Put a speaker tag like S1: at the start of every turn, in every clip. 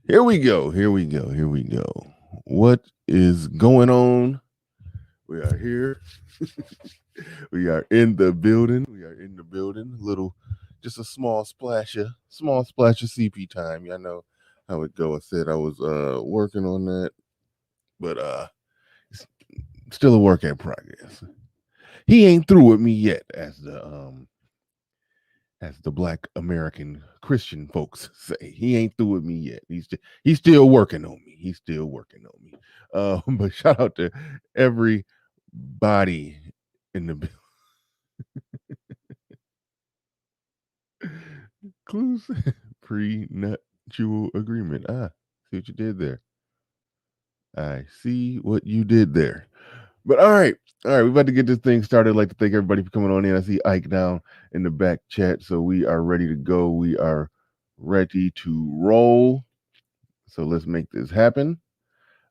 S1: Here we go. Here we go. Here we go. What is going on? We are here. We are in the building. We are in the building. Just a small splash of CP time. Y'all know how it go. I said I was working on that, but it's still a work in progress. He ain't through with me yet, as the Black American Christian folks say. He ain't through with me yet. He's still working on me. He's still working on me. But shout out to everybody in the clues prenuptial agreement. See what you did there. I see what you did there. But all right, we're about to get this thing started. I'd like to thank everybody for coming on in. I see Ike down in the back chat, so we are ready to go. We are ready to roll. So let's make this happen.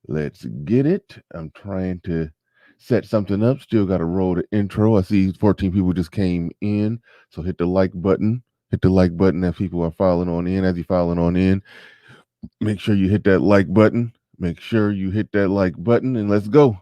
S1: Let's get it. I'm trying to set something up. Still got to roll the intro. I see 14 people just came in. So hit the like button. Hit the like button as people are filing on in. As you're filing on in, make sure you hit that like button. Make sure you hit that like button and let's go.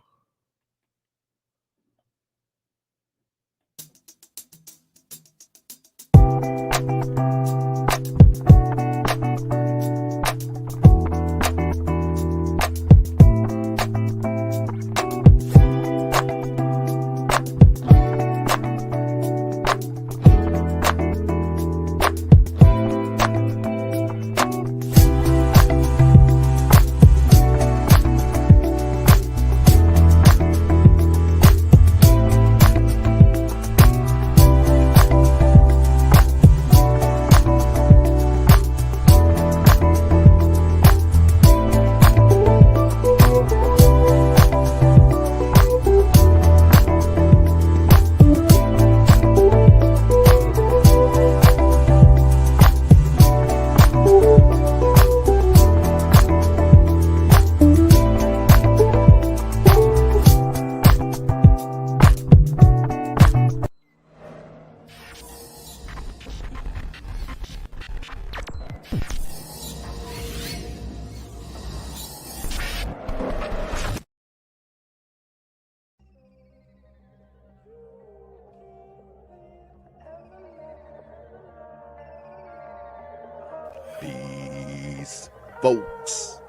S2: Peace, folks.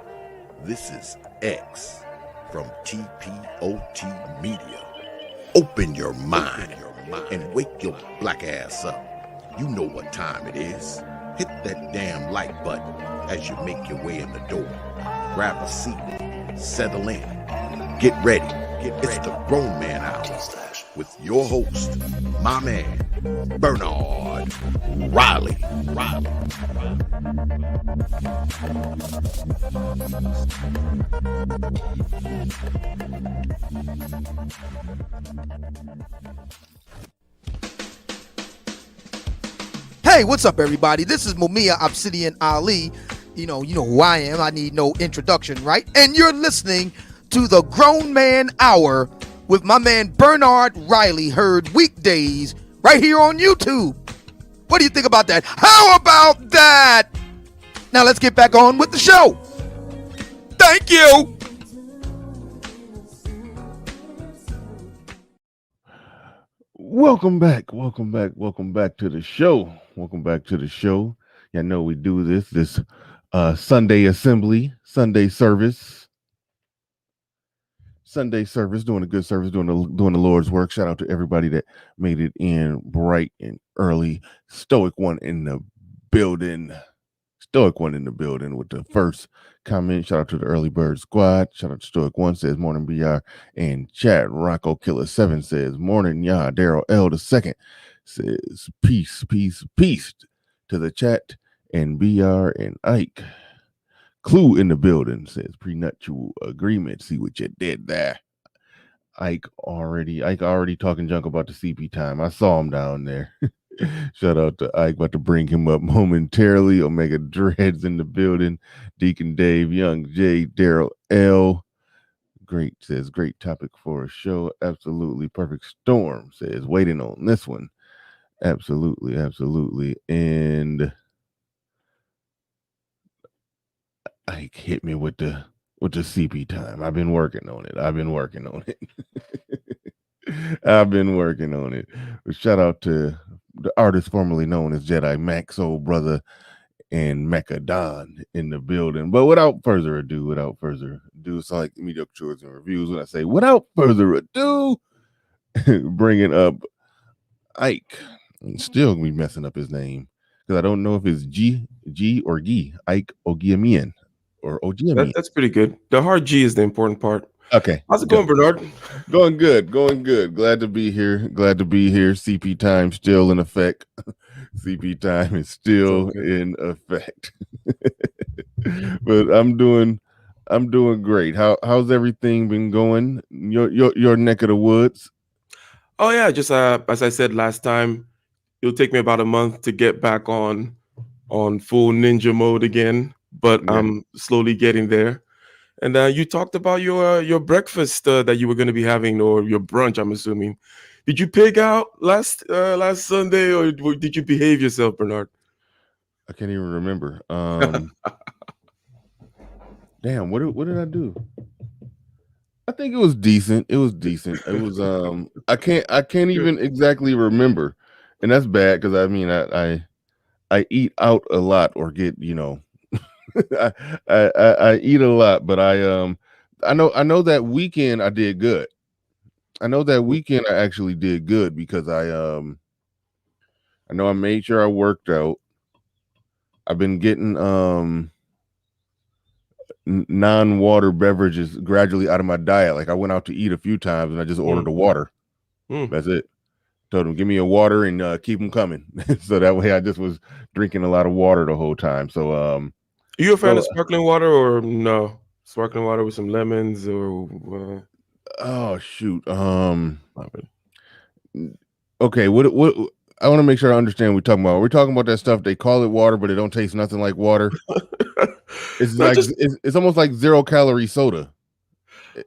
S2: This is X from TPOT Media. Open your mind and wake your black ass up. You know what time it is. Hit that damn like button as you make your way in the door. Grab a seat, settle in, get ready. It's the Grown Man Hour with your host, my man, Bernard Riley.
S3: Hey, what's up, everybody? This is Mumia Obsidian Ali. You know who I am. I need no introduction, right? And you're listening to the Grown Man Hour with my man Bernard Riley, heard weekdays right here on YouTube. What do you think about that? How about that? Now let's get back on with the show. Thank you.
S1: Welcome back to the show. Yeah, I know we do this Sunday assembly, Sunday service, doing a good service, doing the Lord's work. Shout out to everybody that made it in bright and early. Stoic one in the building with the first comment. Shout out to the Early Bird Squad. Shout out to Stoic One says morning BR and chat. Rocco Killer 7 says morning y'all. Daryl L the second says peace to the chat, and BR and Ike. Clue in the building says prenuptial agreement. See what you did there. Ike already talking junk about the CP time. I saw him down there. Shout out to Ike, about to bring him up momentarily. Omega Dreads in the building. Deacon Dave, Young J, Daryl L. Great says great topic for a show. Absolutely perfect storm says waiting on this one. Absolutely. And Ike hit me with the CP time. I've been working on it. I've been working on it. Shout out to the artist formerly known as Jedi Max, soul brother, and Mecha Don in the building. But without further ado, it's like mediocre chores and reviews. When I say without further ado, bringing up Ike. I'm still gonna be messing up his name because I don't know if it's G or G. Ike Ogiamian or Ogiamian.
S4: That's pretty good. The hard G is the important part.
S1: Okay.
S4: How's it going, Bernard?
S1: Going good. Glad to be here. CP time still in effect. CP time is still in effect. But I'm doing great. How's everything been going? Your neck of the woods?
S4: Oh yeah, just as I said last time, it'll take me about a month to get back on full ninja mode again, but
S1: Yeah.
S4: I'm slowly getting there. And you talked about your breakfast that you were going to be having, or your brunch, I'm assuming. Did you pig out last Sunday, or did you behave yourself, Bernard?
S1: I can't even remember. Damn, what did I do? I think it was decent. It was I can't even exactly remember. And that's bad because I mean I eat out a lot or get, I eat a lot, but I know that weekend I did good. I know that weekend I actually did good because I know I made sure I worked out. I've been getting non-water beverages gradually out of my diet. Like I went out to eat a few times and I just ordered a water. That's it. Told them give me a water and keep them coming. So that way I just was drinking a lot of water the whole time. So
S4: Are you a fan of sparkling water or no? Sparkling water with some lemons or
S1: oh shoot. Okay, what I want to make sure I understand what we're talking about. We're talking about that stuff they call it water, but it don't taste nothing like water. It's
S4: No,
S1: like it's almost like 0-calorie soda.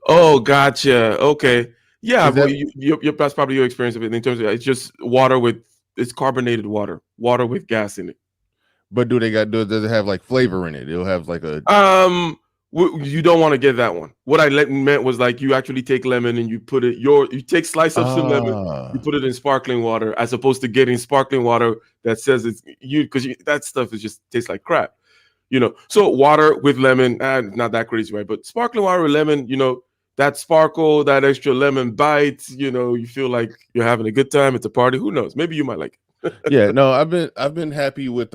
S4: Oh, gotcha. Okay. Yeah,
S1: Is
S4: well,
S1: that-
S4: that's probably your experience of it in terms of it's just water it's carbonated water with gas in it.
S1: But does it have like flavor in it? It'll have like a
S4: You don't want to get that one. What I meant was like you actually take lemon and you put it you take slice up some lemon, you put it in sparkling water, as opposed to getting sparkling water that says it's because that stuff is just tastes like crap. So water with lemon, not that crazy, right? But sparkling water with lemon, that sparkle, that extra lemon bite, you feel like you're having a good time at the party. Who knows? Maybe you might like it.
S1: Yeah, no, I've been happy with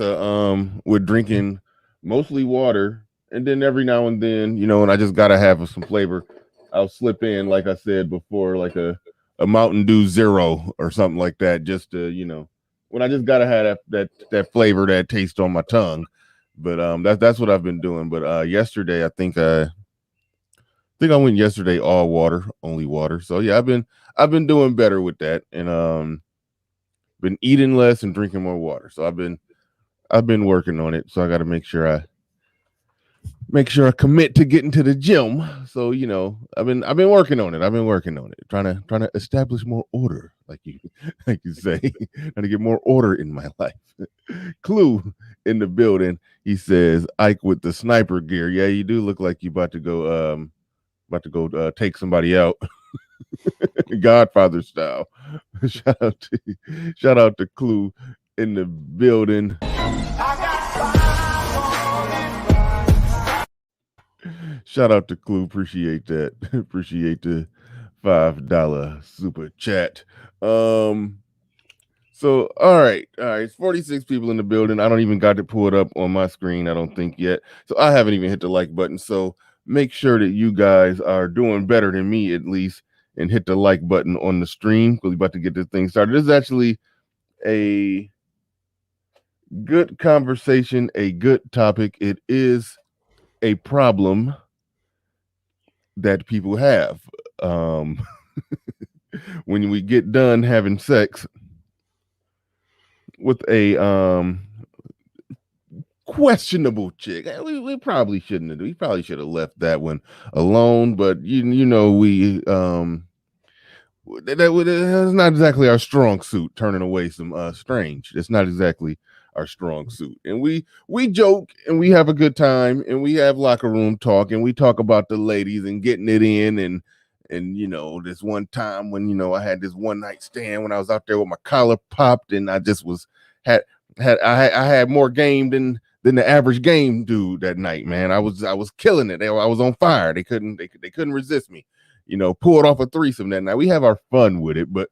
S1: with drinking mostly water, and then every now and then, when I just gotta have some flavor, I'll slip in, like I said before, like a Mountain Dew Zero or something like that, just to when I just gotta have that flavor, that taste on my tongue. But that's what I've been doing. But yesterday, I think I went yesterday all water, only water. So yeah, I've been doing better with that, and been eating less and drinking more water. So I've been working on it. So I got to make sure I commit to getting to the gym. So I've been working on it. Trying to establish more order, like you say, trying to get more order in my life. Clue in the building. He says Ike with the sniper gear. Yeah, you do look like you about to go take somebody out. Godfather style. Shout out to Clue in the building. Shout out to Clue. Appreciate that. Appreciate the $5 super chat. So all right. It's 46 people in the building. I don't even got to pull it up on my screen, I don't think yet. So I haven't even hit the like button. So make sure that you guys are doing better than me, at least, and hit the like button on the stream, because we're about to get this thing started. This is actually a good conversation, a good topic. It is a problem that people have. When we get done having sex with a questionable chick, we probably shouldn't have. We probably should have left that one alone. But we that's not exactly our strong suit. Turning away some strange. It's not exactly our strong suit. And we joke and we have a good time and we have locker room talk and we talk about the ladies and getting it in and you know, this one time when, you know, I had this one night stand when I was out there with my collar popped and I just was I had more game than the average game dude that night, man. I was killing it. I was on fire. They couldn't resist me. You know, pulled off a threesome that night. We have our fun with it, but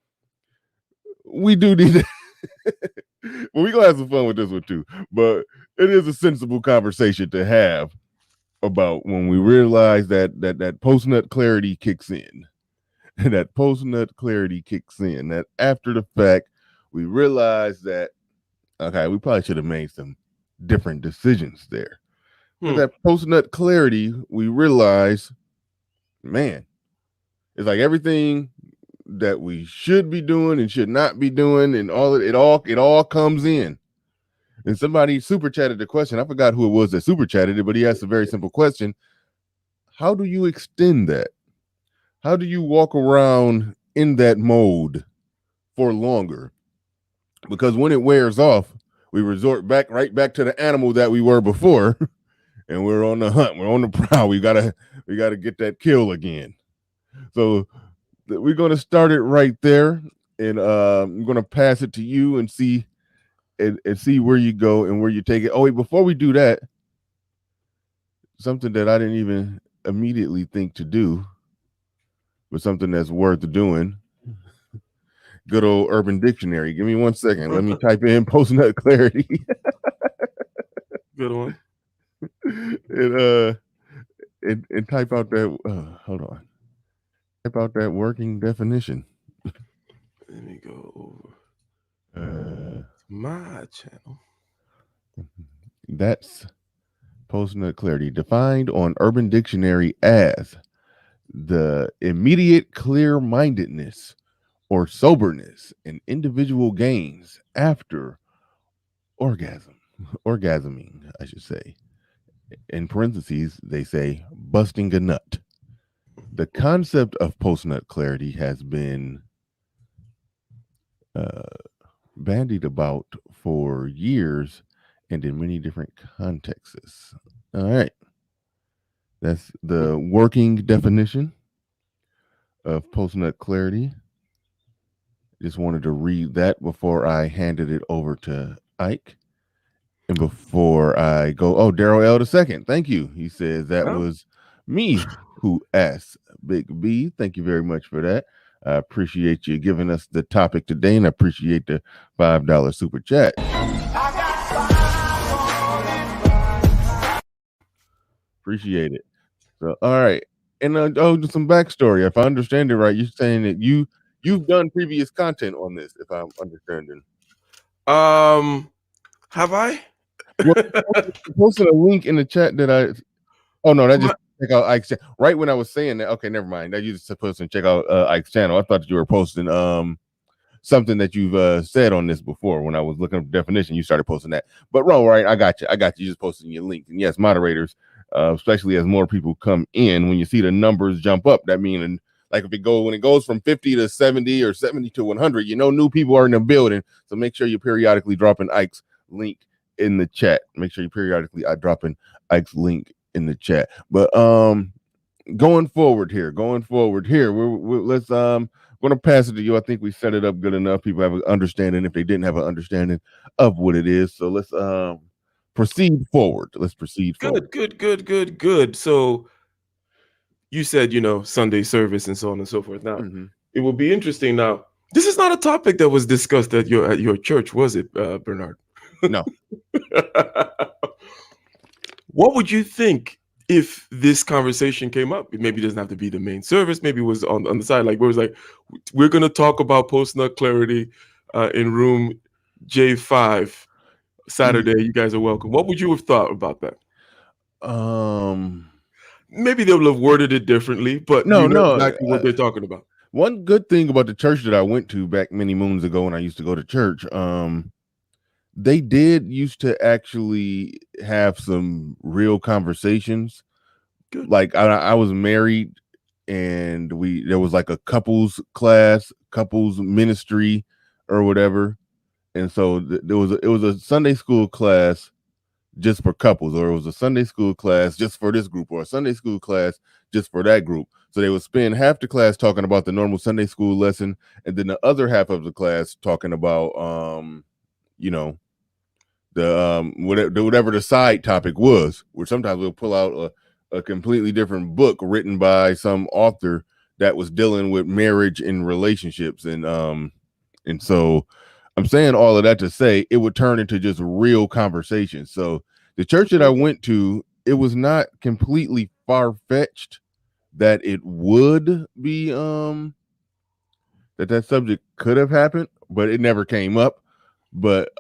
S1: we do need to well, we gonna have some fun with this one too. But it is a sensible conversation to have about when we realize that post-nut clarity kicks in. That post-nut clarity kicks in. That after the fact, we realize that okay, we probably should have made some different decisions there. That post-nut clarity, we realize, man, it's like everything that we should be doing and should not be doing, and it all comes in. And somebody super chatted the question. I forgot who it was that super chatted it, but he asked a very simple question. How do you extend that? How do you walk around in that mode for longer? Because when it wears off, we resort right back to the animal that we were before, and we're on the hunt. We're on the prowl. We gotta get that kill again. So we're gonna start it right there, and I'm gonna pass it to you and see where you go and where you take it. Oh wait, before we do that, something that I didn't even immediately think to do, but something that's worth doing. Good old Urban Dictionary. Give me 1 second. Let me type in post-nut clarity.
S4: Good one.
S1: And type out that. Hold on. Type out that working definition.
S4: Let me go over my channel.
S1: That's post-nut clarity, defined on Urban Dictionary as the immediate clear-mindedness or soberness an individual gains after orgasming, I should say. In parentheses, they say busting a nut. The concept of post-nut clarity has been bandied about for years and in many different contexts. All right. That's the working definition of post-nut clarity. Just wanted to read that before I handed it over to Ike. And before I go, Daryl L. II, thank you. He says that was me who asked Big B. Thank you very much for that. I appreciate you giving us the topic today, and I appreciate the $5 super chat. Appreciate it. So, all right. And just some backstory. If I understand it right, you're saying that you've done previous content on this, if I'm understanding.
S4: Have I?
S1: Posted a link in the chat that just check out Ike's channel. Right when I was saying that, okay, never mind. That you just supposed to check out Ike's channel. I thought you were posting something that you've said on this before. When I was looking up the definition, you started posting that. But wrong, right? I got you. You just posting your link. And yes, moderators, especially as more people come in, when you see the numbers jump up, that means like when it goes from 50 to 70 or 70 to 100, new people are in the building. So make sure you're periodically dropping Ike's link in the chat. Make sure you periodically are dropping Ike's link in the chat. But going forward here, let's going to pass it to you. I think we set it up good enough. People have an understanding if they didn't have an understanding of what it is. So let's proceed forward.
S4: Good. So you said, Sunday service and so on and so forth. Now, It will be interesting. Now, this is not a topic that was discussed at your church, was it, Bernard?
S1: No.
S4: What would you think if this conversation came up? Maybe it doesn't have to be the main service. Maybe it was on the side, like where it was like, we're going to talk about post-nut clarity in room J5 Saturday. You guys are welcome. What would you have thought about that? Maybe they would have worded it differently, but
S1: no,
S4: exactly what they're talking about.
S1: One good thing about the church that I went to back many moons ago when I used to go to church, they did used to actually have some real conversations. Good. Like I was married and there was like a couples class, couples ministry or whatever. and so it was a Sunday school class just for couples, or it was a Sunday school class just for this group, or a Sunday school class just for that group. So they would spend half the class talking about the normal Sunday school lesson, and then the other half of the class talking about you know, the whatever the side topic was, where sometimes we'll pull out a completely different book written by some author that was dealing with marriage and relationships. And so I'm saying all of that to say it would turn into just real conversation. So the church that I went to, it was not completely far-fetched that it would be that subject could have happened, but it never came up. But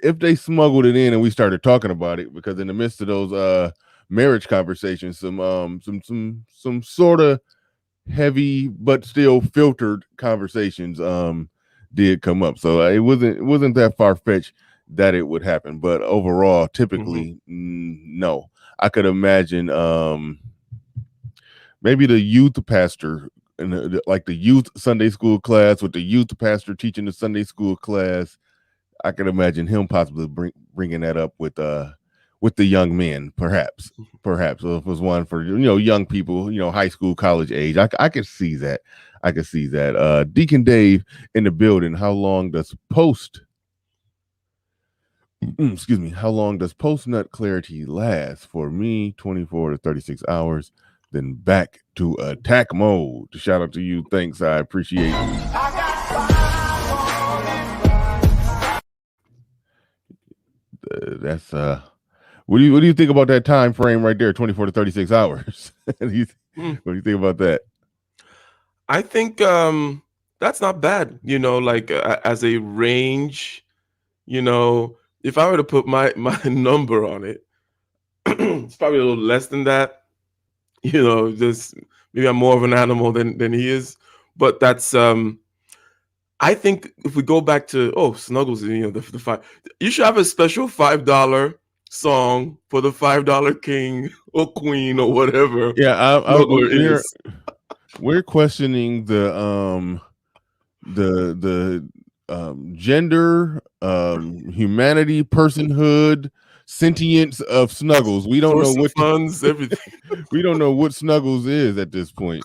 S1: if they smuggled it in and we started talking about it, because in the midst of those marriage conversations, some sort of heavy but still filtered conversations did come up. So it wasn't that far-fetched that it would happen. But overall, typically, no. I could imagine maybe the youth pastor and like the youth Sunday school class with the youth pastor teaching the Sunday school class. I could imagine him possibly bringing that up with the young men, perhaps. So if it was one for young people, high school, college age, I could see that. Deacon Dave in the building. How long does post nut clarity last? For me, 24 to 36 hours. Then back to attack mode. Shout out to you. Thanks. I appreciate it. That's what do you think about that time frame right there, 24 to 36 hours? What do you think about that?
S4: I think that's not bad, like as a range. If I were to put my number on it, it's probably a little less than that. Just maybe I'm more of an animal than he is, but that's I think if we go back to Snuggles, the five, you should have a special $5 song for the $5 king or queen or whatever.
S1: Yeah, we're questioning the gender, humanity, personhood, sentience of Snuggles. We don't know what
S4: funds, everything.
S1: We don't know what Snuggles is at this point.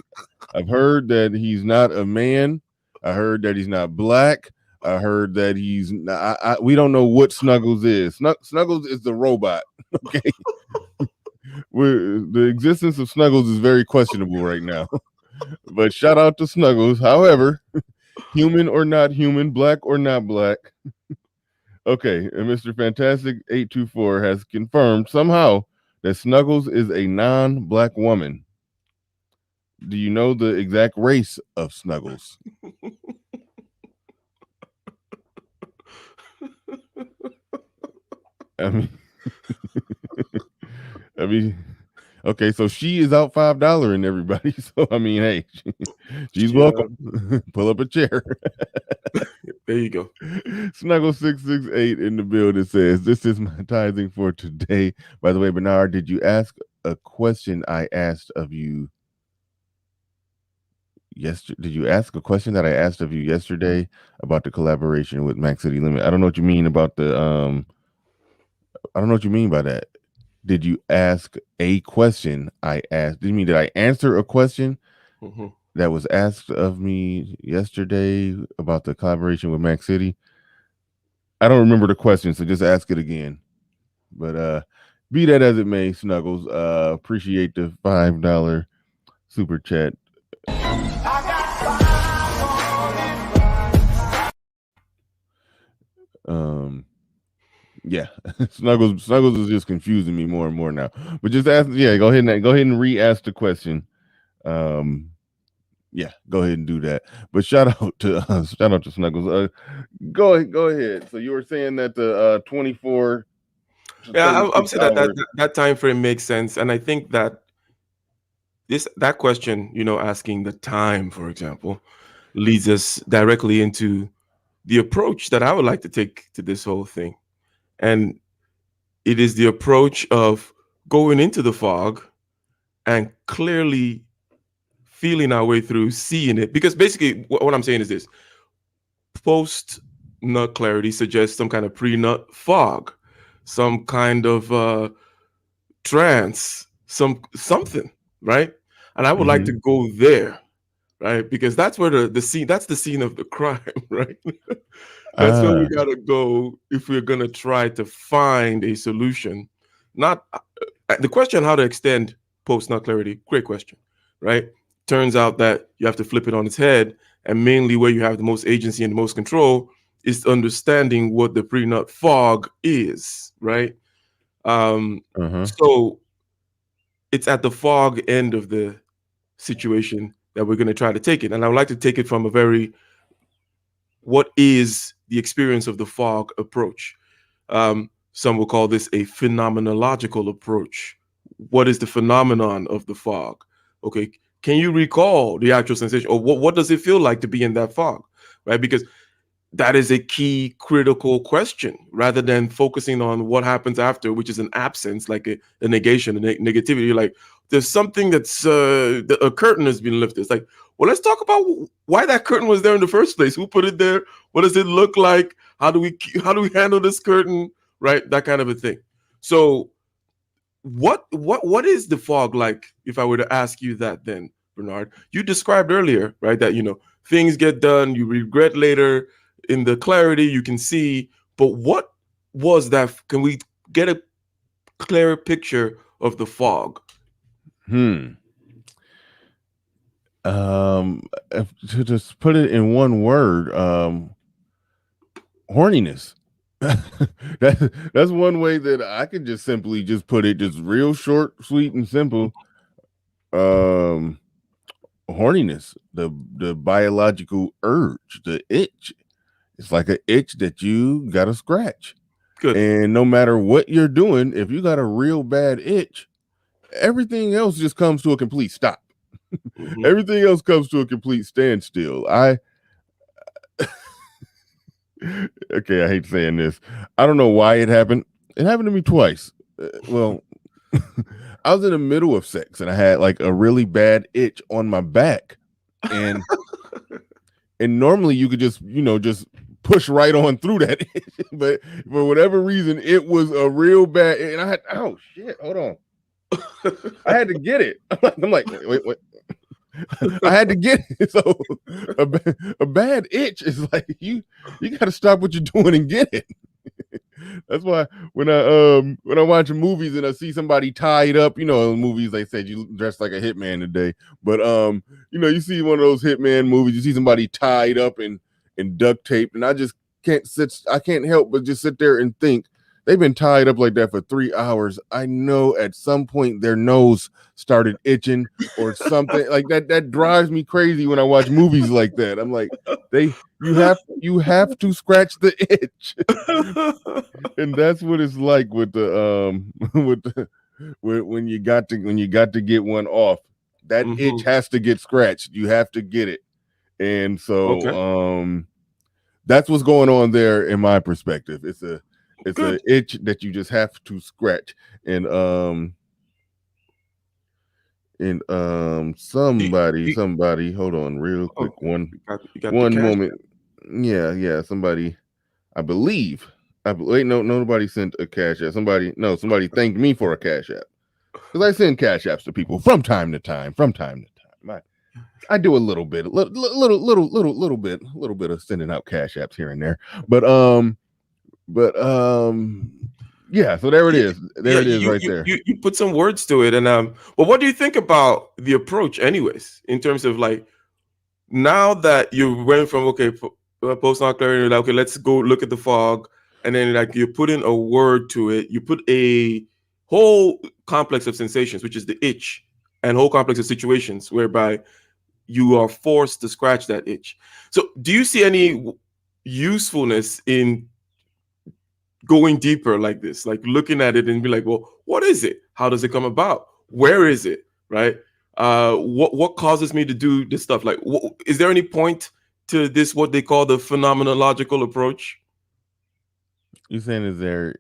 S1: I've heard that he's not a man. I heard that he's not black. I heard that he's not, we don't know what Snuggles is. Snuggles is the robot. Okay. The existence of Snuggles is very questionable right now. But shout out to Snuggles. However, human or not human, black or not black. Okay, and Mr. Fantastic 824 has confirmed somehow that Snuggles is a non-black woman. Do you know the exact race of Snuggles? I mean, okay, so she is out $5 in everybody. So I mean, hey, she's welcome. Pull up a chair.
S4: There you go.
S1: Snuggles 668 in the building says, "This is my tithing for today." By the way, Bernard, did you ask a question I asked of you yesterday? Did you ask a question that I asked of you yesterday about the collaboration with Mac City Limit? I don't know what you mean about the I don't know what you mean by that. Did you ask a question I asked? Did you mean did I answer a question that was asked of me yesterday about the collaboration with Mac City? I don't remember the question, so just ask it again. But be that as it may, Snuggles, appreciate the $5 super chat. Yeah, Snuggles is just confusing me more and more now. But just ask, go ahead and re-ask the question. Yeah, go ahead and do that. But shout out to Snuggles. Go ahead. So you were saying that the 24.
S4: Yeah, I'm saying that time frame makes sense, and I think that that question, asking the time, for example, leads us directly into the approach that I would like to take to this whole thing. And it is the approach of going into the fog and clearly feeling our way through, seeing it. Because basically what I'm saying is this: post nut clarity suggests some kind of pre-nut fog, some kind of trance, something, right? And I would like to go there, right? Because that's where the scene, that's the scene of the crime, right? That's where we
S1: Ah,
S4: gotta go if we're gonna try to find a solution. Not the question how to extend post nut clarity, great question, right? Turns out that you have to flip it on its head, and mainly where you have the most agency and the most control is understanding what the pre-nut fog is, right?
S1: uh-huh.
S4: So it's at the fog end of the situation that we're going to try to take it. And I would like to take it from a very what is the experience of the fog approach. Some will call this a phenomenological approach. What is the phenomenon of the fog? Okay, can you recall the actual sensation, or what does it feel like to be in that fog? Right, because that is a key critical question rather than focusing on what happens after, which is an absence, like a negation, negativity. You're like, there's something that's a curtain has been lifted. It's like, well, let's talk about why that curtain was there in the first place. Who put it there? What does it look like? How do we handle this curtain? Right, that kind of a thing. So what is the fog like? If I were to ask you that, then Bernard, you described earlier, right, that things get done, you regret later. In the clarity you can see, but what was that? Can we get a clearer picture of the fog?
S1: To just put it in one word, horniness. That's one way that I could just simply just put it, just real short, sweet, and simple. Horniness, the biological urge, the itch. It's like an itch that you gotta scratch.
S4: Good.
S1: And no matter what you're doing, if you got a real bad itch, everything else just comes to a complete stop.
S4: Mhm.
S1: Everything else comes to a complete standstill. Okay, I hate saying this. I don't know why it happened. It happened to me twice. Well, I was in the middle of sex and I had like a really bad itch on my back. And normally you could just, just push right on through that. But for whatever reason, it was a real bad, and I had, oh shit, hold on. I had to get it. I'm like, wait. I had to get it. So a bad itch is like you got to stop what you're doing and get it. That's why when I watch movies and I see somebody tied up, in movies they said you dress like a hitman today, but you see one of those hitman movies, you see somebody tied up and duct taped, and I just I can't help but just sit there and think they've been tied up like that for 3 hours. I know at some point their nose started itching or something like that. That drives me crazy when I watch movies like that. I'm like, you have to scratch the itch. And that's what it's like with the when you got to get one off. That itch has to get scratched. You have to get it. And so that's what's going on there in my perspective. It's a itch that you just have to scratch. And somebody hold on real quick. One moment. Yeah, somebody, I believe. Wait, no, nobody sent a cash app. Somebody thanked me for a cash app. Because I send cash apps to people from time to time. I do a little bit of sending out cash apps here and there. But yeah, so there it is. There it is right there.
S4: You put some words to it. And but what do you think about the approach anyways, in terms of like, now that you went from post nut clarity, like, okay, let's go look at the fog, and then like you put in a word to it, you put a whole complex of sensations, which is the itch, and whole complex of situations whereby you are forced to scratch that itch. So do you see any usefulness in going deeper like this, like looking at it and be like, well, what is it? How does it come about? Where is it? Right? What causes me to do this stuff? Like, is there any point to this, what they call the phenomenological approach?
S1: You saying is there?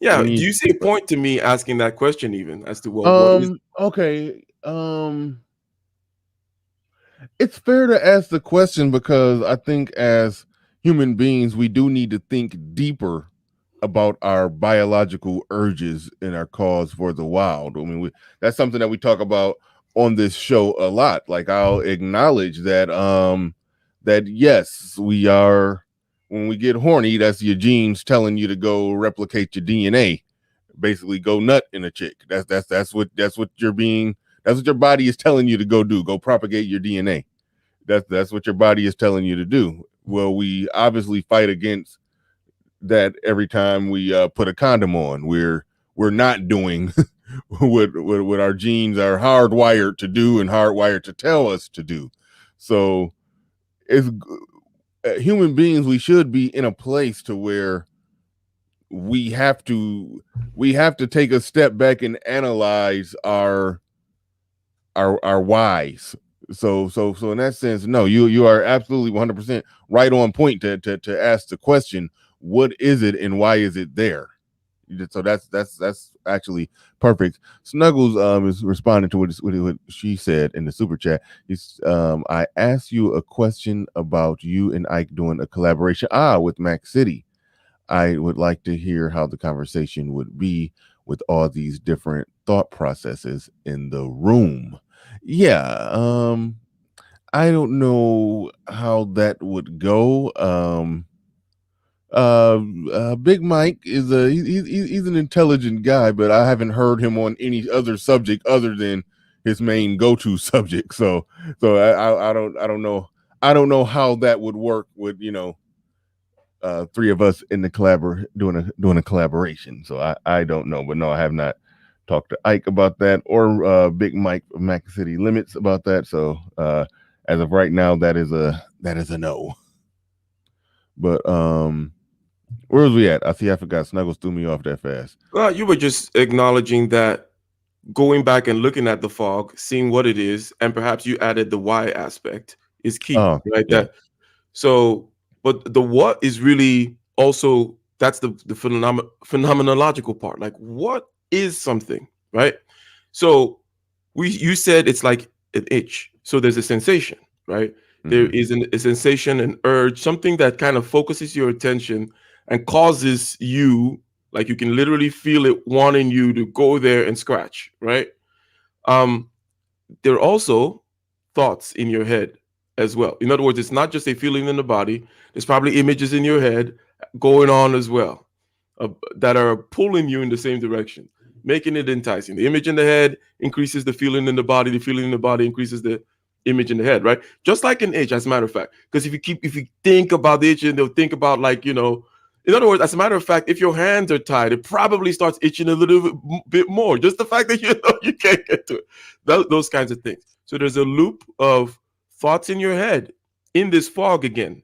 S4: Yeah. Do you see a point to me asking that question, even as to what is it?
S1: Okay. It's fair to ask the question because I think as human beings, we do need to think deeper about our biological urges and our cause for the wild. I mean, that's something that we talk about on this show a lot. Like, I'll acknowledge that that yes, we are, when we get horny, that's your genes telling you to go replicate your DNA, basically go nut in a chick. That's what your body is telling you to go do. Go propagate your DNA. That's what your body is telling you to do. Well, we obviously fight against that every time we put a condom on. We're not doing what our genes are hardwired to do and hardwired to tell us to do. So, as human beings, we should be in a place to where we have to take a step back and analyze our whys. So in that sense, no, you are absolutely 100% right on point to ask the question, what is it and why is it there? So that's actually perfect. Snuggles is responding to what she said in the super chat. I asked you a question about you and Ike doing a collaboration with Mac City. I would like to hear how the conversation would be with all these different thought processes in the room. Yeah, I don't know how that would go. Big Mike is he's an intelligent guy, but I haven't heard him on any other subject other than his main go-to subject. So I don't know how that would work with, three of us in the doing a collaboration. So I don't know, but no, I have not talked to Ike about that or Big Mike of Mac City Limits about that. So as of right now, that is a no. But where was we at? I forgot. Snuggles threw me off that fast.
S4: Well, you were just acknowledging that, going back and looking at the fog, seeing what it is, and perhaps you added the why aspect is key, right? Yeah. But the what is really also, that's the phenomenological part. Like, what is something, right? So you said it's like an itch. So there's a sensation, right? Mm-hmm. There is a sensation, an urge, something that kind of focuses your attention and causes you, like, you can literally feel it wanting you to go there and scratch, right? There are also thoughts in your head as well. In other words, it's not just a feeling in the body. There's probably images in your head going on as well that are pulling you in the same direction, making it enticing. The image in the head increases the feeling in the body. The feeling in the body increases the image in the head, right? Just like an itch, as a matter of fact. Because if you think about the itch, and they'll think about, like, in other words, as a matter of fact, if your hands are tied, it probably starts itching a little bit more. Just the fact that you can't get to it. Those kinds of things. So there's a loop of thoughts in your head in this fog again.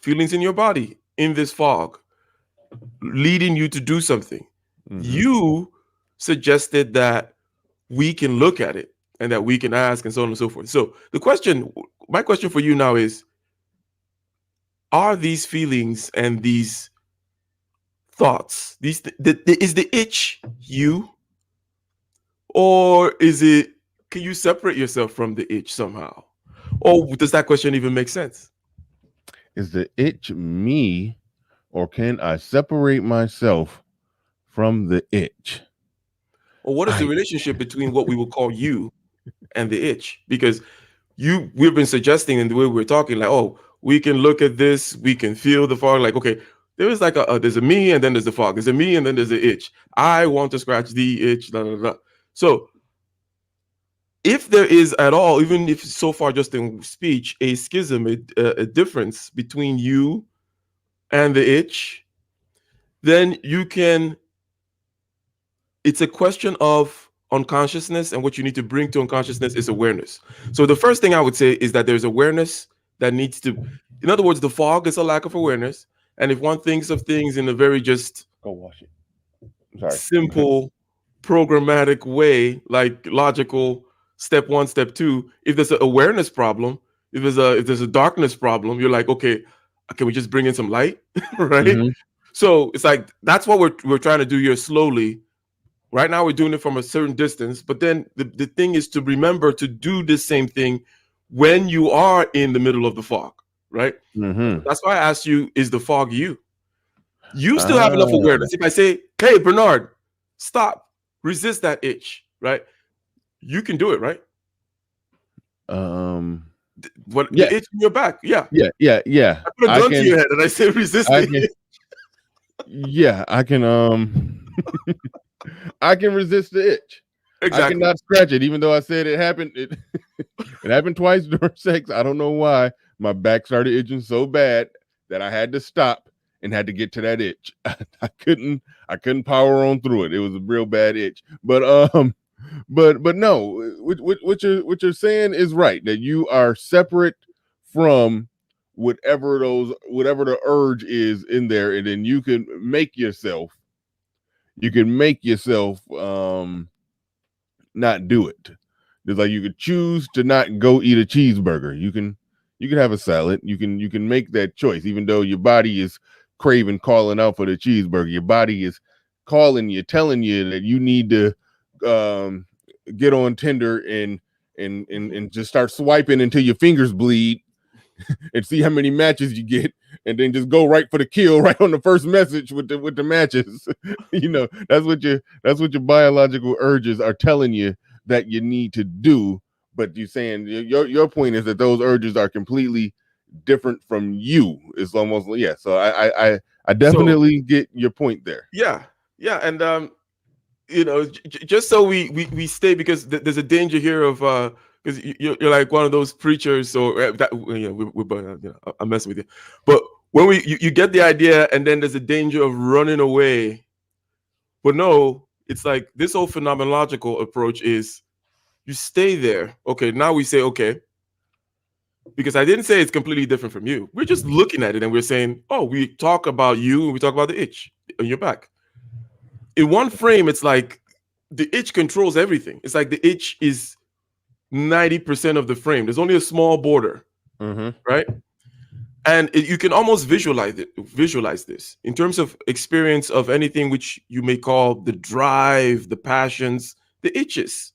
S4: Feelings in your body in this fog, leading you to do something. Mm-hmm. You suggested that we can look at it and that we can ask and so on and so forth. So my question for you now is, are these feelings and these thoughts, is the itch you, or can you separate yourself from the itch somehow? Or does that question even make sense?
S1: Is the itch me, or can I separate myself from the itch?
S4: Or what is the relationship between what we will call you and the itch? Because we've been suggesting in the way we're talking, like, oh, we can look at this, we can feel the fog. Like, okay, there is like there's a me and then there's the fog. There's a me and then there's the itch. I want to scratch the itch. Blah, blah, blah. So if there is at all, even if so far just in speech, a schism, a difference between you and the itch, then it's a question of unconsciousness, and what you need to bring to unconsciousness is awareness. So the first thing I would say is that there's awareness that needs to, in other words, the fog is a lack of awareness. And if one thinks of things in a very just
S1: go wash it.
S4: Simple, programmatic way, like logical, step 1, step 2, if there's an awareness problem, if there's a darkness problem, you're like, okay, can we just bring in some light? Right? Mm-hmm. So it's like, that's what we're trying to do here slowly. Right now we're doing it from a certain distance, but then the thing is to remember to do the same thing when you are in the middle of the fog. right?
S1: Mm-hmm.
S4: That's why I asked you, is the fog you? You still have enough awareness. If I say, hey, Bernard, stop, resist that itch, right? You can do it, right? What
S1: Yeah.
S4: the itch in your back? Yeah.
S1: Yeah.
S4: I put a gun to your head and I say resist
S1: I
S4: it.
S1: can, yeah, I can I can resist the itch.
S4: Exactly.
S1: I cannot scratch it, even though I said it happened. It happened twice during sex. I don't know why. My back started itching so bad that I had to stop and had to get to that itch. I couldn't power on through it. It was a real bad itch. But no, what you're saying is right, that you are separate from whatever the urge is in there, and then you can make yourself not do it. It's like you could choose to not go eat a cheeseburger. You can have a salad. You can make that choice, even though your body is craving, calling out for the cheeseburger. Your body is calling you, telling you that you need to get on Tinder and just start swiping until your fingers bleed and see how many matches you get, and then just go right for the kill right on the first message with the matches. That's what your biological urges are telling you that you need to do. But you're saying your point is that those urges are completely different from you. It's almost, yeah. So I definitely get your point there.
S4: Yeah, and just so we stay, because there's a danger here of because you're like one of those preachers, or that I'm messing with you. But when you get the idea, and then there's a danger of running away. But no, it's like this whole phenomenological approach is you stay there. Okay, now we say, okay, because I didn't say it's completely different from you. We're just looking at it and we're saying, oh, we talk about you and we talk about the itch on your back. In one frame, it's like the itch controls everything. It's like the itch is 90% of the frame. There's only a small border, right? And you can almost visualize this in terms of experience of anything which you may call the drive, the passions, the itches.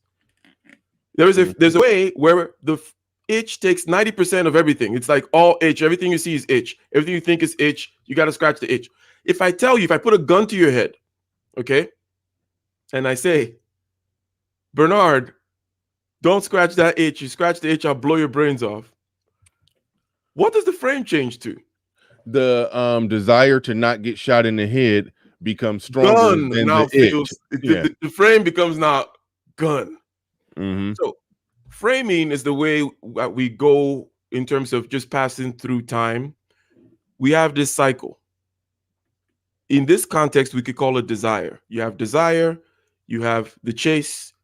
S4: There's a way where the itch takes 90% of everything. It's like all itch. Everything you see is itch. Everything you think is itch. You got to scratch the itch. If I put a gun to your head, okay, and I say, Bernard, don't scratch that itch. You scratch the itch, I'll blow your brains off. What does the frame change to?
S1: The desire to not get shot in the head becomes stronger
S4: gun
S1: than
S4: now
S1: the
S4: feels,
S1: itch.
S4: the frame becomes now gun.
S1: Mm-hmm.
S4: So framing is the way that we go in terms of just passing through time. We have this cycle. In this context, we could call it desire. You have desire, you have the chase,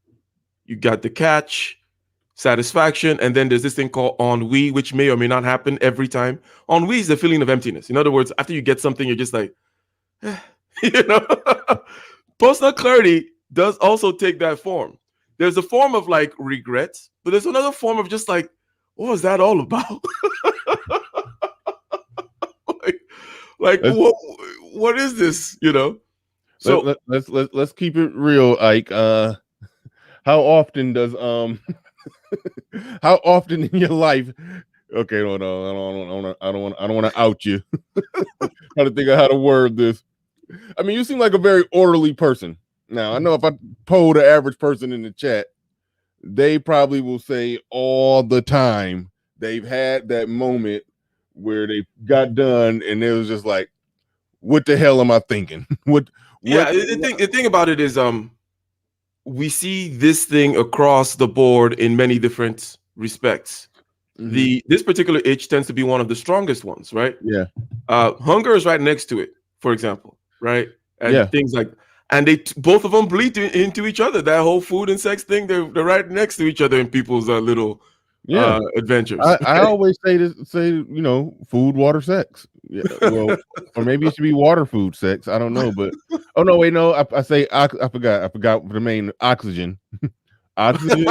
S4: you got the catch, satisfaction, and then there's this thing called ennui, which may or may not happen every time. Ennui is the feeling of emptiness. In other words, after you get something, you're just like, Personal clarity does also take that form. There's a form of like regret, but there's another form of just like, what was that all about? like what is this? So
S1: let's keep it real, Ike. How often does how often in your life? Okay, no, I don't want to out you. Trying to think of how to word this. I mean, you seem like a very orderly person. Now, I know if I poll the average person in the chat, they probably will say all the time they've had that moment where they got done and it was just like, what the hell am I thinking?
S4: The thing about it is we see this thing across the board in many different respects. Mm-hmm. This particular itch tends to be one of the strongest ones, right?
S1: Yeah.
S4: Hunger is right next to it, for example, right? And things like, and they both of them bleed into each other. That whole food and sex thing, they're right next to each other in people's little adventures.
S1: I always say food, water, sex. Yeah, well, or maybe it should be water, food, sex. I don't know, but oh no, wait, no, I say I forgot the main oxygen. Oxygen.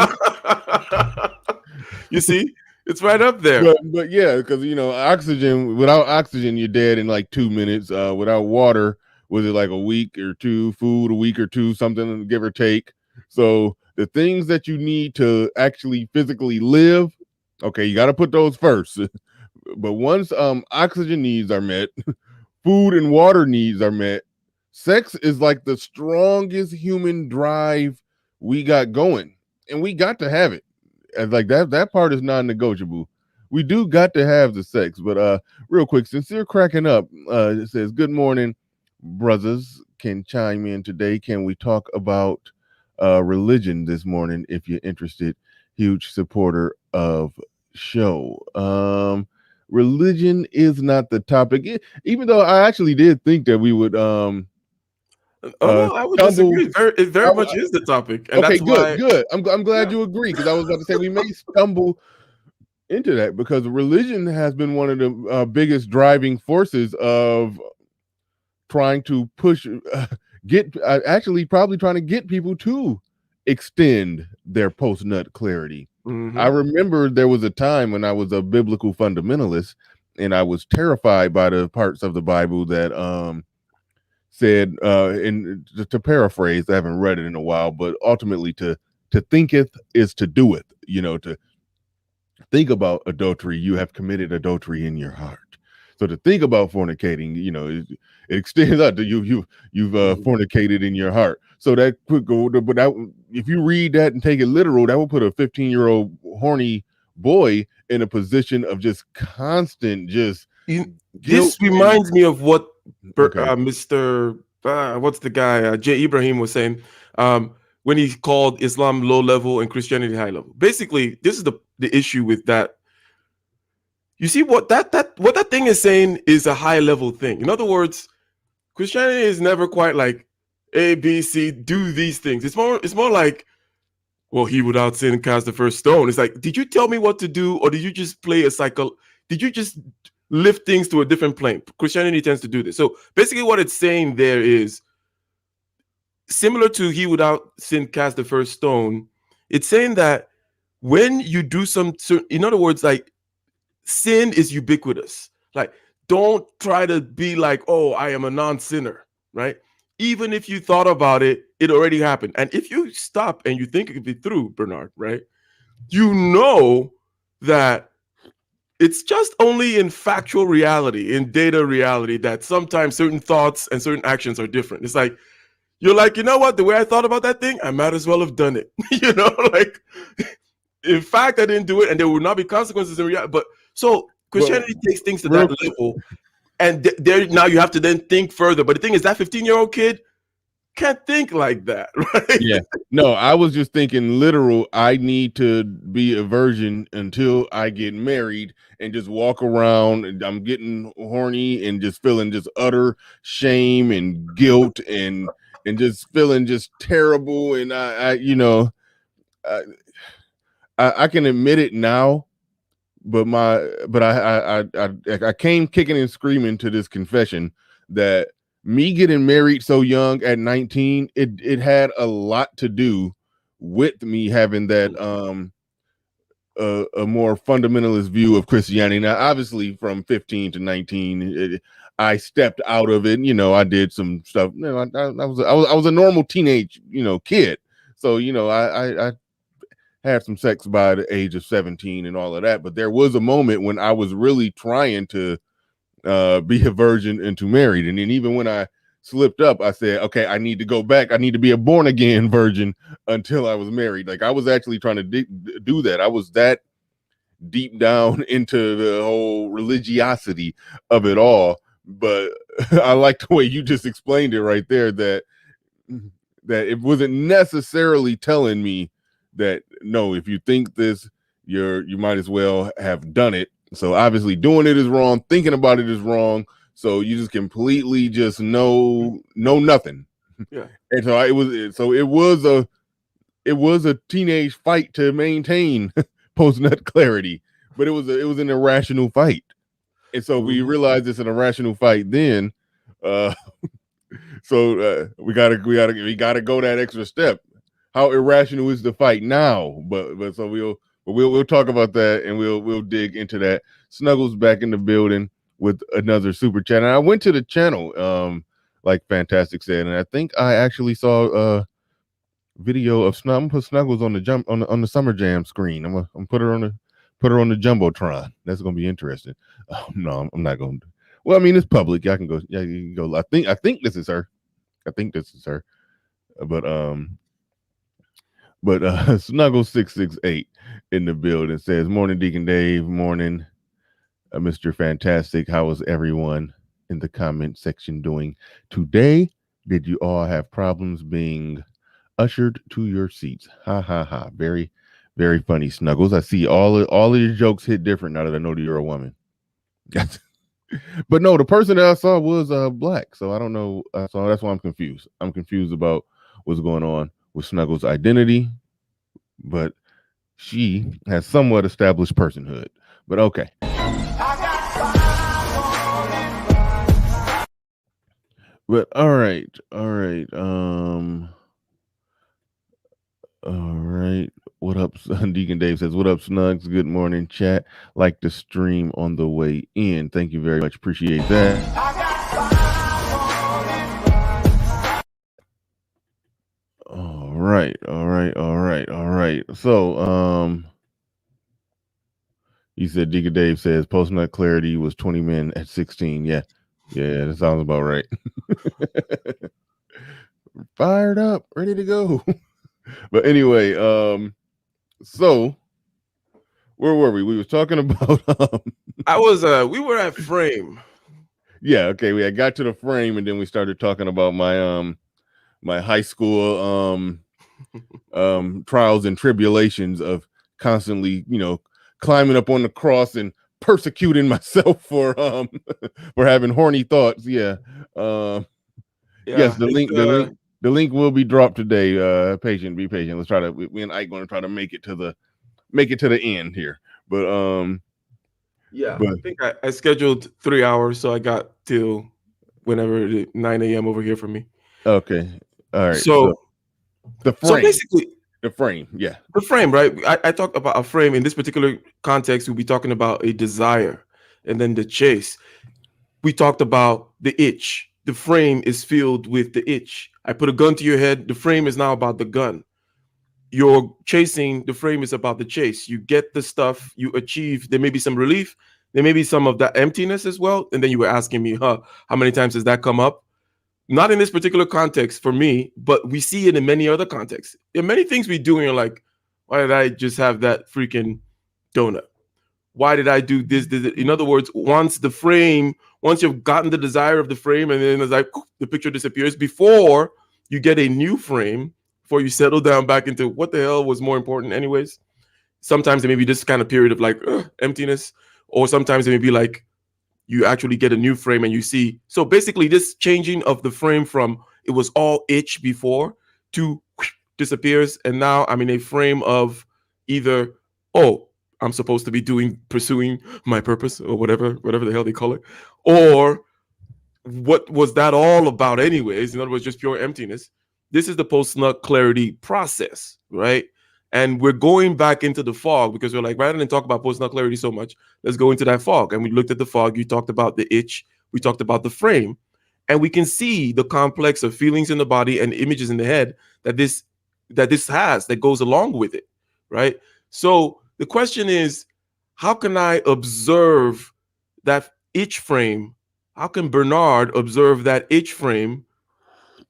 S4: You see, it's right up there.
S1: But yeah, because oxygen. Without oxygen, you're dead in like 2 minutes. Without water, was it like a week or two? Food, a week or two, something, give or take. So the things that you need to actually physically live, okay, you got to put those first. but once oxygen needs are met, food and water needs are met, sex is like the strongest human drive we got going, and we got to have it. And like that part is non-negotiable. We do got to have the sex. But real quick, Sincere cracking up, it says, good morning, brothers. Can chime in today. Can we talk about religion this morning if you're interested? Huge supporter of show. Religion is not the topic, even though I actually did think that we would
S4: Oh no, I would disagree. It very much is the topic. And
S1: okay,
S4: that's why,
S1: good. I'm glad you agree, because I was about to say we may stumble into that, because religion has been one of the biggest driving forces of trying to push, actually probably trying to get people to extend their post-nut clarity. I remember there was a time when I was a biblical fundamentalist, and I was terrified by the parts of the Bible that said, and to paraphrase, I haven't read it in a while, but ultimately to thinketh is to doeth. To think about adultery, you have committed adultery in your heart. So to think about fornicating, it extends out to you've fornicated in your heart. So that could go, but if you read that and take it literal, that would put a 15-year-old horny boy in a position of just constant,
S4: this reminds me of what Mr. What's the guy? Jay Ibrahim was saying when he called Islam low level and Christianity high level. Basically, this is the issue with that. You see what that thing is saying is a high level thing. In other words, Christianity is never quite like A, B, C, do these things. It's more like, well, he without sin cast the first stone. It's like, did you tell me what to do, or did you just play a cycle? Did you just lift things to a different plane? Christianity tends to do this. So basically what it's saying there is similar to he without sin cast the first stone. It's saying that when you do in other words, like, sin is ubiquitous. Like, don't try to be like, oh, I am a non-sinner, right? Even if you thought about it, it already happened. And if you stop and you think of it through, Bernard, right, you know that it's just only in factual reality, in data reality, that sometimes certain thoughts and certain actions are different. It's like, you're like, you know what, the way I thought about that thing, I might as well have done it. Like, in fact, I didn't do it, and there will not be consequences in reality. But so Christianity takes things to that level, and there now you have to then think further. But the thing is, that 15-year-old kid can't think like that, right?
S1: Yeah. No, I was just thinking literal. I need to be a virgin until I get married and just walk around, and I'm getting horny and just feeling just utter shame and guilt and just feeling just terrible. And I can admit it now, but I came kicking and screaming to this confession that me getting married so young at 19, it had a lot to do with me having that a more fundamentalist view of Christianity. Now, obviously, from 15 to 19, I stepped out of it. I did some stuff. I was a normal teenage kid. So I had some sex by the age of 17 and all of that. But there was a moment when I was really trying to be a virgin and to married. And then even when I slipped up, I said, okay, I need to go back. I need to be a born again virgin until I was married. Like, I was actually trying to do that. I was that deep down into the whole religiosity of it all. But I like the way you just explained it right there, that it wasn't necessarily telling me that, no, if you think this, you might as well have done it. So obviously doing it is wrong, thinking about it is wrong. So you just completely just know nothing.
S4: Yeah.
S1: And so it was a teenage fight to maintain post-nut clarity, but it was an irrational fight. And so we realized it's an irrational fight then. So we gotta go that extra step. How irrational is the fight now? But so we'll talk about that, and we'll dig into that. Snuggles back in the building with another super chat. And I went to the channel, like Fantastic said, and I think I actually saw a video of I'm gonna put Snuggles on the Summer Jam screen. I'm gonna put her on Put her on the jumbotron. That's gonna be interesting. Oh, no, I'm not gonna. Well, I mean, it's public. I can go. Yeah, you can go. I think this is her. I think this is her. But Snuggle 668 in the building says, "Morning, Deacon Dave. Morning, Mr. Fantastic. How is everyone in the comment section doing today? Did you all have problems being ushered to your seats? Ha ha ha. Very, very funny, Snuggles. I see all of your jokes hit different now that I know that you're a woman." But no, the person that I saw was black, so I don't know. So that's why I'm confused. I'm confused about what's going on with Snuggles' identity, but she has somewhat established personhood. But okay. But all right. All right. What up? Deacon Dave says, "What up, Snugs? Good morning, chat. Like the stream on the way in. Thank you very much. Appreciate that." All right. So, you said Deacon Dave says post nut clarity was 20 men at 16. Yeah, that sounds about right. Fired up, ready to go. But anyway, so where were we? We was talking about
S4: we were at frame.
S1: Yeah, okay. We got to the frame and then we started talking about my my high school trials and tribulations of constantly, climbing up on the cross and persecuting myself for having horny thoughts. Yes, the link will be dropped today. Be patient. Let's try to. We and Ike going to try to make it to the end here. But
S4: I think I scheduled 3 hours, so I got till whenever 9 a.m. over here for me.
S1: Okay, all right.
S4: So
S1: the frame.
S4: So basically,
S1: the frame. Yeah,
S4: the frame. Right. I talked about a frame in this particular context. We'll be talking about a desire, and then the chase. We talked about the itch. The frame is filled with the itch. I put a gun to your head. The frame is now about the gun. You're chasing. The frame is about the chase. You get the stuff. You achieve. There may be some relief. There may be some of that emptiness as well. And then you were asking me, how many times does that come up? Not in this particular context for me, but we see it in many other contexts. There are many things we do and you're like, why did I just have that freaking donut? Why did I do this? In other words, once you've gotten the desire of the frame and then it's like the picture disappears before you get a new frame, before you settle down back into what the hell was more important anyways. Sometimes it may be this kind of period of like emptiness, or sometimes it may be like you actually get a new frame and you see. So basically this changing of the frame from it was all itch before to disappears. And now I'm in a frame of either, I'm supposed to be pursuing my purpose or whatever the hell they call it. Or what was that all about anyways? In other words, just pure emptiness. This is the post-nut clarity process, right? And we're going back into the fog because we're like, rather than talk about post-nut clarity so much, let's go into that fog. And we looked at the fog. You talked about the itch. We talked about the frame. And we can see the complex of feelings in the body and images in the head that this has that goes along with it, right? So the question is, how can I observe that itch frame? How can Bernard observe that itch frame,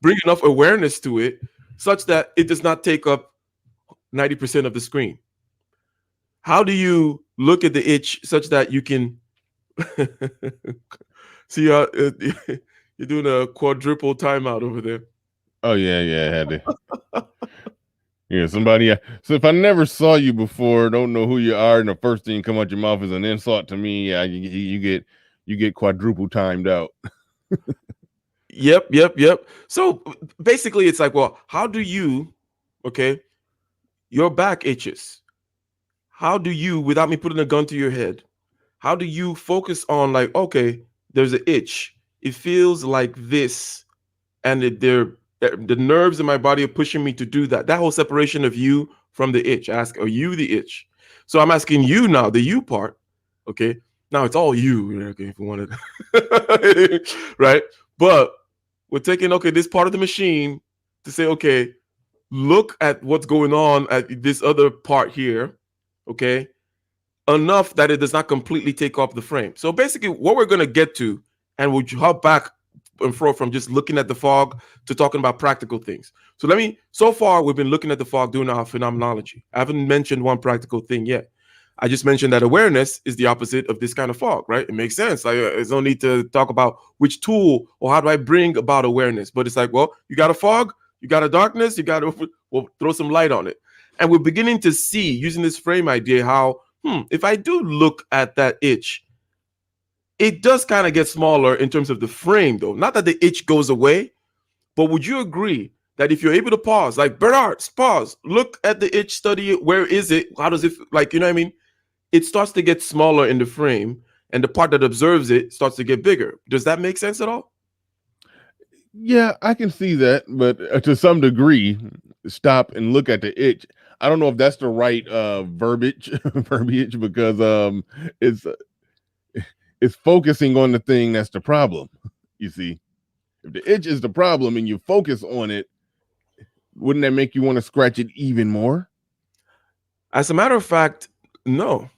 S4: bring enough awareness to it such that it does not take up 90% of the screen? How do you look at the itch such that you can see you're doing a quadruple timeout over there?
S1: Oh yeah, I had to. Yeah, somebody. So if I never saw you before, don't know who you are, and the first thing come out your mouth is an insult to me, yeah, you get quadruple timed out.
S4: Yep. So basically, it's like, well, how do you, your back itches. How do you, without me putting a gun to your head, how do you focus on like, okay, there's an itch. It feels like this, and the nerves in my body are pushing me to do that. That whole separation of you from the itch. Ask, are you the itch? So I'm asking you now, the you part. Okay. Now it's all you. Okay, if you want it. Right. But we're taking, this part of the machine to say, okay, look at what's going on at this other part here. Okay. enough that it does not completely take off the frame. So basically, what we're going to get to, and we'll hop back and forth from just looking at the fog to talking about practical things. So so far, we've been looking at the fog doing our phenomenology. I haven't mentioned one practical thing yet. I just mentioned that awareness is the opposite of this kind of fog, right? It makes sense. Like, there's no need to talk about which tool or how do I bring about awareness. But it's like, well, you got a fog, you got a darkness, you got to throw some light on it. And we're beginning to see, using this frame idea, how, if I do look at that itch, it does kind of get smaller in terms of the frame, though. Not that the itch goes away, but would you agree that if you're able to pause, like Bernard, pause, look at the itch, study it, where is it? How does it, like, you know what I mean? It starts to get smaller in the frame, and the part that observes it starts to get bigger. Does that make sense at all?
S1: Yeah, I can see that, but to some degree, stop and look at the itch. I don't know if that's the right verbiage, because it's focusing on the thing that's the problem. You see, if the itch is the problem and you focus on it, wouldn't that make you want to scratch it even more?
S4: As a matter of fact, no.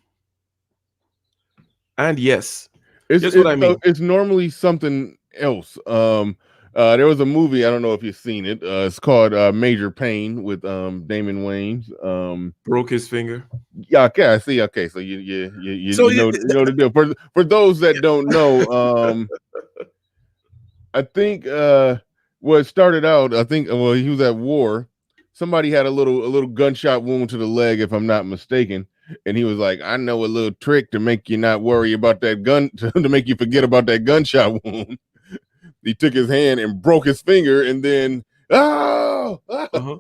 S4: And yes.
S1: It's
S4: what I mean.
S1: It's normally something else. There was a movie, I don't know if you've seen it. It's called Major Pain with Damon Wayans.
S4: Broke his finger.
S1: Yeah, okay, I see. Okay, so you know the deal. For those that don't know, I think what started out, he was at war. Somebody had a little gunshot wound to the leg, if I'm not mistaken. And he was like, I know a little trick to make you not worry about that gun, to make you forget about that gunshot wound. He took his hand and broke his finger, and then,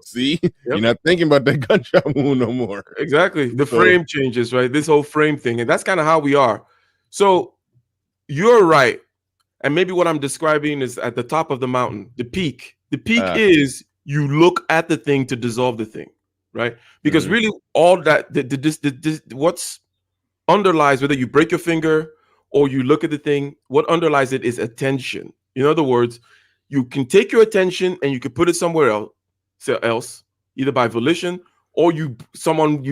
S1: see, you're not thinking about that gunshot wound no more.
S4: Exactly. The frame changes, right? This whole frame thing. And that's kind of how we are. So you're right. And maybe what I'm describing is at the top of the mountain, the peak. The peak is you look at the thing to dissolve the thing, right? Because really all that, what's underlies, whether you break your finger or you look at the thing, what underlies it is attention. In other words, you can take your attention and you can put it somewhere else, either by volition or you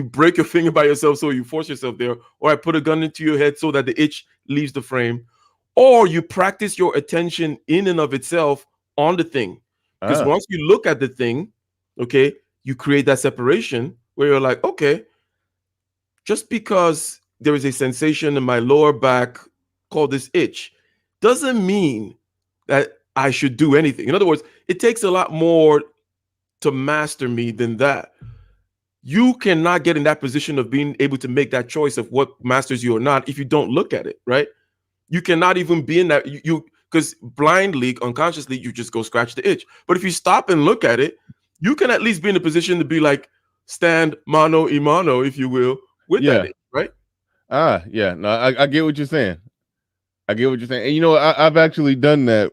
S4: break your finger by yourself, so you force yourself there, or I put a gun into your head so that the itch leaves the frame, or you practice your attention in and of itself on the thing. Because once you look at the thing, okay, you create that separation where you're like, okay, just because there is a sensation in my lower back called this itch doesn't mean that I should do anything. In other words, it takes a lot more to master me than that. You cannot get in that position of being able to make that choice of what masters you or not if you don't look at it, right? You cannot even be in that, because blindly, unconsciously, you just go scratch the itch. But if you stop and look at it, you can at least be in a position to be like, stand mano a mano, if you will, with that itch, right?
S1: Yeah. No, I get what you're saying. And you know, I've actually done that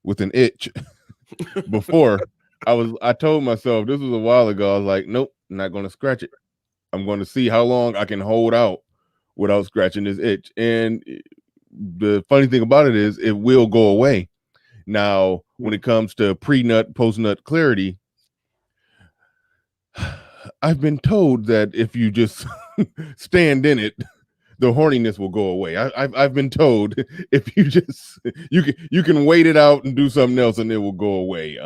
S1: with an itch before. I told myself, this was a while ago, I was like, nope, I'm not going to scratch it. I'm going to see how long I can hold out without scratching this itch. And the funny thing about it is it will go away. Now, when it comes to pre-nut, post-nut clarity, I've been told that if you just stand in it, the horniness will go away. I've been told if you just you can wait it out and do something else and it will go away.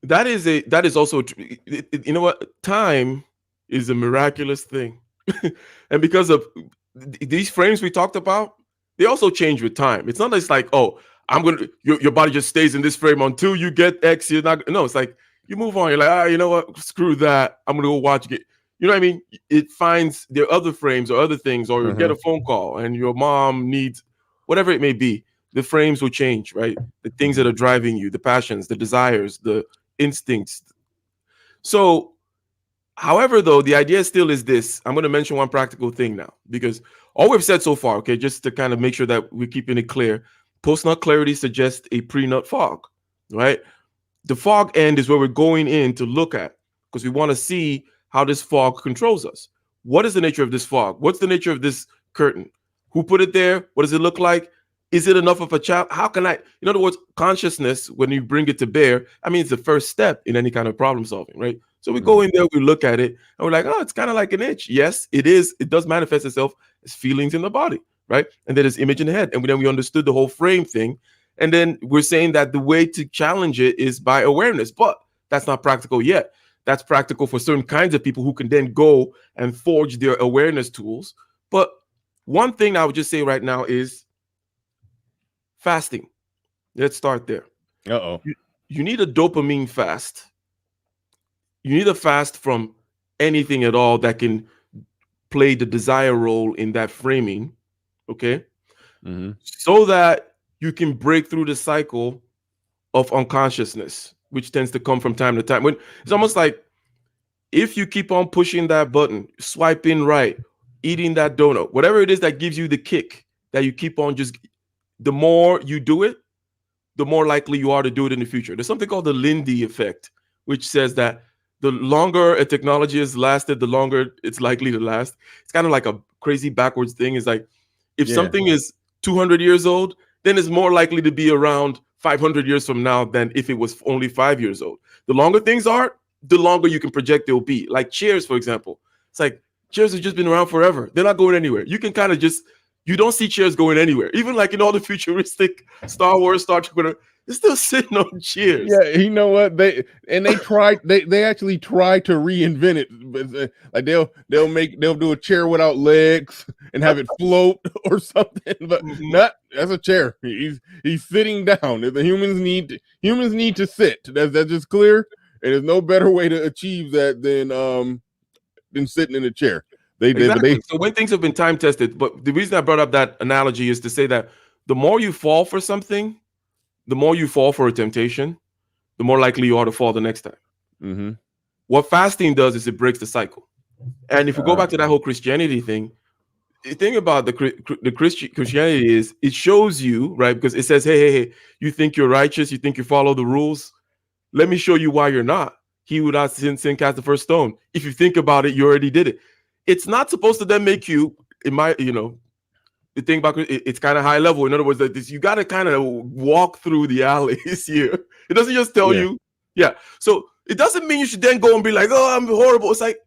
S4: That is also, you know what? Time is a miraculous thing. And because of these frames we talked about, they also change with time. It's not just like, oh, your body just stays in this frame until you get X. You're not, no, it's like you move on. You're like, you know what? Screw that. I'm going to go watch it. You know what I mean? It finds there are other frames or other things, or you get a phone call and your mom needs whatever it may be. The frames will change, right? The things that are driving you, the passions, the desires, the instincts. So, however, though, the idea still is this. I'm going to mention one practical thing now, because all we've said so far, okay, just to kind of make sure that we're keeping it clear, post-nut clarity suggests a pre-nut fog, right? The fog end is where we're going in to look at, because we want to see how this fog controls us. What is the nature of this fog? What's the nature of this curtain? Who put it there? What does it look like? Is it enough of a challenge? How can I, in other words, consciousness, when you bring it to bear, I mean, it's the first step in any kind of problem solving, right? So we go in there, we look at it, and we're like, oh, it's kind of like an itch. Yes, it is. It does manifest itself as feelings in the body, right? And then there's image in the head. And then we understood the whole frame thing. And then we're saying that the way to challenge it is by awareness, but that's not practical yet. That's practical for certain kinds of people who can then go and forge their awareness tools. But one thing I would just say right now is fasting. Let's start there. You need a dopamine fast. You need a fast from anything at all that can play the desire role in that framing, okay? So that you can break through the cycle of unconsciousness, which tends to come from time to time. When it's almost like if you keep on pushing that button, swiping right, eating that donut, whatever it is that gives you the kick, that you keep on just, the more you do it, the more likely you are to do it in the future. There's something called the Lindy effect, which says that the longer a technology has lasted, the longer it's likely to last. It's kind of like a crazy backwards thing. It's like if something is 200 years old, then it's more likely to be around 500 years from now than if it was only 5 years old. The longer things are, the longer you can project they'll be. Like chairs, for example. It's like chairs have just been around forever. They're not going anywhere. You can kind of just, you don't see chairs going anywhere. Even like in all the futuristic Star Wars, Star Trek, whatever, they're still sitting on chairs.
S1: Yeah, you know what? They actually try to reinvent it. But, like they'll do a chair without legs and have it float or something. But not as a chair. He's sitting down. The humans need to sit. That's just clear. And there's no better way to achieve that than sitting in a chair.
S4: Exactly. So when things have been time tested, but the reason I brought up that analogy is to say that the more you fall for something, the more you fall for a temptation, the more likely you are to fall the next time. What fasting does is it breaks the cycle. And if we go back to that whole Christianity thing, the thing about the Christianity is it shows you, right? Because it says, hey, you think you're righteous, you think you follow the rules. Let me show you why you're not. He who without sin cast the first stone. If you think about it, you already did it. It's not supposed to then make you, the thing about it's kind of high level. In other words, that you got to kind of walk through the alleys here. It doesn't just tell you. Yeah. So it doesn't mean you should then go and be like, oh, I'm horrible. It's like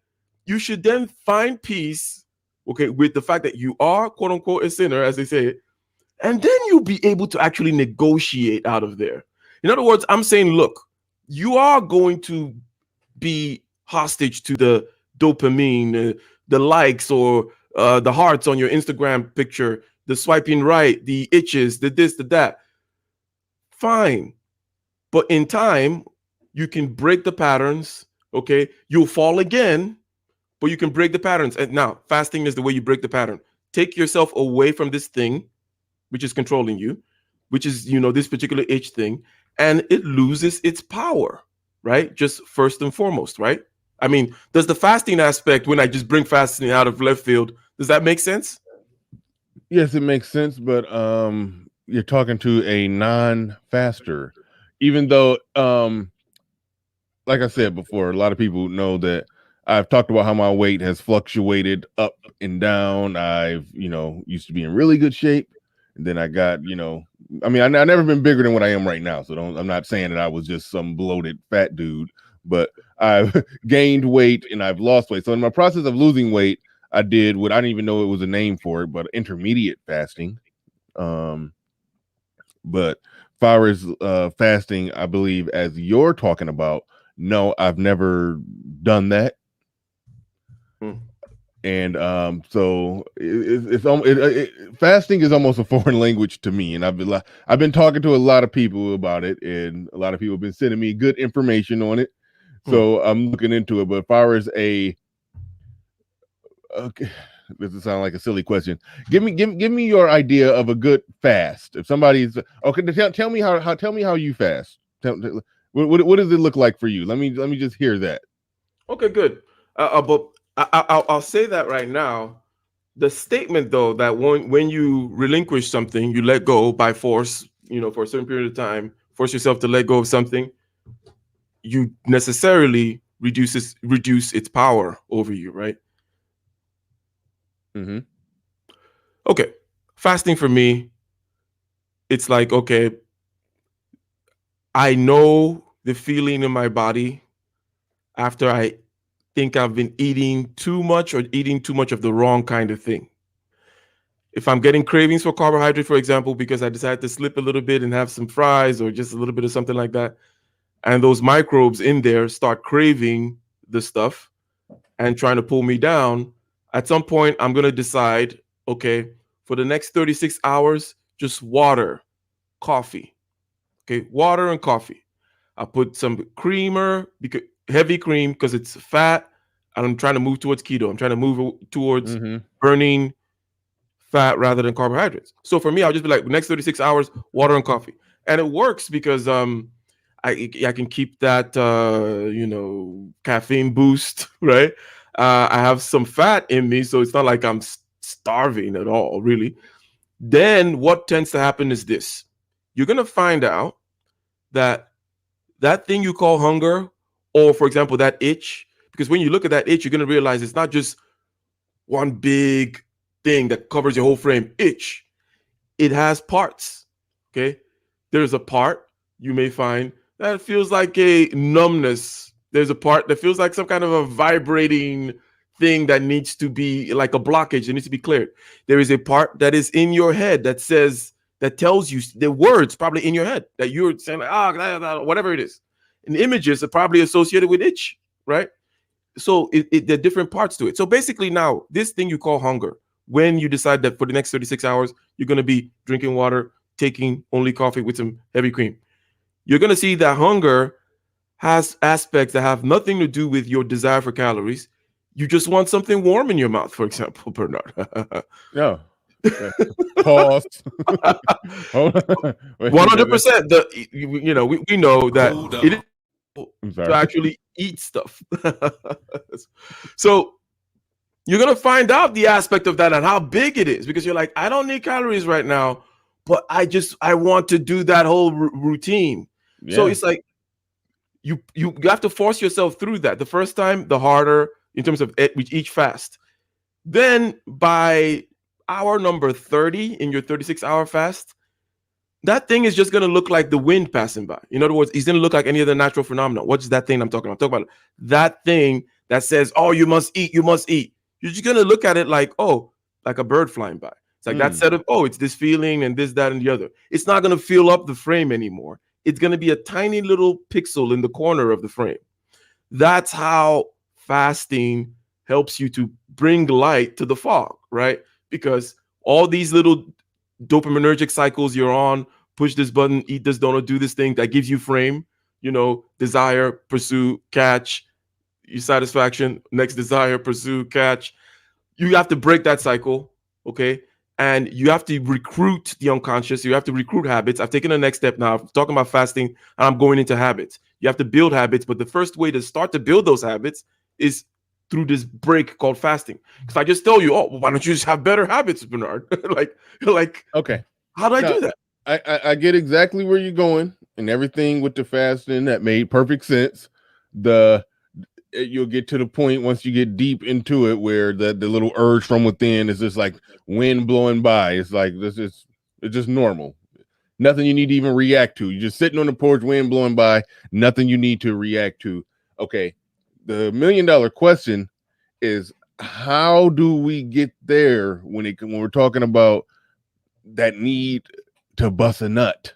S4: you should then find peace, okay, with the fact that you are, quote unquote, a sinner, as they say it. And then you'll be able to actually negotiate out of there. In other words, I'm saying, look, you are going to be hostage to the dopamine, the likes or the hearts on your Instagram picture, the swiping right, the itches, the this, the that. Fine. But in time, you can break the patterns, okay? You'll fall again, but you can break the patterns. And now, fasting is the way you break the pattern. Take yourself away from this thing, which is controlling you, which is, this particular itch thing, and it loses its power, right? Just first and foremost, right? I mean, does the fasting aspect, when I just bring fasting out of left field, does that make sense?
S1: Yes, it makes sense, but you're talking to a non-faster, even though, like I said before, a lot of people know that I've talked about how my weight has fluctuated up and down. I've, used to be in really good shape, and then I got, I've never been bigger than what I am right now. So I'm not saying that I was just some bloated fat dude, but I've gained weight and I've lost weight. So in my process of losing weight, I did what I didn't even know it was a name for it, but intermediate fasting. But far as fasting, I believe, as you're talking about, no, I've never done that. And so fasting is almost a foreign language to me, and I've been talking to a lot of people about it, and a lot of people have been sending me good information on it. So I'm looking into it. But as far as okay, this will sound like a silly question. Give me your idea of a good fast. If somebody's okay, tell me how you fast. What does it look like for you? Let me just hear that.
S4: Okay, good. But I'll say that right now. The statement, though, that when you relinquish something, you let go by force, for a certain period of time, force yourself to let go of something, you necessarily reduce its power over you, right? Okay. Fasting for me it's like, okay, I know the feeling in my body after I think I've been eating too much or eating too much of the wrong kind of thing. If I'm getting cravings for carbohydrate, for example, because I decided to slip a little bit and have some fries or just a little bit of something like that, and those microbes in there start craving the stuff and trying to pull me down, at some point I'm going to decide, okay, for the next 36 hours, just water, coffee. Okay, water and coffee. I put some creamer, because heavy cream, because it's fat, and I'm trying to move towards keto. I'm trying to move towards burning fat rather than carbohydrates. So for me, I'll just be like, next 36 hours, water and coffee. And it works because I can keep that caffeine boost, right? I have some fat in me, so it's not like I'm starving at all, really. Then what tends to happen is this. You're going to find out that thing you call hunger, or for example, that itch, because when you look at that itch, you're going to realize it's not just one big thing that covers your whole frame. Itch. It has parts. Okay. There's a part you may find that feels like a numbness. There's a part that feels like some kind of a vibrating thing that needs to be like a blockage that needs to be cleared. There is a part that is in your head that tells you the words probably in your head that you're saying, like, whatever it is. And images are probably associated with itch, right? So there are different parts to it. So basically now, this thing you call hunger, when you decide that for the next 36 hours, you're going to be drinking water, taking only coffee with some heavy cream, you're going to see that hunger has aspects that have nothing to do with your desire for calories. You just want something warm in your mouth, for example, Bernard.
S1: No. Pause.
S4: 100%. We know that it is to actually eat stuff. So you're gonna find out the aspect of that and how big it is, because you're like, I don't need calories right now, but I want to do that whole routine. Yeah. So it's like you have to force yourself through that. The first time, the harder in terms of each fast. Then by hour number 30 in your 36-hour fast, that thing is just going to look like the wind passing by. In other words, it's going to look like any other natural phenomenon. What's that thing I'm talking about? I'm talking about that thing that says, oh, you must eat, you must eat. You're just going to look at it like, oh, like a bird flying by. It's like that set of, oh, it's this feeling and this, that, and the other. It's not going to fill up the frame anymore. It's going to be a tiny little pixel in the corner of the frame. That's how fasting helps you to bring light to the fog, right? Because all these little dopaminergic cycles you're on, push this button, eat this donut, do this thing that gives you frame, desire, pursue, catch, your satisfaction, next desire, pursue, catch. You have to break that cycle, okay? And you have to recruit the unconscious. You have to recruit habits. I've taken the next step now. I'm talking about fasting, and I'm going into habits. You have to build habits, but the first way to start to build those habits is through this break called fasting. Because I just tell you, oh, well, why don't you just have better habits, Bernard? like,
S1: okay,
S4: how do I do that?
S1: I get exactly where you're going, and everything with the fasting that made perfect sense. You'll get to the point once you get deep into it where the little urge from within is just like wind blowing by. It's like it's just normal. Nothing you need to even react to. You're just sitting on the porch, wind blowing by, nothing you need to react to. Okay. The $1 million question is, how do we get there when we're talking about that need to bust a nut?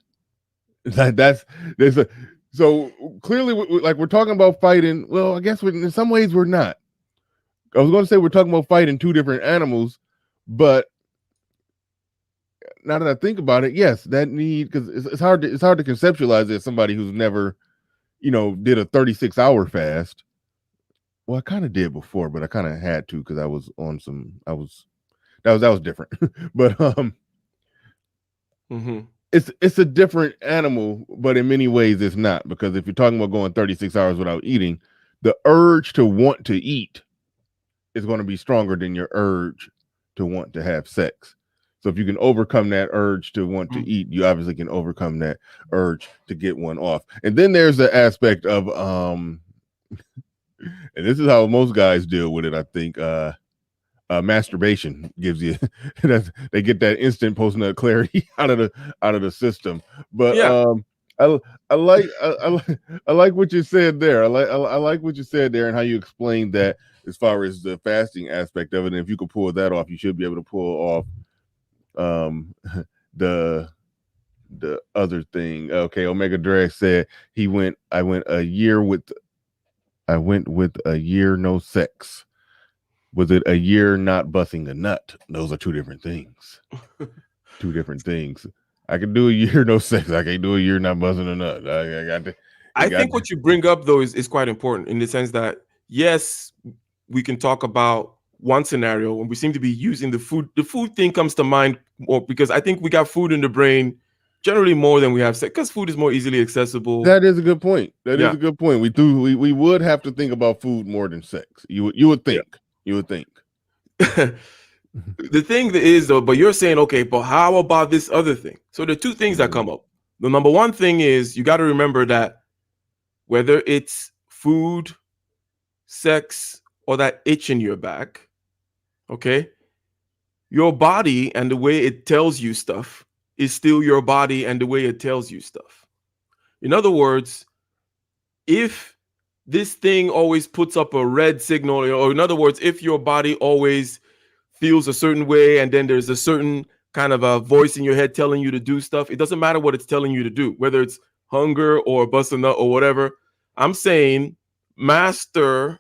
S1: So clearly, we're talking about fighting. Well, I guess in some ways we're not. I was going to say we're talking about fighting two different animals, but now that I think about it, yes, that need, because it's hard to conceptualize it as somebody who's never, did a 36-hour fast. Well, I kind of did before, but I kind of had to because I was on some. That was different, but It's a different animal, but in many ways it's not, because if you're talking about going 36 hours without eating, the urge to want to eat is going to be stronger than your urge to want to have sex. So if you can overcome that urge to want to eat, you obviously can overcome that urge to get one off. And then there's the aspect of and this is how most guys deal with it, I think. masturbation gives you they get that instant post nut clarity out of the system. But
S4: Yeah.
S1: I like what you said there. I like what you said there and how you explained that as far as the fasting aspect of it. And if you could pull that off, you should be able to pull off the other thing. Okay, Omega Drag said I went a year with a year no sex. Was it a year not busting a nut? Those are two different things. Two different things. I can do a year no sex. I can't do a year not busting a nut.
S4: I think what you bring up though is quite important in the sense that yes, we can talk about one scenario when we seem to be using the food. The food thing comes to mind more because I think we got food in the brain generally more than we have sex because food is more easily accessible.
S1: That is a good point. That is a good point. We would have to think about food more than sex. You would think. Yeah. You would think.
S4: The thing is though, but you're saying, okay, but how about this other thing? So the two things that come up. The number one thing is you got to remember that whether it's food, sex, or that itch in your back, okay, your body and the way it tells you stuff is still your body and the way it tells you stuff. In other words, if this thing always puts up a red signal, or in other words, if your body always feels a certain way and then there's a certain kind of a voice in your head telling you to do stuff, it doesn't matter what it's telling you to do, whether it's hunger or bust a nut or whatever. I'm saying master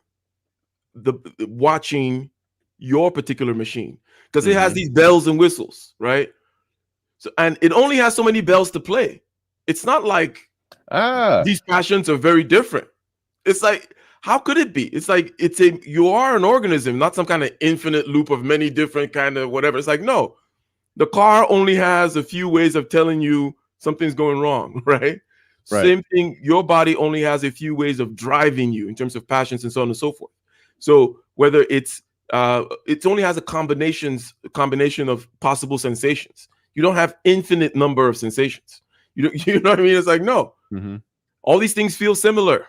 S4: the watching your particular machine because it has these bells and whistles, right? So, and it only has so many bells to play. It's not like these passions are very different. It's like, how could it be? It's like you are an organism, not some kind of infinite loop of many different kind of whatever. It's like, no, the car only has a few ways of telling you something's going wrong, right? Same thing, your body only has a few ways of driving you in terms of passions and so on and so forth. So whether it only has a combination of possible sensations. You don't have infinite number of sensations. You know what I mean? It's like, no, all these things feel similar.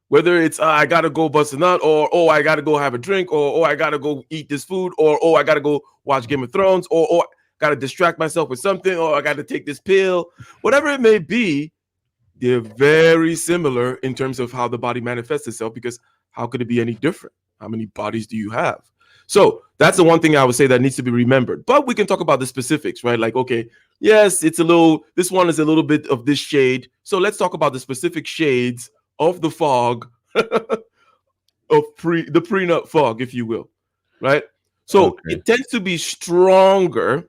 S4: Whether it's I gotta go bust a nut, or I gotta go have a drink, or I gotta go eat this food, or I gotta go watch Game of Thrones, or gotta distract myself with something, or I gotta take this pill, whatever it may be, they're very similar in terms of how the body manifests itself, because how could it be any different? How many bodies do you have? So that's the one thing I would say that needs to be remembered. But we can talk about the specifics, right? Like, okay, yes, this one is a little bit of this shade. So let's talk about the specific shades of the fog of the pre-nut fog, if you will, right? So it tends to be stronger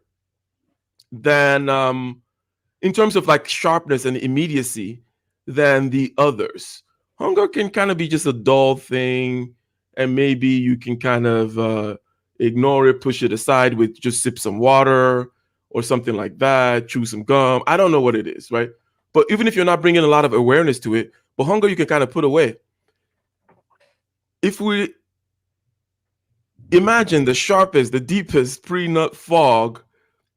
S4: than in terms of like sharpness and immediacy than the others. Hunger can kind of be just a dull thing, and maybe you can kind of ignore it, push it aside with just sip some water or something like that, chew some gum. I don't know what it is, right? But even if you're not bringing a lot of awareness to it, but hunger you can kind of put away. If we imagine the sharpest, the deepest pre-nut fog,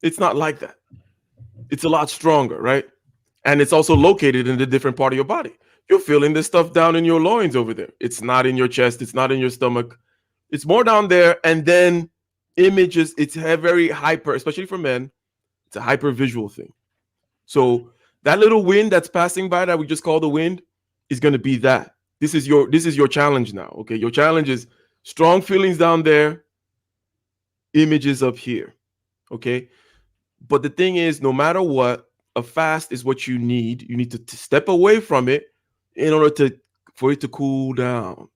S4: it's not like that. It's a lot stronger, right? And it's also located in a different part of your body. You're feeling this stuff down in your loins over there. It's not in your chest. It's not in your stomach. It's more down there. And then images, it's very hyper, especially for men. It's a hyper visual thing. So that little wind that's passing by that we just call the wind is going to be that. This is your challenge now. Okay. Your challenge is strong feelings down there, images up here. Okay. But the thing is, no matter what, a fast is what you need. You need to step away from it in order for it to cool down.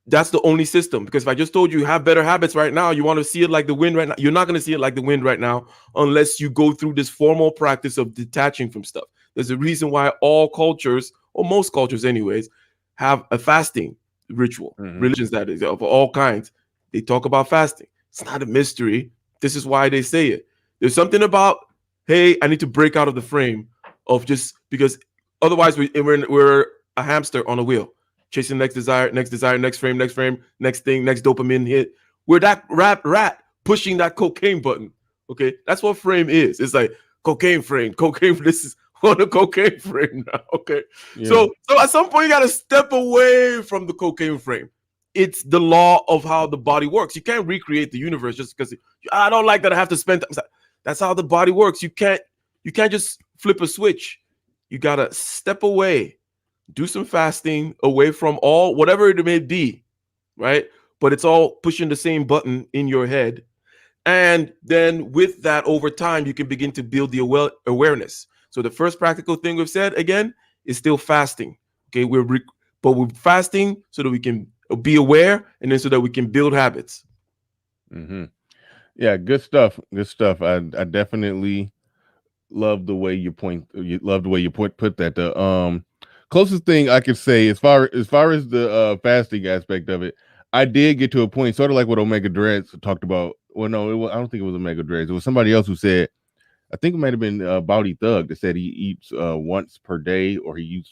S4: That's the only system. Because if I just told you have better habits right now, you want to see it like the wind right now, you're not going to see it like the wind right now unless you go through this formal practice of detaching from stuff. There's a reason why all cultures, or most cultures anyways, have a fasting ritual. Religions, that is, of all kinds. They talk about fasting. It's not a mystery. This is why they say it. There's something about, hey, I need to break out of the frame of just because otherwise we're a hamster on a wheel, chasing next desire, next frame, next thing, next dopamine hit. We're that rat pushing that cocaine button. Okay, that's what frame is. It's like cocaine frame. This is on a cocaine frame now. Okay, yeah. So at some point you got to step away from the cocaine frame it's the law of how the body works. You can't recreate the universe just because I don't like that I have to spend time. That's how the body works. You can't just flip a switch. You gotta step away, do some fasting away from all whatever it may be, right? But it's all pushing the same button in your head. And then with that, over time, you can begin to build the awareness. So the first practical thing we've said, again, is still fasting. Okay, but we're fasting so that we can be aware, and then so that we can build habits.
S1: Mm-hmm. Yeah, good stuff. Good stuff. I definitely love the way you put that. The closest thing I could say as far as the fasting aspect of it, I did get to a point sort of like what Omega Dreads talked about. Well, no, I don't think it was Omega Dreads. It was somebody else who said, I think it might have been Bowdy Thug, that said he eats once per day, or he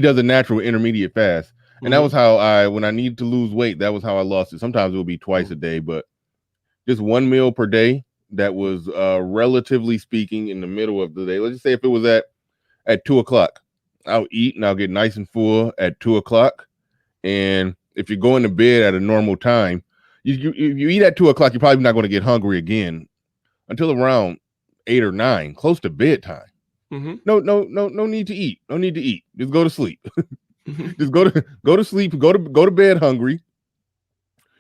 S1: does a natural intermediate fast. And that was how when I needed to lose weight, that was how I lost it. Sometimes it would be twice a day, but just one meal per day that was relatively speaking in the middle of the day. Let's just say if it was at 2:00, I'll eat and I'll get nice and full at 2:00. And if you're going to bed at a normal time, you eat at 2:00, you're probably not going to get hungry again until around 8 or 9, close to bedtime. No need to eat. No need to eat. Just go to sleep. Just go to sleep. Go to bed hungry.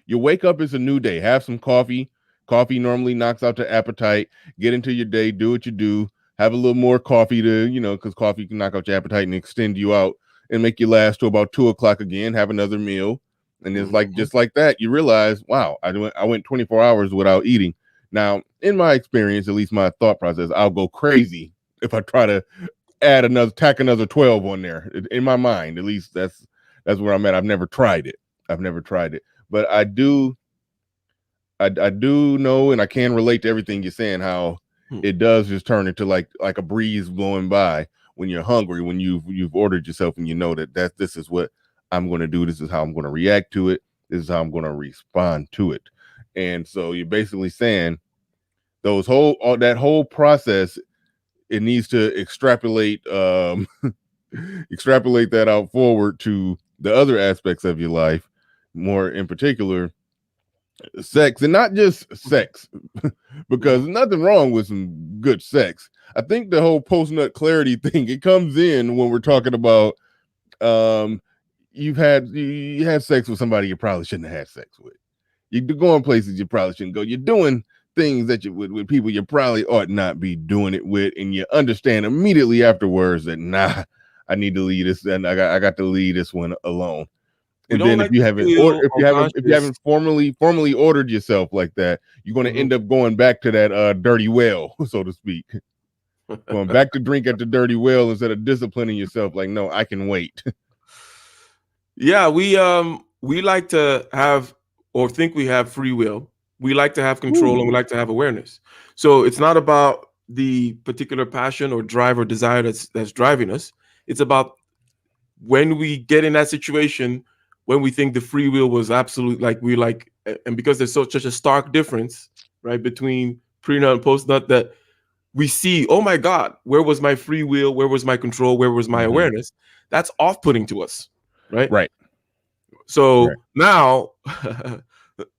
S1: You wake up, it's a new day. Have some coffee. Coffee normally knocks out the appetite. Get into your day. Do what you do. Have a little more coffee because coffee can knock out your appetite and extend you out and make you last to about 2:00 again. Have another meal, and it's like just like that. You realize, wow, I went 24 hours without eating. Now, in my experience, at least my thought process, I'll go crazy if I try to tack another 12 on there. In my mind, at least that's where I'm at. I've never tried it, but I do know, and I can relate to everything you're saying, how it does just turn into like a breeze blowing by when you're hungry, when you've ordered yourself and you know that this is what I'm going to do. This is how I'm going to react to it. This is how I'm going to respond to it. And so you're basically saying that whole process, it needs to extrapolate that out forward to the other aspects of your life, more in particular sex, and not just sex, because there's nothing wrong with some good sex. I think the whole post-nut clarity thing, it comes in when we're talking about you had sex with somebody you probably shouldn't have had sex with. You're going places you probably shouldn't go. You're doing things that you would with people you probably ought not be doing it with, and you understand immediately afterwards that I need to leave this, and I got to leave this one alone. And then if you haven't formally ordered yourself like that, you're going to end up going back to that dirty well, so to speak. Going back to drink at the dirty well instead of disciplining yourself. Like, no, I can wait.
S4: Yeah, we like to have or think we have free will. We like to have control and we like to have awareness. So it's not about the particular passion or drive or desire that's driving us. It's about when we get in that situation when we think the free will was absolute, and because there's such a stark difference, right, between pre-nut and post-nut, that we see, oh my God, where was my free will? Where was my control? Where was my awareness? That's off-putting to us, right?
S1: Right.
S4: So now,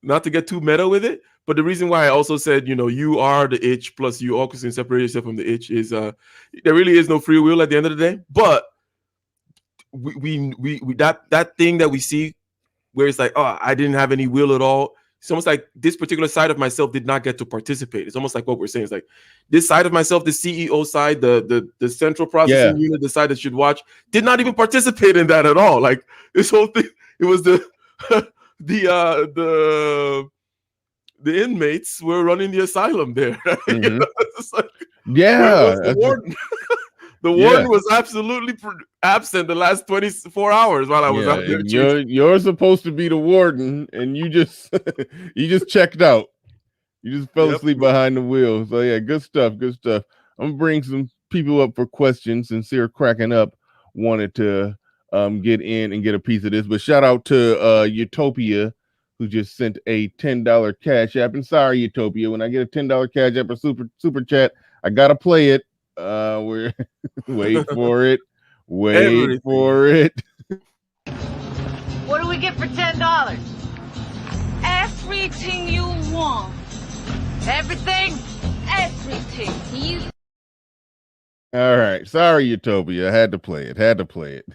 S4: not to get too meta with it, but the reason why I also said, you are the itch, plus you also can separate yourself from the itch, is there really is no free will at the end of the day. But we that thing that we see where it's like, oh, I didn't have any will at all. It's almost like this particular side of myself did not get to participate. It's almost like what we're saying. It's like this side of myself, the CEO side, the central processing unit, the side that should watch, did not even participate in that at all. Like this whole thing, it was the inmates were running the asylum there. It's like, the warden? The warden was absolutely absent the last 24 hours while I was out there.
S1: You're supposed to be the warden, and you just checked out. You just fell asleep behind the wheel. So yeah, good stuff. Good stuff. I'm gonna bring some people up for questions. Sincere Cracking Up wanted to get in and get a piece of this, but shout out to Utopia, who just sent a $10 cash app. And sorry, Utopia, when I get a $10 cash app or super chat, I gotta play it. We're wait for it. Wait for it.
S5: What do we get for $10? Everything you want. Everything? Everything. You.
S1: All right. Sorry, Utopia. I had to play it.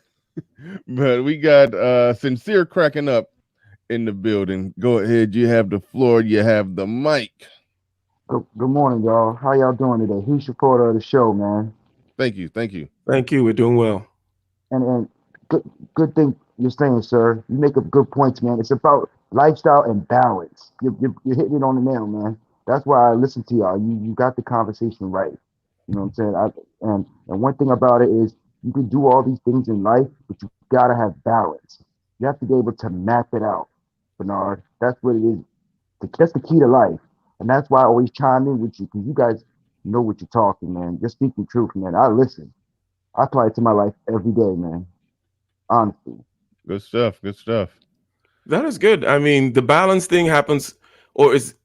S1: But we got Sincere cracking up in the building. Go ahead. You have the floor. You have the mic.
S6: Good morning, y'all. How y'all doing today? Huge supporter of the show, man.
S1: Thank you.
S4: Thank you. We're doing well.
S6: And good thing you're saying, sir. You make up good points, man. It's about lifestyle and balance. You're hitting it on the nail, man. That's why I listen to y'all. You got the conversation right. You know what I'm saying? And one thing about it is you can do all these things in life, but you gotta have balance. You have to be able to map it out, Bernard. That's what it is. That's the key to life. And that's why I always chime in with you, because you guys know what you're talking, man. Just speak the truth, man. I listen. I apply it to my life every day, man. Honestly.
S1: Good stuff.
S4: That is good. I mean, the balance thing happens, or is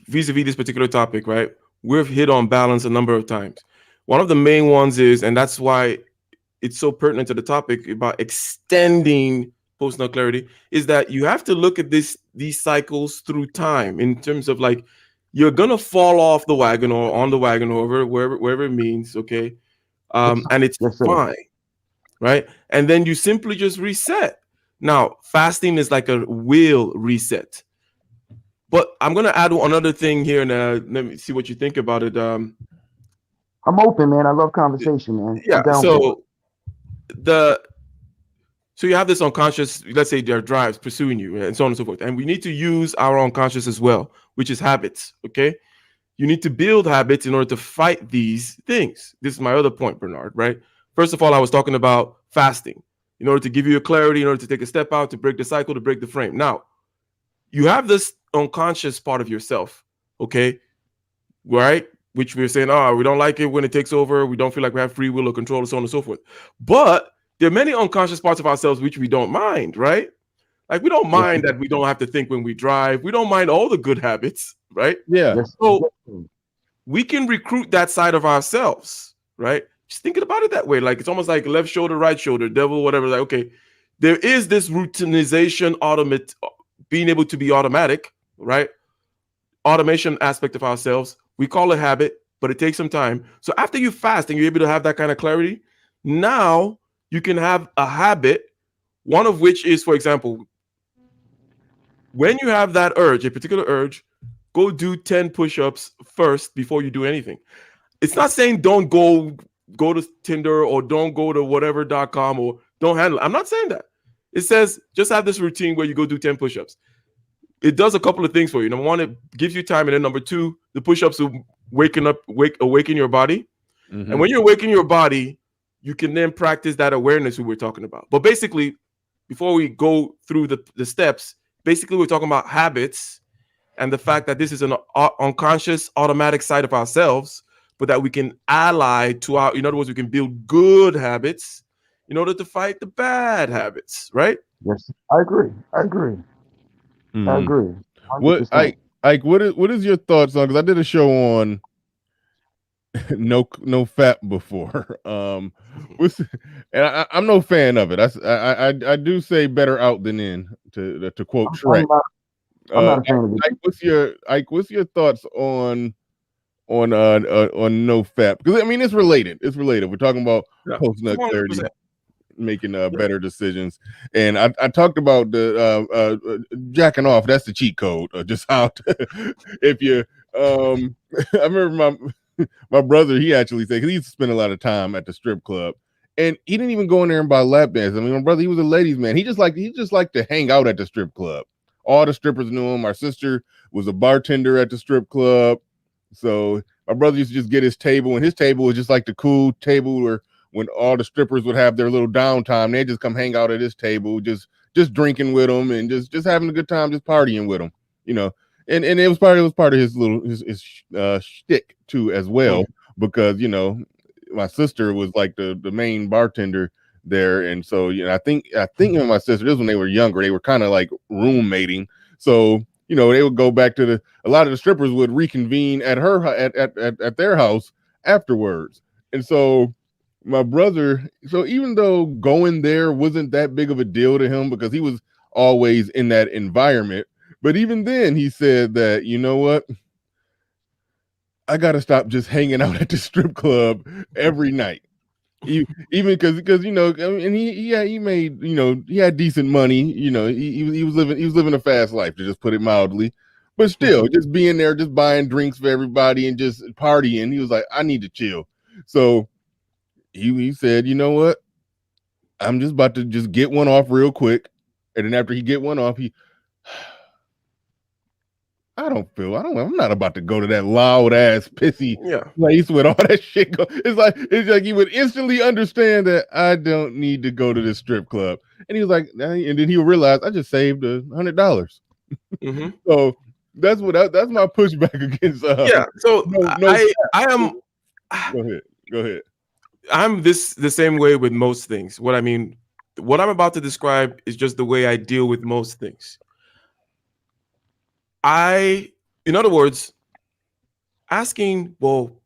S4: vis-a-vis this particular topic, right? We've hit on balance a number of times. One of the main ones is, and that's why it's so pertinent to the topic about extending post-nut clarity, is that you have to look at these cycles through time in terms of like, you're gonna fall off the wagon or on the wagon or wherever it means, okay? And it's fine, right? And then you simply just reset. Now, fasting is like a will reset. But I'm gonna add another thing here, and let me see what you think about it.
S6: I'm open, man. I love conversation, man.
S4: Yeah. So you have this unconscious, let's say there are drives pursuing you and so on and so forth. And we need to use our unconscious as well, which is habits. Okay. You need to build habits in order to fight these things. This is my other point, Bernard, right? First of all, I was talking about fasting in order to give you a clarity, in order to take a step out, to break the cycle, to break the frame. Now, you have this unconscious part of yourself, okay, right? Which we're saying, we don't like it when it takes over. We don't feel like we have free will or control and so on and so forth. But there are many unconscious parts of ourselves which we don't mind, right? Like we don't mind that we don't have to think when we drive. We don't mind all the good habits, right?
S1: Yeah.
S4: So we can recruit that side of ourselves, right? Just thinking about it that way. Like it's almost like left shoulder, right shoulder, devil, whatever. Like, okay, there is this routinization, being able to be automatic, right? Automation aspect of ourselves. We call it habit, but it takes some time. So after you fast and you're able to have that kind of clarity, now you can have a habit, one of which is, for example, when you have that urge, a particular urge, go do 10 push-ups first before you do anything. It's not saying don't go to Tinder or don't go to whatever.com or don't handle it. I'm not saying that. It says just have this routine where you go do 10 push-ups. It does a couple of things for you. Number one, it gives you time. And then number two, the push-ups will awaken your body. Mm-hmm. And when you awaken your body, you can then practice that awareness we were talking about. But basically, before we go through the steps, basically we're talking about habits and the fact that this is an unconscious, automatic side of ourselves, but that we can ally to in other words, we can build good habits in order to fight the bad habits, right?
S6: Yes, I agree. Mm-hmm. I agree.
S1: 100%. What is your thoughts on? Because I did a show on no fat before. I'm no fan of it. I do say better out than in, to quote Shrek.
S6: I'm not a fan of it.
S1: What's your thoughts on no fat? Because I mean it's related. We're talking about post-nut clarity, making better decisions. And I talked about the jacking off. That's the cheat code. Just how to, if you I remember my brother, he actually said, because he used to spend a lot of time at the strip club, and he didn't even go in there and buy lap dances. I mean, my brother, he was a ladies' man. He just liked to hang out at the strip club. All the strippers knew him. My sister was a bartender at the strip club. So my brother used to just get his table, and his table was just like the cool table where when all the strippers would have their little downtime, they'd just come hang out at his table, just drinking with him and just having a good time, just partying with him, you know. And it was part of his little his shtick too as well, because you know my sister was like the main bartender there, and so you know I think my sister, this was when they were younger, they were kind of like roommating, so you know they would go back to a lot of the strippers would reconvene at at their house afterwards, and so my brother, so even though going there wasn't that big of a deal to him because he was always in that environment. But even then, he said that, you know what? I got to stop just hanging out at the strip club every night. Even because you know, I mean, and he made, you know, he had decent money, you know, he was living a fast life, to just put it mildly, but still just being there, just buying drinks for everybody and just partying. He was like, I need to chill. So he said, you know what, I'm just about to just get one off real quick, and then after he get one off, I'm not about to go to that loud ass pissy place with all that shit. It's like he would instantly understand that I don't need to go to this strip club. And he was like, and then he'll realize I just saved $100. So that's my pushback against.
S4: So I am.
S1: Go ahead.
S4: I'm the same way with most things. What I'm about to describe is just the way I deal with most things. In other words, asking, well,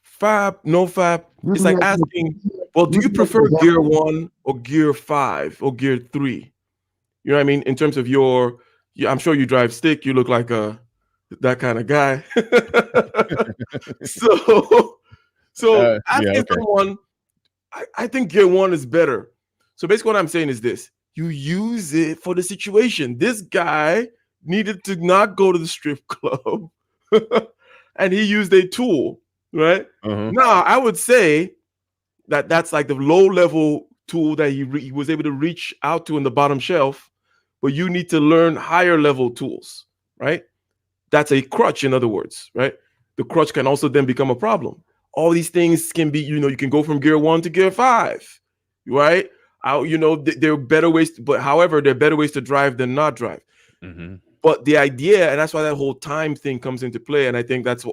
S4: fab, no fab, it's like asking, well, do you prefer gear 1 or gear 5 or gear 3? You know what I mean? In terms of I'm sure you drive stick, you look like that kind of guy. so asking someone, I think gear 1 is better. So basically what I'm saying is this: you use it for the situation. This guy needed to not go to the strip club, and he used a tool, right? Now, I would say that that's like the low-level tool that he was able to reach out to in the bottom shelf, but you need to learn higher-level tools, right? That's a crutch, in other words, right? The crutch can also then become a problem. All these things can be, you can go from gear 1 to gear 5, right? There are better ways, but however, there are better ways to drive than not drive. But the idea, and that's why that whole time thing comes into play, and I think that's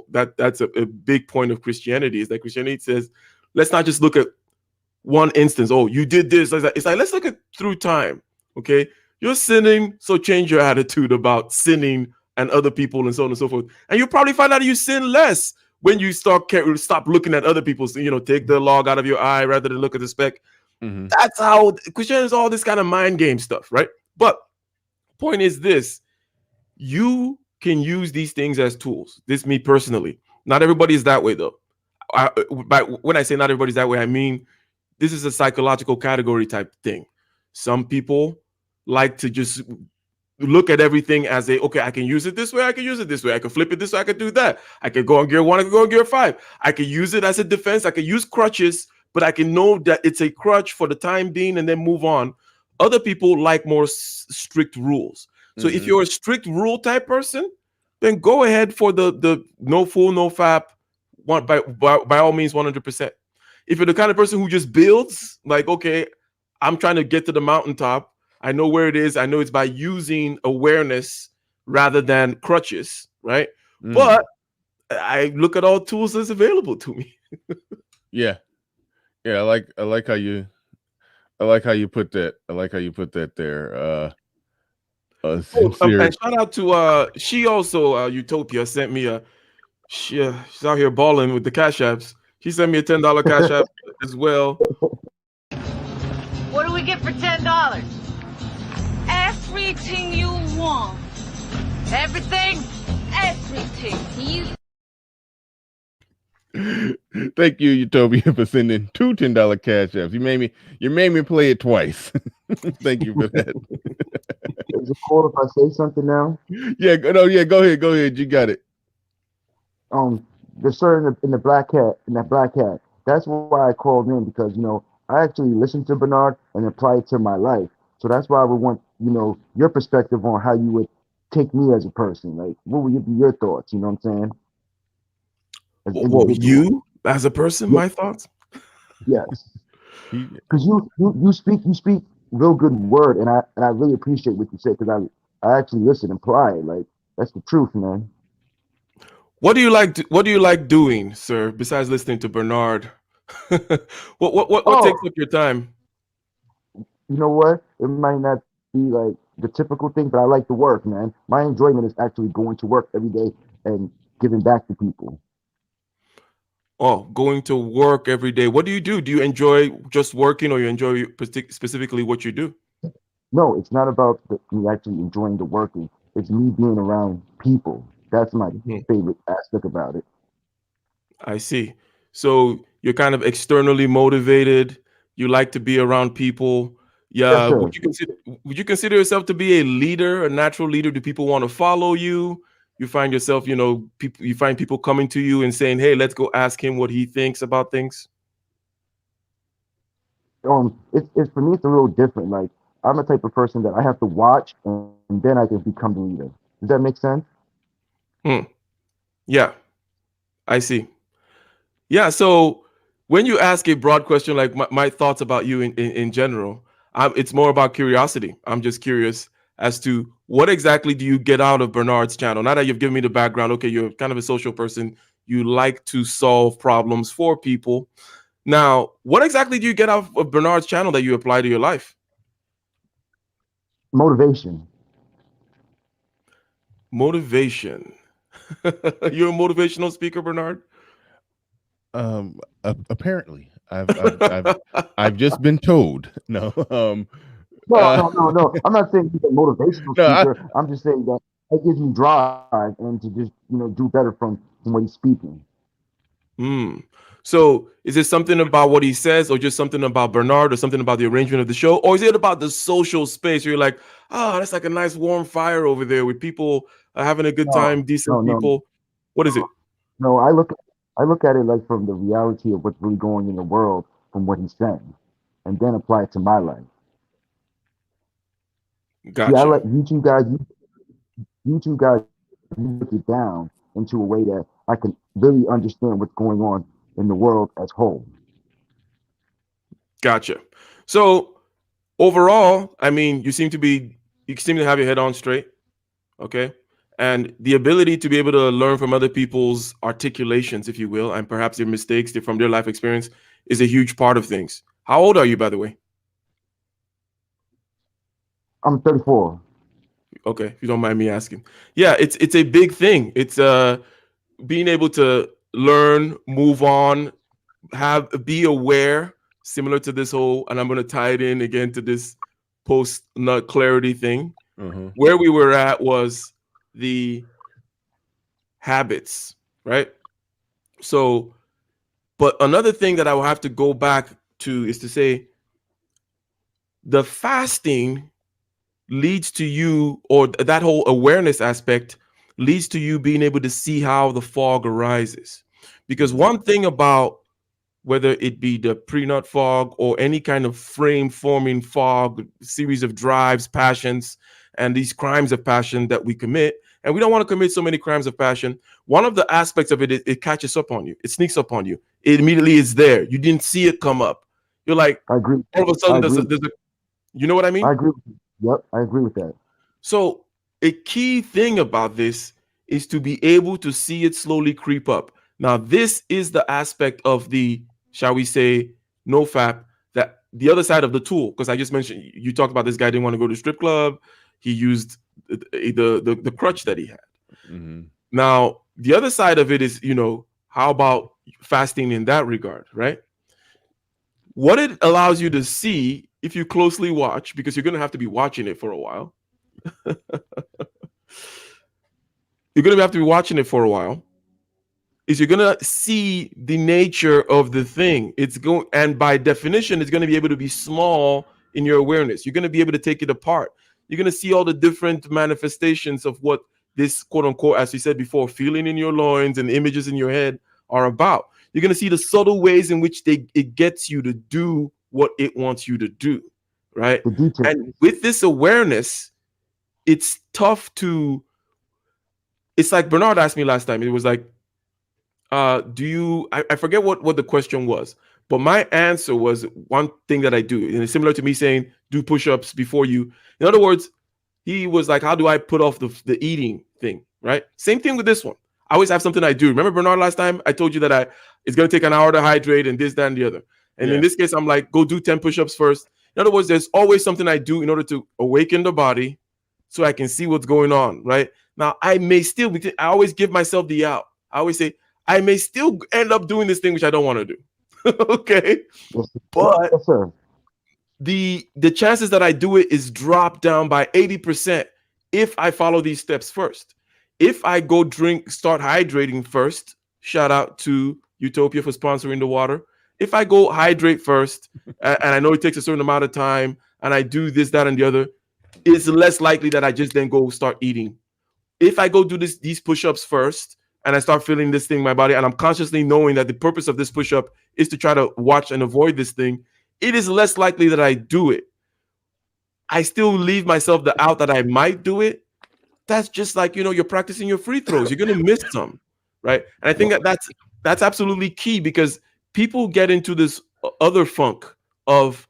S4: a big point of Christianity, is that Christianity says, let's not just look at one instance. Oh, you did this. It's like, let's look at through time. Okay, you're sinning, so change your attitude about sinning and other people and so on and so forth. And you'll probably find out you sin less when you stop looking at other people. So, take the log out of your eye rather than look at the speck. That's how Christianity is, all this kind of mind game stuff, right? But point is this: you can use these things as tools. This, me personally. Not everybody is that way, though. When I say not everybody's that way, I mean this is a psychological category type thing. Some people like to just look at everything as okay, I can use it this way, I can use it this way, I can flip it this way, I can do that. I can go on gear 1, I can go on gear 5. I can use it as a defense. I can use crutches, but I can know that it's a crutch for the time being and then move on. Other people like more strict rules. So if you're a strict rule type person, then go ahead for the no fool, no fap, by all means, 100%. If you're the kind of person who just builds, like, okay, I'm trying to get to the mountaintop, I know where it is, I know it's by using awareness rather than crutches, right? But I look at all tools that's available to me.
S1: Yeah, I like how you put that. I like how you put that there.
S4: And shout out to she also Utopia sent me she's out here balling with the cash apps. She sent me a $10 cash app as well.
S5: What do we get for $10? Everything you want. Everything? Everything.
S1: Thank you, Utopia, for sending 2 $10 cash apps. You made me play it twice. Thank you for that.
S6: Is it cool if I say something now?
S1: Yeah, go ahead. You got it.
S6: The sir in the black hat, that's why I called in, because I actually listened to Bernard and applied it to my life. So that's why I would want your perspective on how you would take me as a person. Like, what would be your thoughts? You know what I'm saying?
S4: What you as a person? My thoughts?
S6: Yes, because you speak real good word, and I really appreciate what you said, because I actually listen and apply it. Like, that's the truth, man.
S4: What do you like doing, sir? Besides listening to Bernard, what takes up your time?
S6: You know what? It might not be like the typical thing, but I like to work, man. My enjoyment is actually going to work every day and giving back to people.
S4: Oh, going to work every day. What do you do? Do you enjoy just working, or you enjoy specifically what you do?
S6: No, it's not about me actually enjoying the working. It's me being around people. That's my
S4: Mhm.
S6: favorite aspect about it.
S4: I see. So you're kind of externally motivated. You like to be around people.
S6: Yes,
S4: Yeah.
S6: sir.
S4: Would you consider yourself to be a leader, a natural leader? Do people want to follow you? You find yourself, people. You find people coming to you and saying, "Hey, let's go ask him what he thinks about things."
S6: It's for me. It's a little different. Like I'm the type of person that I have to watch, and then I can become the leader. Does that make sense?
S4: Hmm. Yeah, I see. Yeah. So when you ask a broad question like my thoughts about you in general, it's more about curiosity. I'm just curious as to what exactly do you get out of Bernard's channel? Now that you've given me the background, okay, you're kind of a social person. You like to solve problems for people. Now, what exactly do you get out of Bernard's channel that you apply to your life?
S6: Motivation.
S4: Motivation. You're a motivational speaker, Bernard?
S1: Apparently, I've just been told. No,
S6: No,
S1: uh,
S6: no, no, no. I'm not saying he's a motivational
S1: no, I,
S6: speaker. I'm just saying that it gives me drive and to just do better from what he's speaking.
S4: Hmm. So is it something about what he says, or just something about Bernard, or something about the arrangement of the show? Or is it about the social space where you're like, oh, that's like a nice warm fire over there with people having a good
S6: No,
S4: time,
S6: no,
S4: decent
S6: no,
S4: people? What is it?
S6: no. I look at it like from the reality of what's really going in the world from what he's saying, and then apply it to my life. See, I
S4: Gotcha.
S6: let you two guys break it down into a way that I can really understand what's going on in the world as whole.
S4: Gotcha. So overall, I mean, you seem to have your head on straight. Okay. And the ability to be able to learn from other people's articulations, if you will, and perhaps their mistakes from their life experience is a huge part of things. How old are you, by the way?
S6: I'm 34.
S4: Okay, if you don't mind me asking. Yeah, it's a big thing. It's being able to learn, move on, be aware, similar to this whole, and I'm gonna tie it in again to this post nut clarity thing.
S1: uh-huh.
S4: Where we were at was the habits, right? So, but another thing that I will have to go back to is to say the fasting leads to you, or that whole awareness aspect leads to you being able to see how the fog arises. Because one thing about whether it be the pre-nut fog or any kind of frame forming fog, series of drives, passions, and these crimes of passion that we commit, and we don't want to commit so many crimes of passion. One of the aspects of it, it catches up on you. It sneaks up on you. It immediately is there. You didn't see it come up. You're like,
S6: I agree.
S4: all of a
S6: I
S4: sudden,
S6: agree.
S4: you know what I mean?
S6: I agree. Yep, I agree with that.
S4: So a key thing about this is to be able to see it slowly creep up. Now, this is the aspect of the, shall we say, NoFap, that the other side of the tool. Because I just mentioned, you talked about this guy didn't want to go to strip club. He used the crutch that he had.
S1: Mm-hmm.
S4: Now, the other side of it is, how about fasting in that regard, right? What it allows you to see if you closely watch, because you're going to have to be watching it for a while. You're going to have to be watching it for a while. Is you're going to see the nature of the thing. It's going, and by definition, it's going to be able to be small in your awareness. You're going to be able to take it apart. You're going to see all the different manifestations of what this quote unquote, as we said before, feeling in your loins and images in your head are about. You're going to see the subtle ways in which it gets you to do what it wants you to do, right?
S6: The details.
S4: And with this awareness, it's tough to. It's like Bernard asked me last time. It was like, do you? I forget what the question was, but my answer was one thing that I do, and it's similar to me saying do push-ups before you. In other words, he was like, how do I put off the eating thing? Right? Same thing with this one. I always have something I do. Remember Bernard last time? I told you that it's going to take an hour to hydrate and this, that, and the other. And in this case, I'm like, go do 10 push-ups first. In other words, there's always something I do in order to awaken the body so I can see what's going on, right? Now, I always give myself the out. I always say, I may still end up doing this thing which I don't want to do. Okay?
S6: Yes,
S4: But
S6: yes, sir.
S4: the chances that I do it is dropped down by 80% if I follow these steps first. If I go start hydrating first, shout out to Utopia for sponsoring the water. If I go hydrate first, and I know it takes a certain amount of time, and I do this, that, and the other, it's less likely that I just then go start eating. If I go do these push-ups first, and I start feeling this thing in my body, and I'm consciously knowing that the purpose of this push-up is to try to watch and avoid this thing, it is less likely that I do it. I still leave myself the out that I might do it. That's just like, you're practicing your free throws. You're going to miss some, right? And I think that's absolutely key, because people get into this other funk of,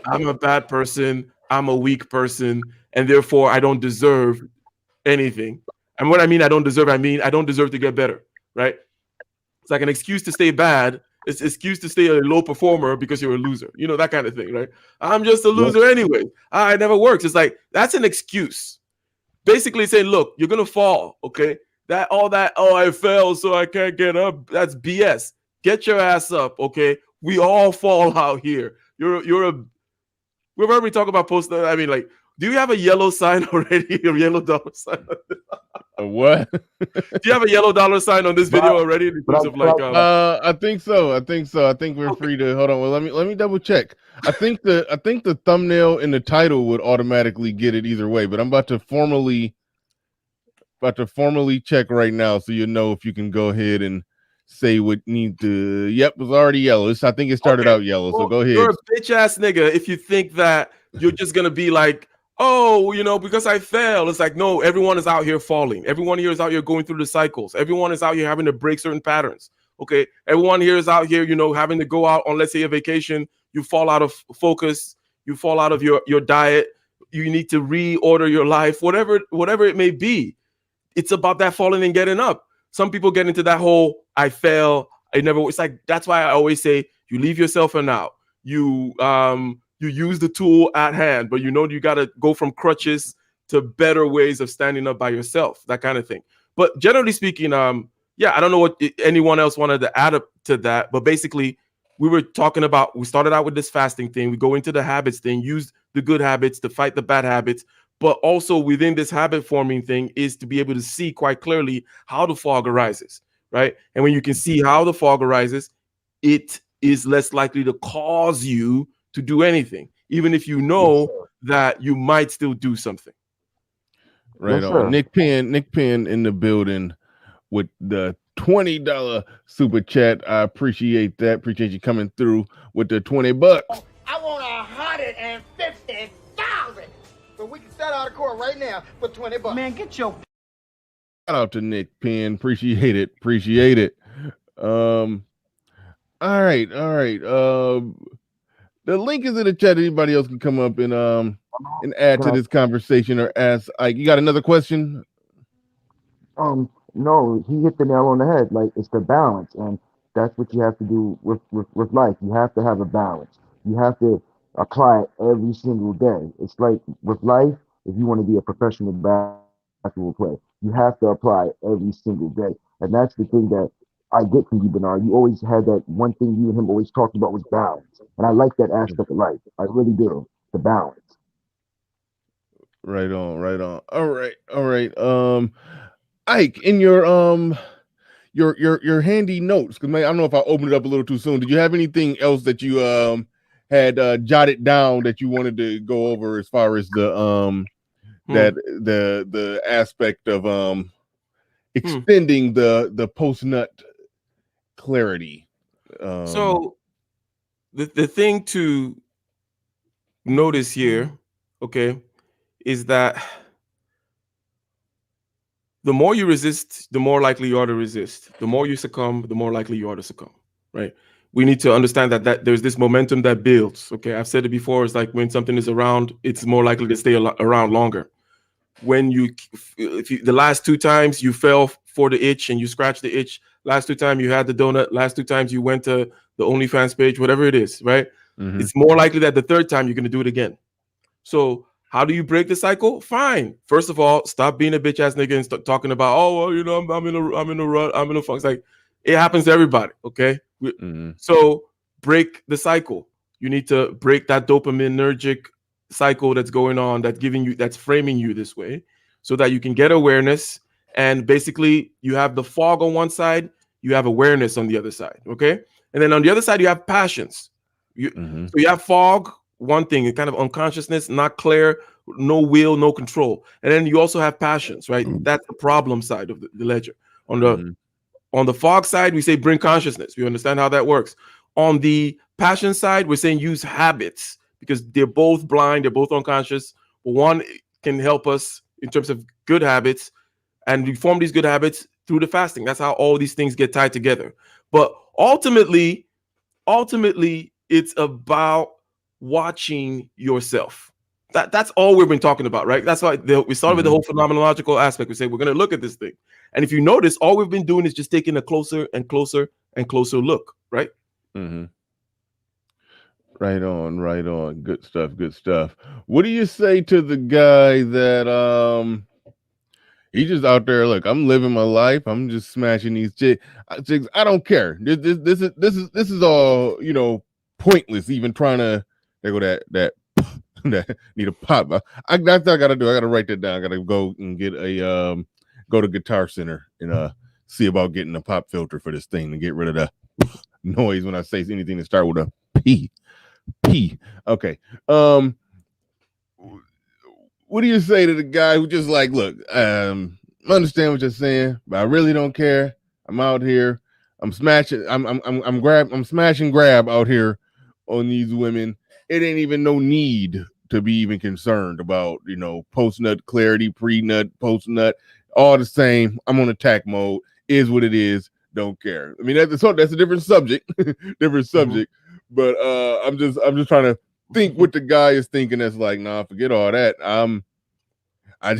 S4: I'm a bad person, I'm a weak person, and therefore I don't deserve anything. And what I mean I don't deserve to get better, right? It's like an excuse to stay bad. It's an excuse to stay a low performer because you're a loser. That kind of thing, right? I'm just a loser anyway. It never works. It's like, that's an excuse. Basically saying, look, you're going to fall, okay? I fell so I can't get up. That's BS. Get your ass up, okay? We all fall out here. Whenever we talk about post, I mean, like, do you have a yellow sign already? A yellow dollar sign?
S1: A what?
S4: Do you have a yellow dollar sign on this video already? In terms of like,
S1: I think so. I think we're free to hold on. Well, let me double check. I think the thumbnail and the title would automatically get it either way. But I'm about to formally check right now, so you know if you can go ahead and say what need to. Yep, it was already yellow. I think it started out yellow. So go ahead.
S4: You're a bitch ass nigga if you think that you're just gonna be like, oh, because I fell. It's like, no, everyone is out here falling. Everyone here is out here going through the cycles. Everyone is out here having to break certain patterns. Okay. Everyone here is out here, having to go out on, let's say, a vacation. You fall out of focus. You fall out of your diet. You need to reorder your life, whatever it may be. It's about that falling and getting up. Some people get into that whole, I fail. It's like, that's why I always say, you leave yourself an out. You use the tool at hand, but you got to go from crutches to better ways of standing up by yourself, that kind of thing. But generally speaking, I don't know what anyone else wanted to add up to that, but basically we started out with this fasting thing. We go into the habits thing, use the good habits to fight the bad habits, but also within this habit forming thing is to be able to see quite clearly how the fog arises, right? And when you can see how the fog arises, it is less likely to cause you to do anything, even if you know that you might still do something.
S1: Right on. Nick Penn in the building with the $20 super chat. I appreciate that. Appreciate you coming through with the $20.
S7: I want 150,000. So we can set out of court right now for $20.
S8: Man, get your
S1: shout out to Nick Penn. Appreciate it. All right. The link is in the chat. Anybody else can come up and add to this conversation or ask. You got another question?
S6: No, he hit the nail on the head. Like, it's the balance, and that's what you have to do with life. You have to have a balance. You have to apply it every single day. It's like with life, if you want to be a professional basketball player, you have to apply it every single day. And that's the thing that I get from you, Bernard. You always had that one thing you and him always talked about was balance. And I like that aspect of life. I really do. The balance.
S1: Right on. All right. Ike, in your handy notes, because I don't know if I opened it up a little too soon. Did you have anything else that you had jotted down that you wanted to go over as far as the the aspect of extending the post nut clarity?
S4: So the thing to notice here, okay, is that the more you resist, the more likely you are to resist. The more you succumb, the more likely you are to succumb, right? We need to understand that there's this momentum that builds, okay? I've said it before. It's like when something is around, it's more likely to stay around longer. When the last 2 times you fell for the itch and you scratched the itch, last 2 times you had the donut, last 2 times you went to the OnlyFans page, whatever it is, right? Mm-hmm. It's more likely that the 3rd time you're going to do it again. So how do you break the cycle? Fine. First of all, stop being a bitch ass nigga and start talking about, oh, well, I'm in a rut, I'm in a funk. It's like, it happens to everybody, okay? So break the cycle. You need to break that dopaminergic cycle that's going on, that's framing you this way, so that you can get awareness. And basically, you have the fog on one side, you have awareness on the other side. Okay. And then on the other side, you have passions. So you have fog, one thing, kind of unconsciousness, not clear, no will, no control. And then you also have passions, right? That's the problem side of the ledger. On the fog side, we say bring consciousness. We understand how that works. On the passion side, we're saying use habits, because they're both blind, they're both unconscious. One can help us in terms of good habits, and we form these good habits through the fasting. That's how all these things get tied together. But ultimately, it's about watching yourself. That's all we've been talking about, right? That's why we started with the whole phenomenological aspect. We say we're going to look at this thing. And if you notice, all we've been doing is just taking a closer and closer and closer look, right?
S1: Right on. Good stuff. What do you say to the guy that he's just out there? Look, I'm living my life. I'm just smashing these chicks. I don't care. This is all, pointless. Even trying to there go that that need a pop. That's what I gotta do. I gotta write that down. I gotta go and get a go to Guitar Center and see about getting a pop filter for this thing to get rid of the noise when I say anything to start with a P. Okay. What do you say to the guy who just like, look, I understand what you're saying, but I really don't care. I'm out here. I'm smashing. I'm smash and grab out here on these women. It ain't even no need to be even concerned about, post nut clarity, pre nut, post nut, all the same. I'm on attack mode. Is what it is. Don't care. I mean, that's a different subject, But I'm just trying to think what the guy is thinking. That's like, nah, forget all that. I'm on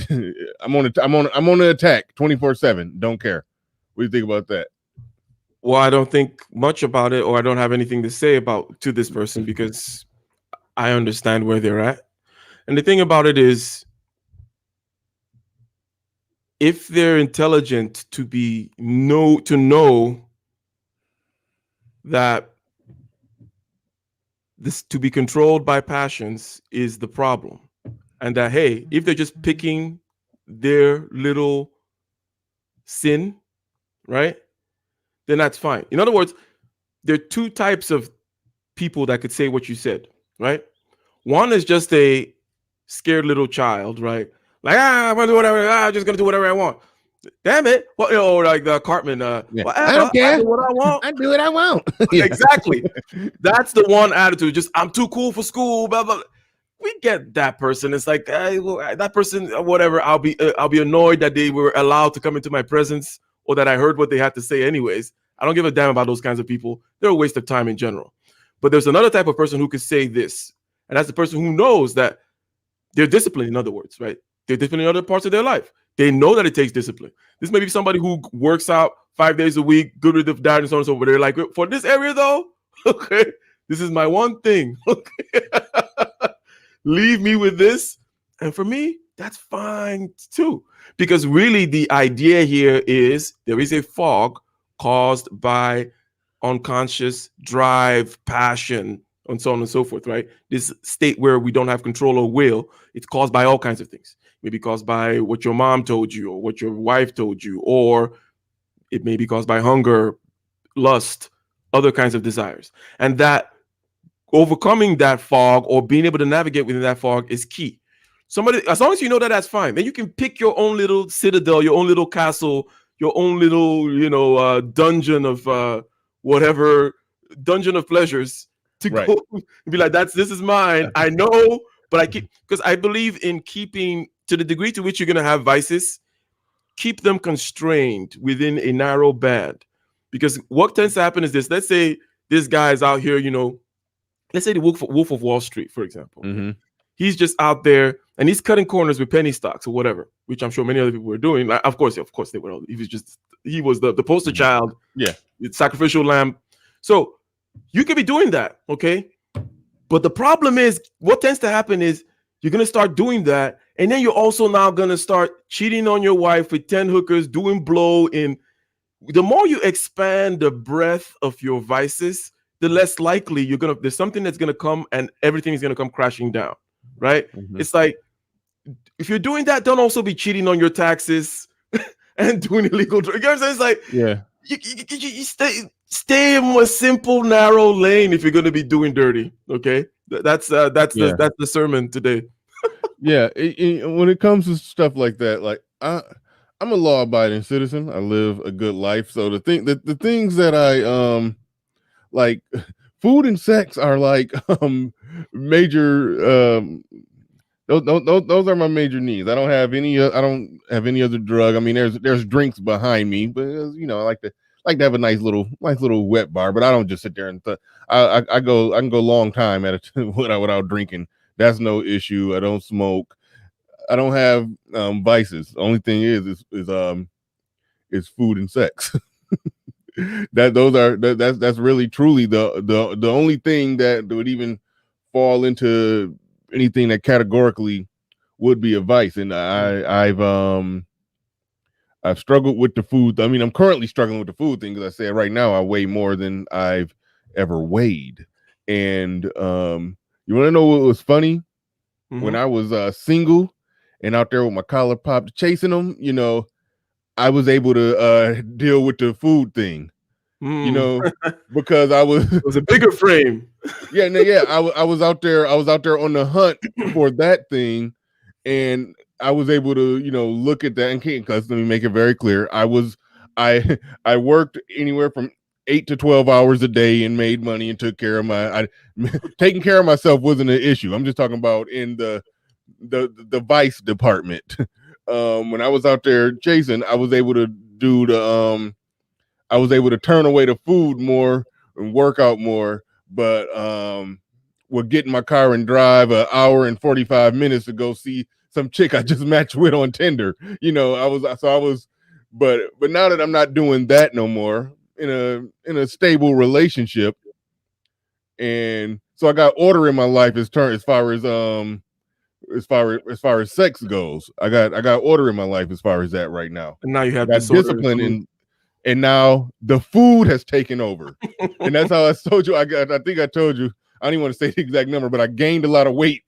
S1: the attack 24/7. Don't care. What do you think about that?
S4: Well, I don't think much about it, or I don't have anything to say to this person, because I understand where they're at. And the thing about it is, if they're intelligent to know that this to be controlled by passions is the problem, and that, hey, if they're just picking their little sin, right, then that's fine. In other words, there are two types of people that could say what you said, right? One is just a scared little child, right? Like, I'm gonna do whatever. I'm just gonna do whatever I want. Damn it! Well, like the Cartman.
S1: I don't care.
S4: I do what I want.
S1: I do what I want.
S4: Exactly. That's the one attitude. Just, I'm too cool for school. Blah blah. We get that person. It's like, that person, whatever. I'll be annoyed that they were allowed to come into my presence, or that I heard what they had to say anyways. I don't give a damn about those kinds of people. They're a waste of time in general. But there's another type of person who could say this, and that's the person who knows that they're disciplined. In other words, right? They're disciplined in other parts of their life. They know that it takes discipline. This may be somebody who works out 5 days a week, good with the diet and so on and so forth. They're like, for this area though, okay, this is my one thing. Okay. Leave me with this. And for me, that's fine too. Because really the idea here is there is a fog caused by unconscious drive, passion, and so on and so forth, right? This state where we don't have control or will, it's caused by all kinds of things. Maybe caused by what your mom told you, or what your wife told you, or it may be caused by hunger, lust, other kinds of desires. And that overcoming that fog, or being able to navigate within that fog, is key. Somebody, as long as you know that, that's fine. Then you can pick your own little citadel, your own little castle, your own little, dungeon of whatever, dungeon of pleasures to go and be like, this is mine. I know, but I keep, because I believe in keeping, to the degree to which you're going to have vices, keep them constrained within a narrow band. Because what tends to happen is this: let's say this guy is out here, let's say the Wolf of Wall Street, for example.
S1: Mm-hmm.
S4: He's just out there and he's cutting corners with penny stocks or whatever, which I'm sure many other people were doing. Like, of course they were. He was the poster child.
S1: Yeah.
S4: The sacrificial lamb. So you could be doing that, okay? But the problem is, what tends to happen is you're going to start doing that, and then you're also now going to start cheating on your wife with 10 hookers, doing blow in. The more you expand the breadth of your vices, the less likely there's something that's gonna come and everything is gonna come crashing down, right?
S1: Mhm.
S4: It's like, if you're doing that, don't also be cheating on your taxes and doing illegal drugs. You know what I'm saying? It's like,
S1: Yeah.
S4: you stay in a simple, narrow lane if you're gonna be doing dirty. Okay, that's the sermon today.
S1: Yeah. When it comes to stuff like that, like I'm a law-abiding citizen. I live a good life. So the things that I like, food and sex are like major. Those are my major needs. I don't have any other drug. I mean, there's drinks behind me, but I like to have a nice little wet bar. But I don't just sit there and I can go a long time at a without drinking. That's no issue. I don't smoke. I don't have vices. The only thing is food and sex. That's really truly the only thing that would even fall into anything that categorically would be a vice. And I've struggled with the food. I mean, I'm currently struggling with the food thing, because I said right now I weigh more than I've ever weighed. And you want to know what was funny? When I was single and out there with my collar popped chasing them, I was able to deal with the food thing, because it
S4: was a bigger frame.
S1: Yeah, I was out there on the hunt for that thing, and I was able to, look at that. And because let me make it very clear, I worked anywhere from 8 to 12 hours a day and made money and took care of taking care of myself wasn't an issue. I'm just talking about in the vice department. When I was out there chasing, I was able to turn away the food more and work out more, but would get in my car and drive an hour and 45 minutes to go see some chick I just matched with on Tinder. But now that I'm not doing that no more, in a stable relationship, and so I got order in my life as far as sex goes. I got order in my life as far as that right now.
S4: And now you have
S1: discipline, and now the food has taken over. And that's how I told you. I think I told you, I don't even want to say the exact number, but I gained a lot of weight.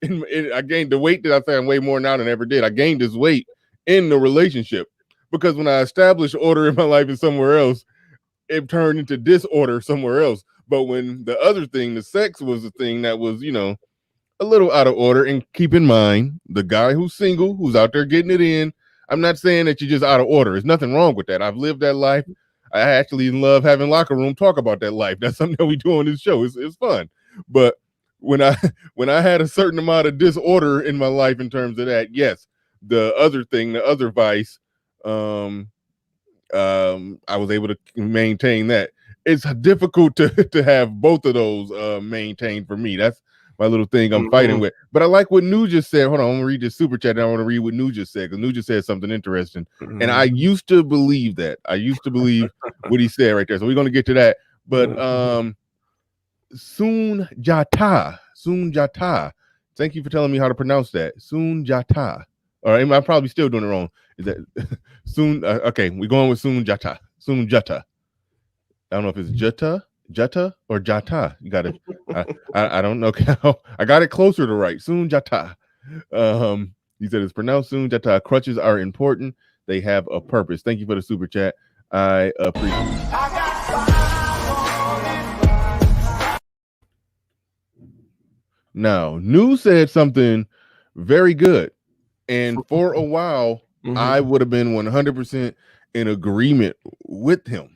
S1: I gained the weight that I say I'm way more now than I ever did. I gained this weight in the relationship, because when I established order in my life and somewhere else, it turned into disorder somewhere else. But when the other thing, the sex, was the thing that was, a little out of order. And keep in mind, the guy who's single, who's out there getting it in, I'm not saying that you're just out of order. There's nothing wrong with that. I've lived that life. I actually love having locker room talk about that life. That's something that we do on this show. It's fun. But when I had a certain amount of disorder in my life in terms of that, yes, the other vice, I was able to maintain that. It's difficult to have both of those maintained for me. That's my little thing I'm fighting with. But I like what Nu just said. Hold on, I'm gonna read this super chat. And I want to read what Nu just said, because Nu just said something interesting. And I used to believe that. I used to believe what he said right there. So we're gonna get to that. But Sunjata. Thank you for telling me how to pronounce that. Sunjata. All right, I'm probably still doing it wrong. Is that soon? Okay, we're going with Sunjata. Sunjata. I don't know if it's Jutta or Jata. You got it. I don't know. I got it closer to right. Sunjata. He said it's pronounced Sunjata. Crutches are important. They have a purpose. Thank you for the super chat. I appreciate it. Now, Nu said something very good. And for a while, I would have been 100% in agreement with him.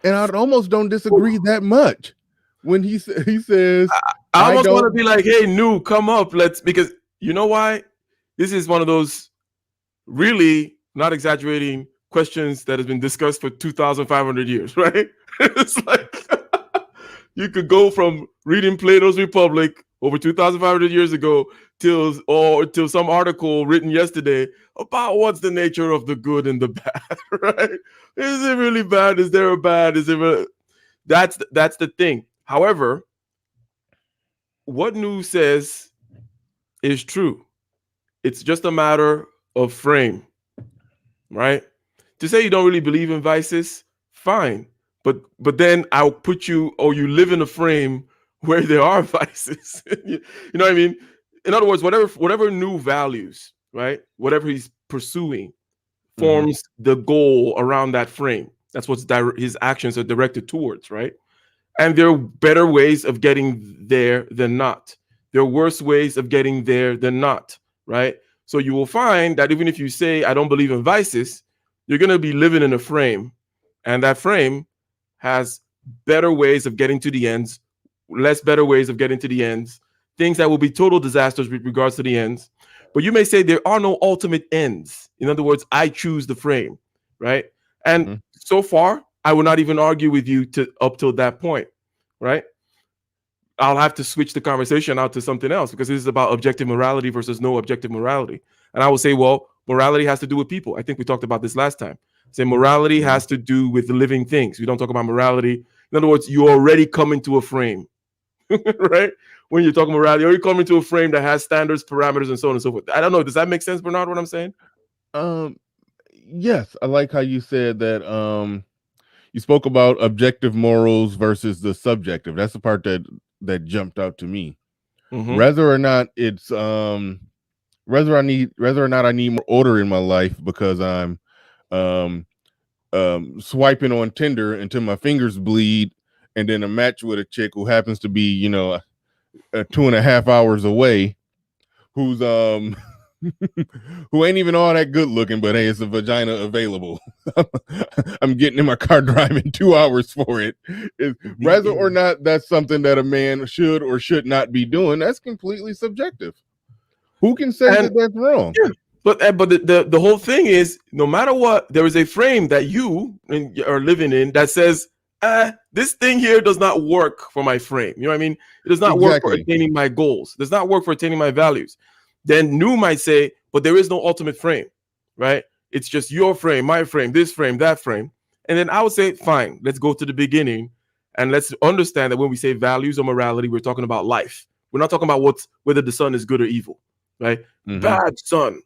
S1: And I almost don't disagree that much when he says,
S4: I almost want to be like, hey, Nu, come up. Because you know why? This is one of those really, not exaggerating, questions that has been discussed for 2,500 years, right? It's like you could go from reading Plato's Republic over 2,500 years ago till some article written yesterday about what's the nature of the good and the bad, right? Is it really bad? Is there a bad? Is it really... That's the thing. However, what Nu says is true. It's just a matter of frame, right? To say you don't really believe in vices, fine. but then I'll put you, or you live in a frame where there are vices. You know what I mean? In other words, whatever new values, right? Whatever he's pursuing forms the goal around that frame. That's what his actions are directed towards, right? And there are better ways of getting there than not. There are worse ways of getting there than not, right? So you will find that even if you say, I don't believe in vices, you're going to be living in a frame. And that frame has better ways of getting to the ends, less better ways of getting to the ends, things that will be total disasters with regards to the ends. But you may say there are no ultimate ends. In other words, I choose the frame, right? And so far, I will not even argue with you up till that point, right? I'll have to switch the conversation out to something else because this is about objective morality versus no objective morality. And I will say, well, morality has to do with people. I think we talked about this last time. Say morality has to do with living things. We don't talk about morality. In other words, you already come into a frame, right? When you're talking morality, or you come into a frame that has standards, parameters, and so on and so forth. I don't know. Does that make sense, Bernard, what I'm saying?
S1: Yes. I like how you said that you spoke about objective morals versus the subjective. That's the part that jumped out to me. Whether or not it's whether or not I need more order in my life because I'm swiping on Tinder until my fingers bleed, and then a match with a chick who happens to be 2.5 hours away, who's who ain't even all that good looking, but hey, it's a vagina available. I'm getting in my car driving 2 hours for it. Whether or not that's something that a man should or should not be doing, that's completely subjective. Who can say that that's wrong?
S4: Yeah. But the whole thing is, no matter what, there is a frame that you are living in that says, this thing here does not work for my frame. You know what I mean? It does not work for attaining my goals. It does not work for attaining my values. Then Nu might say, but there is no ultimate frame, right? It's just your frame, my frame, this frame, that frame. And then I would say, fine, let's go to the beginning and let's understand that when we say values or morality, we're talking about life. We're not talking about whether the sun is good or evil, right? Bad sun.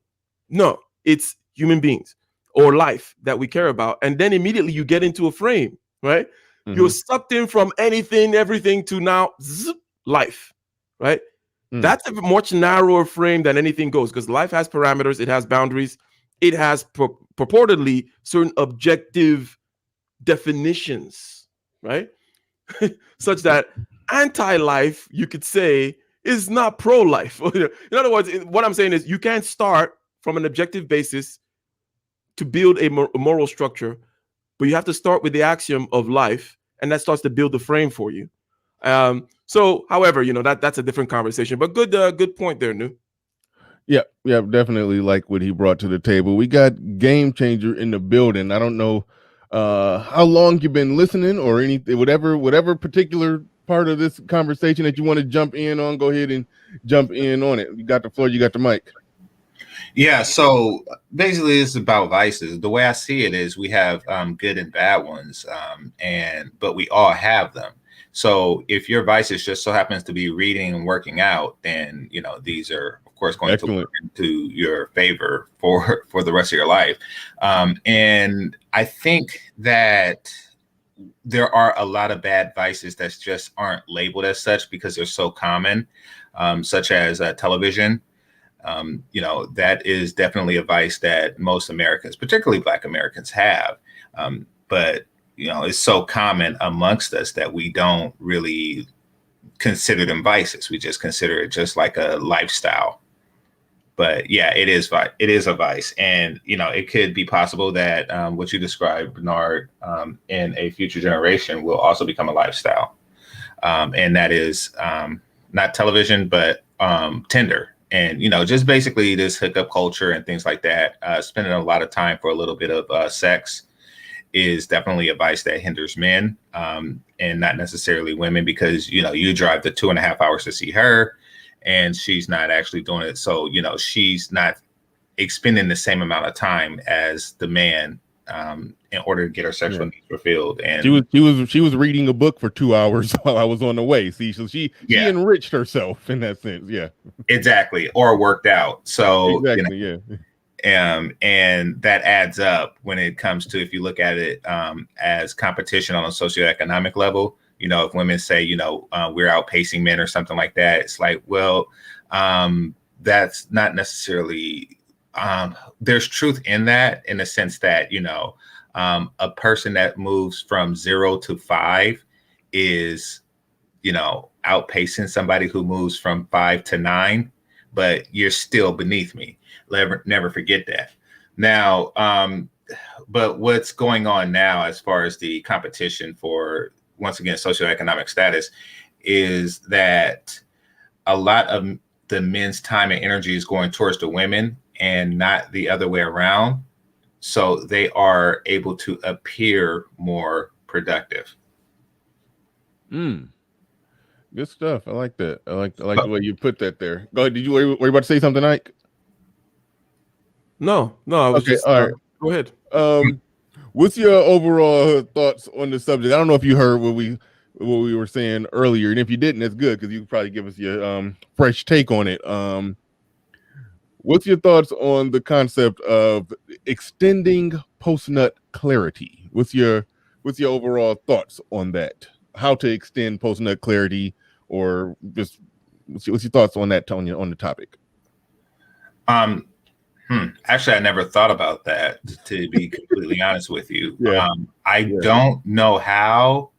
S4: No, it's human beings or life that we care about. And then immediately you get into a frame, right? You're sucked in from anything, everything to now life, right? That's a much narrower frame than anything goes because life has parameters, it has boundaries, it has purportedly certain objective definitions, right? Such that anti-life, you could say, is not pro-life. In other words, what I'm saying is you can't start from an objective basis to build a moral structure, but you have to start with the axiom of life, and that starts to build the frame for you. So, however, that's a different conversation, but good point there, Nu.
S1: Yeah, definitely like what he brought to the table. We got Game Changer in the building. I don't know how long you've been listening or anything, whatever particular part of this conversation that you want to jump in on, go ahead and jump in on it. You got the floor, you got the mic.
S8: Yeah, so basically it's about vices. The way I see it is we have good and bad ones, but we all have them. So if your vices just so happens to be reading and working out, then these are of course going to work into your favor for the rest of your life. And I think that there are a lot of bad vices that just aren't labeled as such because they're so common, such as television. That is definitely a vice that most Americans, particularly Black Americans, have. But it's so common amongst us that we don't really consider them vices. We just consider it just like a lifestyle. But yeah, it is a vice. And, it could be possible that what you described, Bernard, in a future generation will also become a lifestyle. And that is not television, but Tinder. And, just basically this hookup culture and things like that, spending a lot of time for a little bit of sex is definitely a vice that hinders men and not necessarily women because, you drive the 2.5 hours to see her and she's not actually doing it. So, she's not expending the same amount of time as the man in order to get her sexual needs fulfilled. And
S1: she was reading a book for 2 hours while I was on the way. See, so she enriched herself in that sense. Yeah,
S8: exactly. Or worked out. So
S1: exactly.
S8: And that adds up when it comes to, if you look at it as competition on a socioeconomic level. If women say, we're outpacing men or something like that, it's like, well, that's not necessarily, there's truth in that, in the sense that, a person that moves from 0 to 5 is, outpacing somebody who moves from 5 to 9, but you're still beneath me. Never forget that. Now, but what's going on now as far as the competition for, once again, socioeconomic status, is that a lot of the men's time and energy is going towards the women and not the other way around. So they are able to appear more productive.
S1: Good stuff. I like that. I like the way you put that there. Go ahead. Were you about to say something, Ike?
S4: No, I was just
S1: all right.
S4: Go ahead.
S1: What's your overall thoughts on the subject? I don't know if you heard what we were saying earlier, and if you didn't, that's good, because you could probably give us your fresh take on it. What's your thoughts on the concept of extending post-nut clarity? What's your overall thoughts on that? How to extend post-nut clarity, or just what's your thoughts on that, Tony, on the topic?
S8: Actually, I never thought about that, to be completely honest with you.
S1: Yeah.
S8: I don't know how.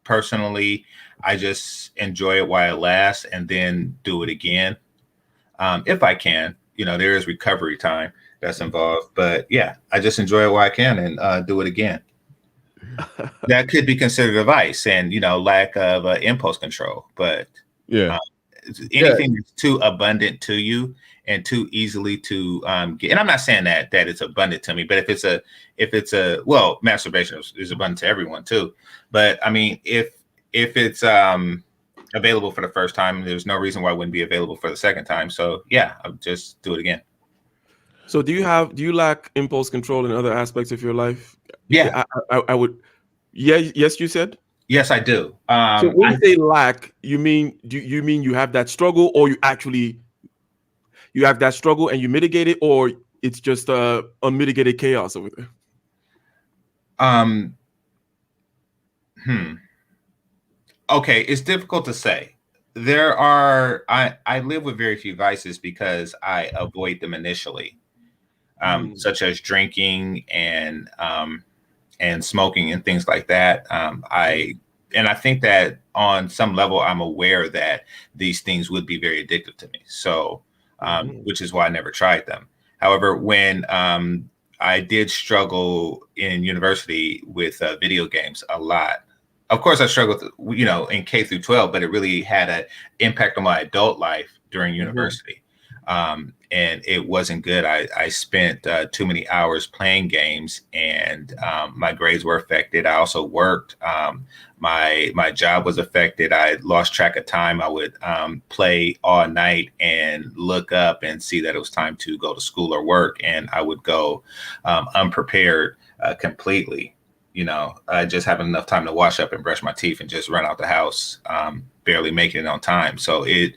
S8: Personally, I just enjoy it while it lasts and then do it again. If I can, there is recovery time that's involved, but yeah, I just enjoy it while I can and do it again. That could be considered a vice and, lack of impulse control, but anything that's too abundant to you and too easily to get. And I'm not saying that it's abundant to me, but if it's a well, masturbation is abundant to everyone too. But I mean, if it's available for the first time, there's no reason why it wouldn't be available for the second time. So yeah, I'll just do it again.
S4: So do you lack impulse control in other aspects of your life?
S8: Yeah,
S4: I would. Yeah. Yes, you said.
S8: Yes, I do.
S4: So when you say lack, you mean you have that struggle, or you have that struggle and you mitigate it, or it's just unmitigated chaos over there?
S8: Okay, it's difficult to say. I live with very few vices because I avoid them initially, such as drinking and smoking and things like that. I think that on some level, I'm aware that these things would be very addictive to me. So, which is why I never tried them. However, when I did struggle in university with video games a lot. Of course, I struggled, in K through 12, but it really had an impact on my adult life during university. And it wasn't good. I spent too many hours playing games, and my grades were affected. I also worked. My job was affected. I lost track of time. I would play all night and look up and see that it was time to go to school or work, and I would go unprepared completely. I just having enough time to wash up and brush my teeth and just run out the house, barely making it on time. So that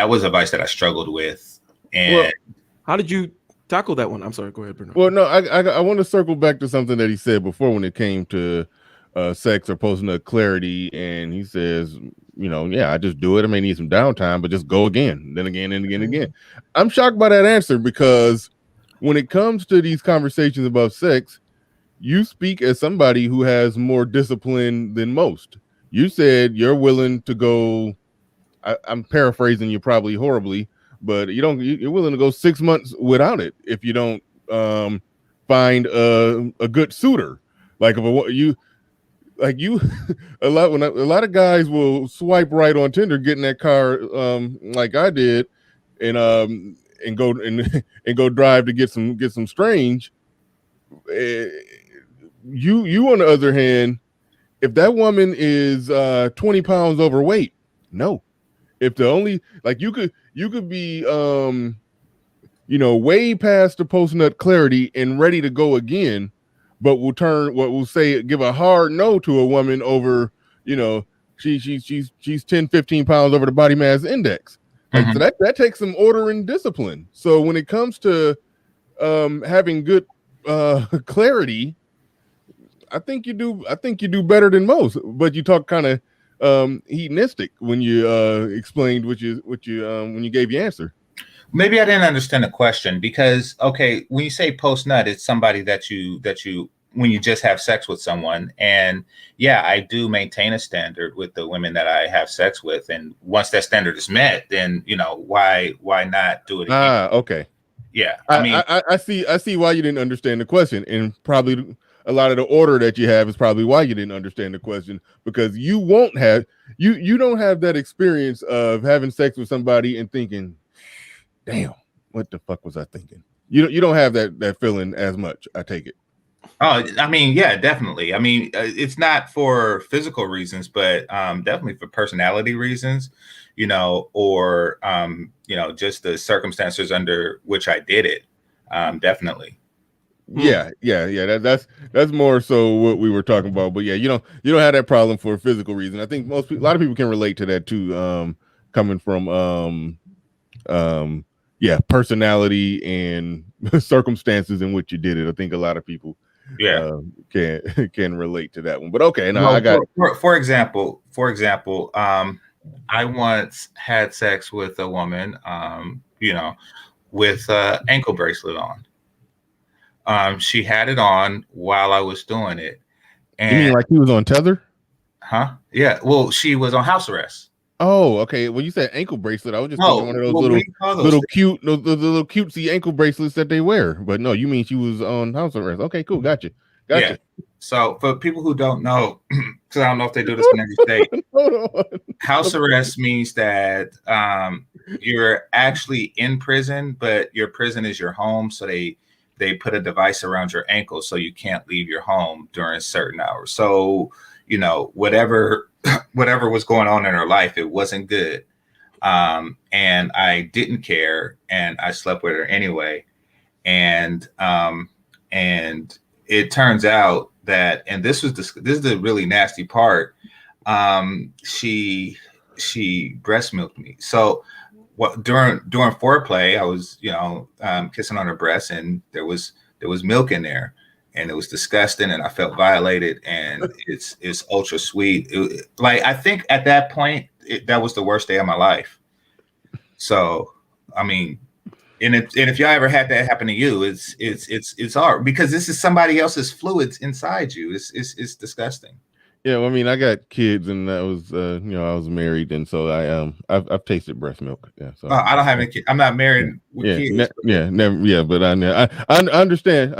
S8: was a vice that I struggled with. And
S4: how did you tackle that one? I'm sorry, go ahead, Bruno.
S1: Well, no, I want to circle back to something that he said before when it came to sex or post-nut clarity. And he says, I just do it. I may need some downtime, but just go again, then again, and again, and again. I'm shocked by that answer, because when it comes to these conversations about sex, you speak as somebody who has more discipline than most. You said you're willing to go, I'm paraphrasing you probably horribly, but you're willing to go 6 months without it if you don't find a good suitor. A lot of guys will swipe right on Tinder, get in that car like I did, and go drive to get some strange. You on the other hand, if that woman is 20 pounds overweight, no. If the only, you could be way past the post-nut clarity and ready to go again, but give a hard no to a woman over, she's 10, 15 pounds over the body mass index. Like,
S8: Mhm.
S1: so that takes some order and discipline. So when it comes to having good clarity, I think you do better than most. But you talk kind of hedonistic when you explained what you when you gave your answer.
S8: Maybe I didn't understand the question because okay, when you say post nut, it's somebody that you when you just have sex with someone, and yeah, I do maintain a standard with the women that I have sex with, and once that standard is met, then why not do it again?
S1: Ah, okay.
S8: Yeah, I mean,
S1: I see why you didn't understand the question, and probably a lot of the order that you have is probably why you didn't understand the question, because you won't have you don't have that experience of having sex with somebody and thinking, damn, what the fuck was I thinking? You don't have that feeling as much, I take it.
S8: oh, I mean, yeah, definitely. I mean, it's not for physical reasons, but definitely for personality reasons, or just the circumstances under which I did it. Definitely.
S1: Yeah. That's more so what we were talking about. But yeah, you don't have that problem for a physical reason. I think a lot of people can relate to that too. Coming from personality and circumstances in which you did it. I think a lot of people can relate to that one. But okay, now I got
S8: for example, I once had sex with a woman, with an ankle bracelet on. She had it on while I was doing it. And
S1: you mean like he was on tether?
S8: Huh? Yeah. Well, she was on house arrest.
S1: Oh, okay. When you said ankle bracelet, I was just thinking one of those little cutesy ankle bracelets that they wear. But no, you mean she was on house arrest. Okay, cool. Gotcha.
S8: Yeah. So for people who don't know, because I don't know if they do this in every state, house arrest means that you're actually in prison, but your prison is your home. So they put a device around your ankle so you can't leave your home during certain hours. So, whatever was going on in her life, it wasn't good. And I didn't care, and I slept with her anyway. And it turns out that, and this is the really nasty part. She breast milked me. So during foreplay, I was kissing on her breast, and there was milk in there, and it was disgusting, and I felt violated, and it's ultra sweet. I think at that point that was the worst day of my life. So I mean, and if y'all ever had that happen to you, it's hard because this is somebody else's fluids inside you. It's disgusting.
S1: Yeah, well, I mean, I got kids, and that was I was married, and so I've tasted breast milk. Yeah, so
S8: I don't have any kids. I'm not married with kids.
S1: Never. But I understand.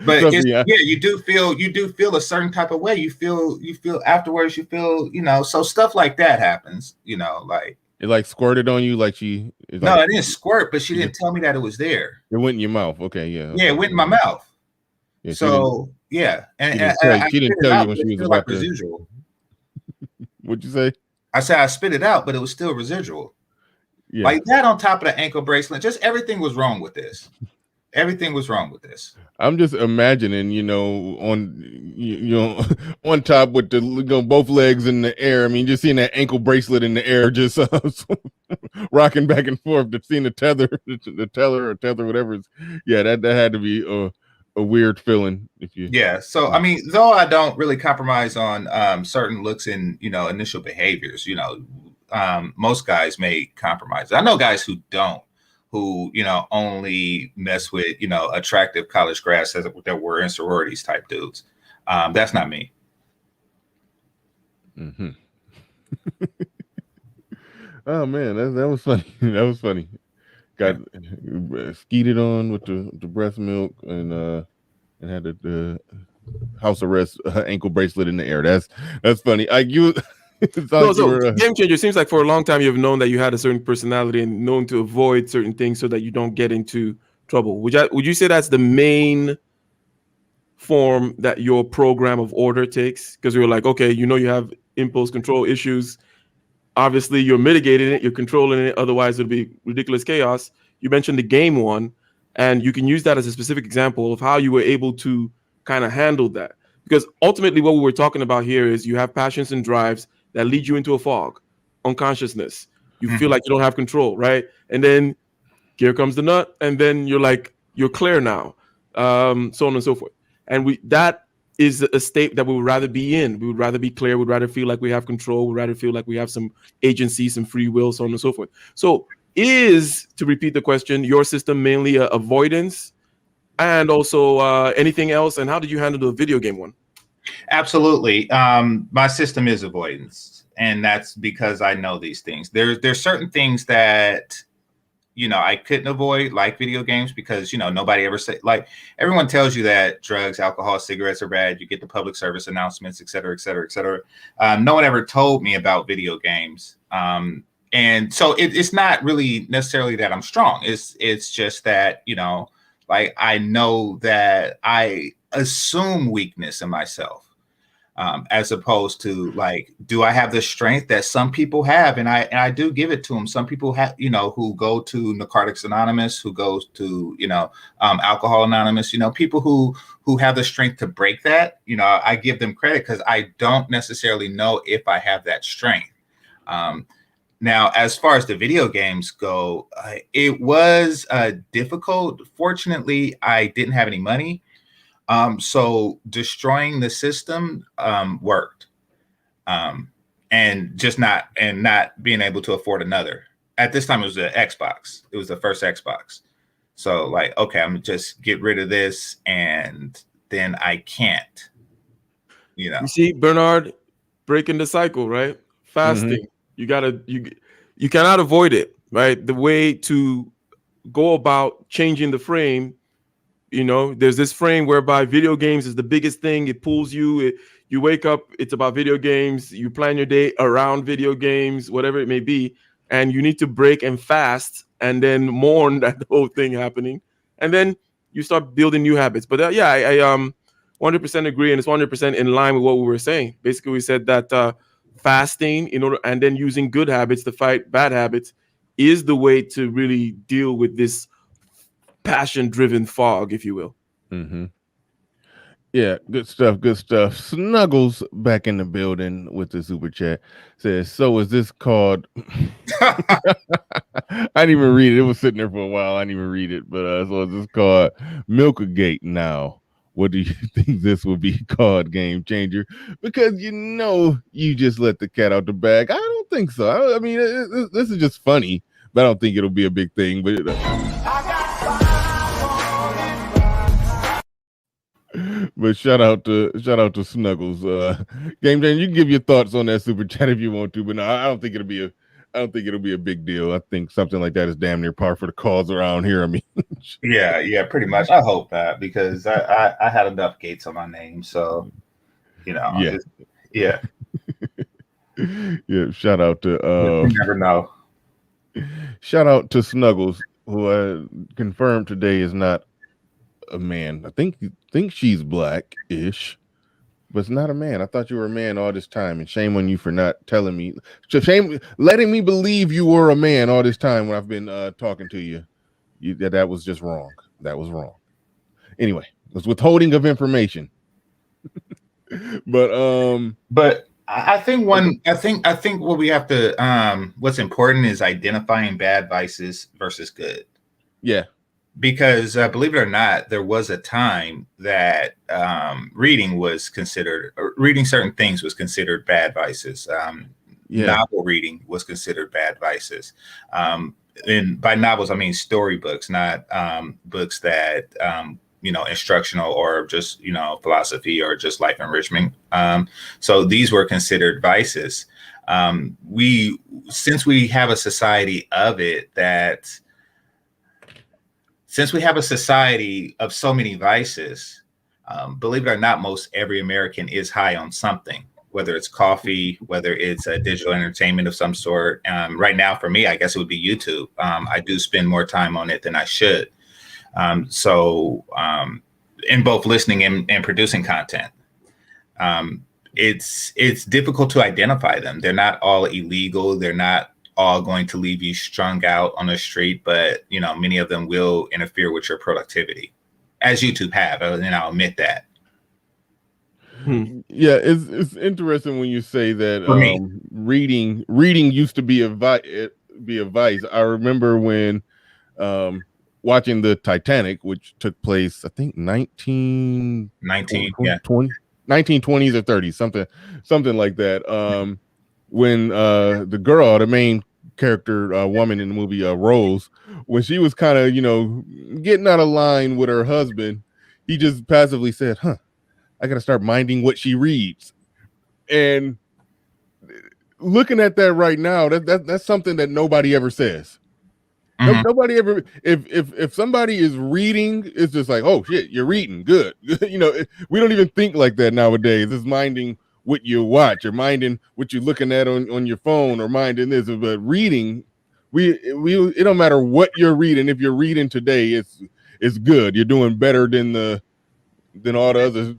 S8: But you do feel a certain type of way. You feel afterwards. You feel so stuff like that happens. Like
S1: it like squirted on you, like she.
S8: No, it didn't squirt, but she didn't tell me that it was there.
S1: It went in your mouth. Okay, yeah.
S8: Yeah, it went in my mouth. Yeah, so yeah, and
S1: she didn't tell you when she was about to.
S8: Residual.
S1: What'd you say?
S8: I said I spit it out, but it was still residual. Yeah. Like that on top of the ankle bracelet, just everything was wrong with this. Everything was wrong with this.
S1: I'm just imagining, on on top with the both legs in the air. I mean, just seeing that ankle bracelet in the air, just rocking back and forth. Seeing the tether, whatever. Yeah, that had to be a weird feeling.
S8: Yeah. So I mean, though I don't really compromise on certain looks and initial behaviors. Most guys may compromise. I know guys who don't. Who only mess with attractive college grads that were in sororities type dudes. That's not me.
S1: Mm-hmm. Oh man, that was funny. That was funny. Got skeeted on with the breast milk and had the house arrest ankle bracelet in the air. That's funny.
S4: Game Changer seems like for a long time you've known that you had a certain personality and known to avoid certain things so that you don't get into trouble. Would you say that's the main form that your program of order takes? Because you're like, okay, you have impulse control issues. Obviously, you're mitigating it, you're controlling it. Otherwise, it'll be ridiculous chaos. You mentioned the game one, and you can use that as a specific example of how you were able to kind of handle that. Because ultimately, what we were talking about here is you have passions and drives that lead you into a fog, unconsciousness. You feel like you don't have control, right? And then here comes the nut, and then you're clear now, so on and so forth. And that is a state that we would rather be in. We would rather be clear. We'd rather feel like we have control. We'd rather feel like we have some agency, some free will, so on and so forth. So to repeat the question, your system mainly avoidance, and also anything else? And how did you handle the video game one?
S8: Absolutely. My system is avoidance, and that's because I know these things. There's certain things that, I couldn't avoid, like video games, because, nobody ever said, like, everyone tells you that drugs, alcohol, cigarettes are bad. You get the public service announcements, et cetera, et cetera, et cetera. No one ever told me about video games. And so it's not really necessarily that I'm strong. It's just that, like, I know that I assume weakness in myself. As opposed to, like, do I have the strength that some people have? And I do give it to them. Some people have, who go to Narcotics Anonymous, who goes to, Alcohol Anonymous, people who have the strength to break that, I give them credit because I don't necessarily know if I have that strength. Now, as far as the video games go, it was difficult. Fortunately, I didn't have any money. So destroying the system worked, and not being able to afford another. At this time, it was the Xbox. It was the first Xbox. So, like, okay, I'm gonna just get rid of this, and then I can't. You
S4: see, Bernard, breaking the cycle, right? Fasting. You cannot avoid it, right? The way to go about changing the frame. There's this frame whereby video games is the biggest thing. It pulls you. You wake up, it's about video games. You plan your day around video games, whatever it may be. And you need to break and fast and then mourn that whole thing happening. And then you start building new habits. But I 100% agree. And it's 100% in line with what we were saying. Basically, we said that fasting and then using good habits to fight bad habits is the way to really deal with this passion-driven fog, if you will.
S1: Yeah, good stuff. Snuggles back in the building with the super chat says, so is this called I didn't even read it. It was sitting there for a while. I didn't even read it. But so is this called Milkagate now? What do you think this will be called, Game Changer? Because you just let the cat out the bag. I don't think so. I mean, this is just funny, but I don't think it'll be a big thing. But but shout out to Snuggles. Game Changer, you can give your thoughts on that super chat if you want to, but no, I don't think it'll be a big deal. I think something like that is damn near par for the cause around here. I mean,
S8: yeah, pretty much. I hope that, because I had enough gates on my name, so yeah.
S1: Yeah, shout out to
S8: you never know.
S1: Shout out to Snuggles, who I confirmed today is not a man. I think she's black-ish, but it's not a man. I thought you were a man all this time, and shame on you for not telling me. Shame letting me believe you were a man all this time when I've been talking to you. That was just wrong. That was wrong. Anyway, it was withholding of information. But
S8: I think what we have to what's important is identifying bad vices versus good.
S1: Yeah.
S8: Because believe it or not, there was a time that reading certain things was considered bad vices. Novel reading was considered bad vices. And by novels, I mean storybooks, not books that instructional or just philosophy or just life enrichment. So these were considered vices. Since we have a society of so many vices, believe it or not, most every American is high on something, whether it's coffee, whether it's a digital entertainment of some sort. Right now, for me, I guess it would be YouTube. I do spend more time on it than I should. So in both listening and producing content, it's difficult to identify them. They're not all illegal. They're not all going to leave you strung out on the street, but many of them will interfere with your productivity, as YouTube have, and I'll admit that.
S1: Yeah, it's interesting when you say that reading used to be be a vice. I remember when watching the Titanic, which took place, I think 19,
S8: 19,
S1: 20,
S8: yeah.
S1: 1920s or 30s, something like that. When the girl, the main character woman in the movie, Rose, when she was kind of, getting out of line with her husband, he just passively said, I gotta start minding what she reads. And looking at that right now, that's something that nobody ever says.
S8: Mhm.
S1: Nobody ever, if somebody is reading, it's just like, oh shit, you're reading, good. We don't even think like that nowadays. It's minding what you watch, or minding what you're looking at on your phone, or minding this. But reading, it don't matter what you're reading. If you're reading today, it's good. You're doing better than all the other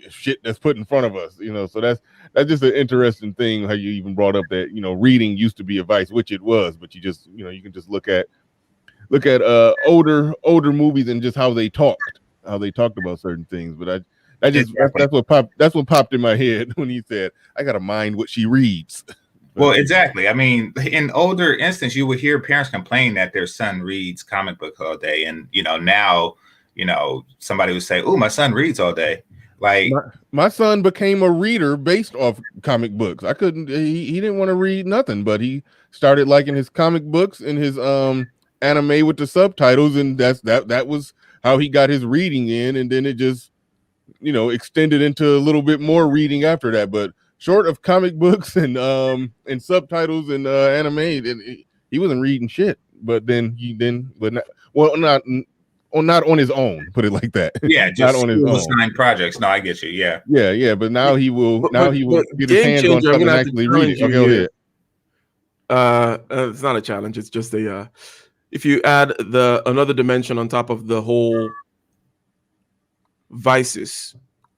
S1: shit that's put in front of us. So that's just an interesting thing, how you even brought up that reading used to be a vice, which it was, but you just you can just look at older movies and just how they talked about certain things. But that's what popped in my head when he said, I gotta mind what she reads.
S8: Well, exactly. I mean, in older instance, you would hear parents complain that their son reads comic books all day, and now somebody would say, "Oh, my son reads all day." Like
S1: my son became a reader based off comic books. I couldn't. He didn't want to read nothing, but he started liking his comic books and his anime with the subtitles, and that was how he got his reading in. And then it just extended into a little bit more reading after that. But short of comic books and subtitles and anime, he wasn't reading shit. But not on his own, put it like that.
S8: Yeah, just
S1: not on his own.
S8: Assigned projects. No, I get you. Yeah.
S1: Yeah. But now he will get his hands on something and actually read it. Okay, go ahead.
S4: It's not a challenge. It's just if you add another dimension on top of the whole vices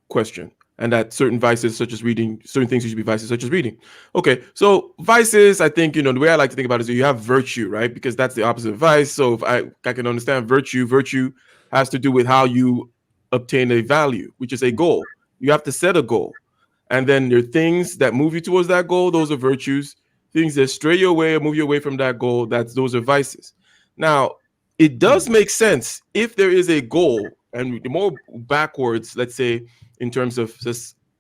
S4: question, and that certain vices such as reading, certain things should be vices such as reading. Okay, so vices, I think, the way I like to think about it is you have virtue, right? Because that's the opposite of vice. So if I can understand virtue has to do with how you obtain a value, which is a goal. You have to set a goal. And then there are things that move you towards that goal. Those are virtues. Things that stray you away or move you away from that goal, those are vices. Now, it does make sense if there is a goal, and the more backwards, let's say, in terms of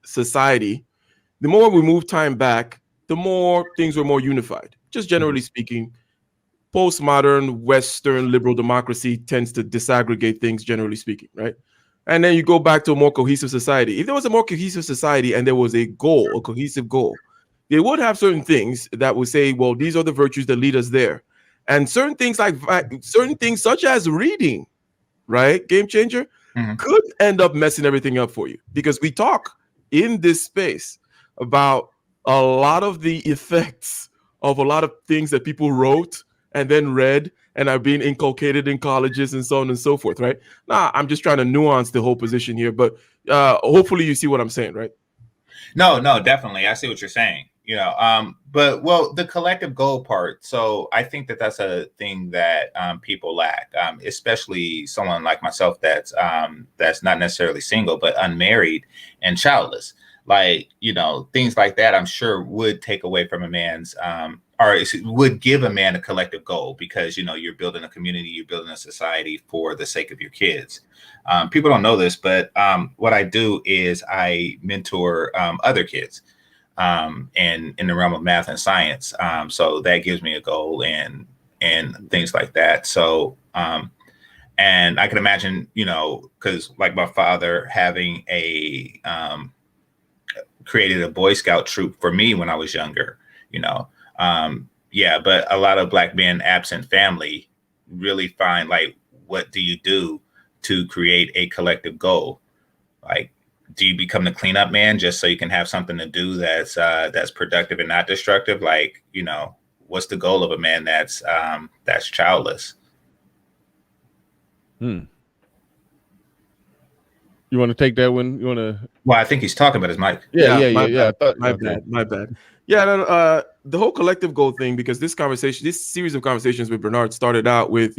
S4: society, the more we move time back, the more things were more unified. Just generally speaking, postmodern Western liberal democracy tends to disaggregate things, generally speaking, right? And then you go back to a more cohesive society. If there was a more cohesive society and there was a goal, a cohesive goal, they would have certain things that would say, well, these are the virtues that lead us there. And certain things such as reading, right? Game changer, could end up messing everything up for you, because we talk in this space about a lot of the effects of a lot of things that people wrote and then read and are being inculcated in colleges and so on and so forth, right? Nah, I'm just trying to nuance the whole position here, but hopefully you see what I'm saying, right?
S8: No, definitely. I see what you're saying. But the collective goal part. So I think that's a thing that people lack, especially someone like myself that's not necessarily single but unmarried and childless. Like, things like that, I'm sure would take away from a man's or would give a man a collective goal, because you're building a community, you're building a society for the sake of your kids. People don't know this, but what I do is I mentor other kids. And in the realm of math and science. So that gives me a goal and things like that. So, and I can imagine, because like my father having created a Boy Scout troop for me when I was younger, but a lot of Black men absent family really find, like, what do you do to create a collective goal? Like, do you become the cleanup man just so you can have something to do that's productive and not destructive? Like, what's the goal of a man that's childless?
S1: You want to take that one? You want to?
S8: Well, I think he's talking about his mic.
S1: Yeah.
S4: My bad. Yeah, the whole collective goal thing, because this series of conversations with Bernard started out with,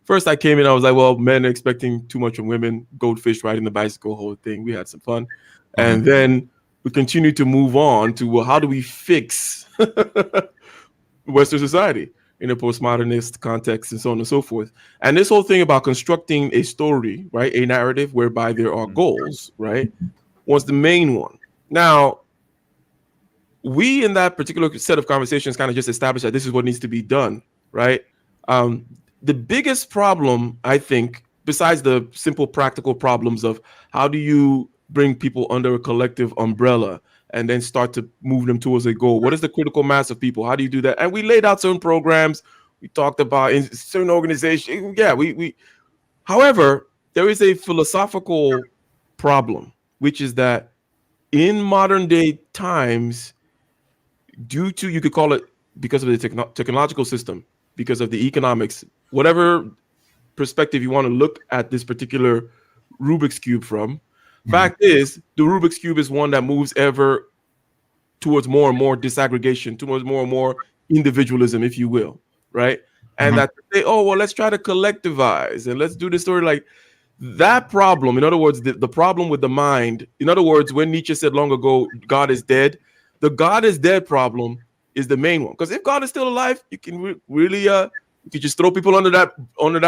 S4: first I came in, I was like, well, men are expecting too much from women, goldfish riding the bicycle, whole thing. We had some fun. And then we continued to move on to, well, how do we fix Western society? in a postmodernist context and so on and so forth. And this whole thing about constructing a story, right, a narrative whereby there are goals, right, was the main one. Now, we in that particular set of conversations kind of just established that this is what needs to be done, right? The biggest problem, I think, besides the simple practical problems of how do you bring people under a collective umbrella and then start to move them towards a goal? What is the critical mass of people? How do you do that? And we laid out certain programs. We talked about in certain organizations. Yeah, however, there is a philosophical problem, which is that in modern day times, due to, you could call it because of the technological system, because of the economics, whatever perspective you want to look at this particular Rubik's Cube from, fact is, the Rubik's Cube is one that moves ever towards more and more disaggregation, towards more and more individualism, if you will, right? And that they, oh, well, let's try to collectivize and let's do the story like that problem. In other words, the problem with the mind, in other words, when Nietzsche said long ago, God is dead, the God is dead problem is the main one. Because if God is still alive, you can really, you can just throw people under that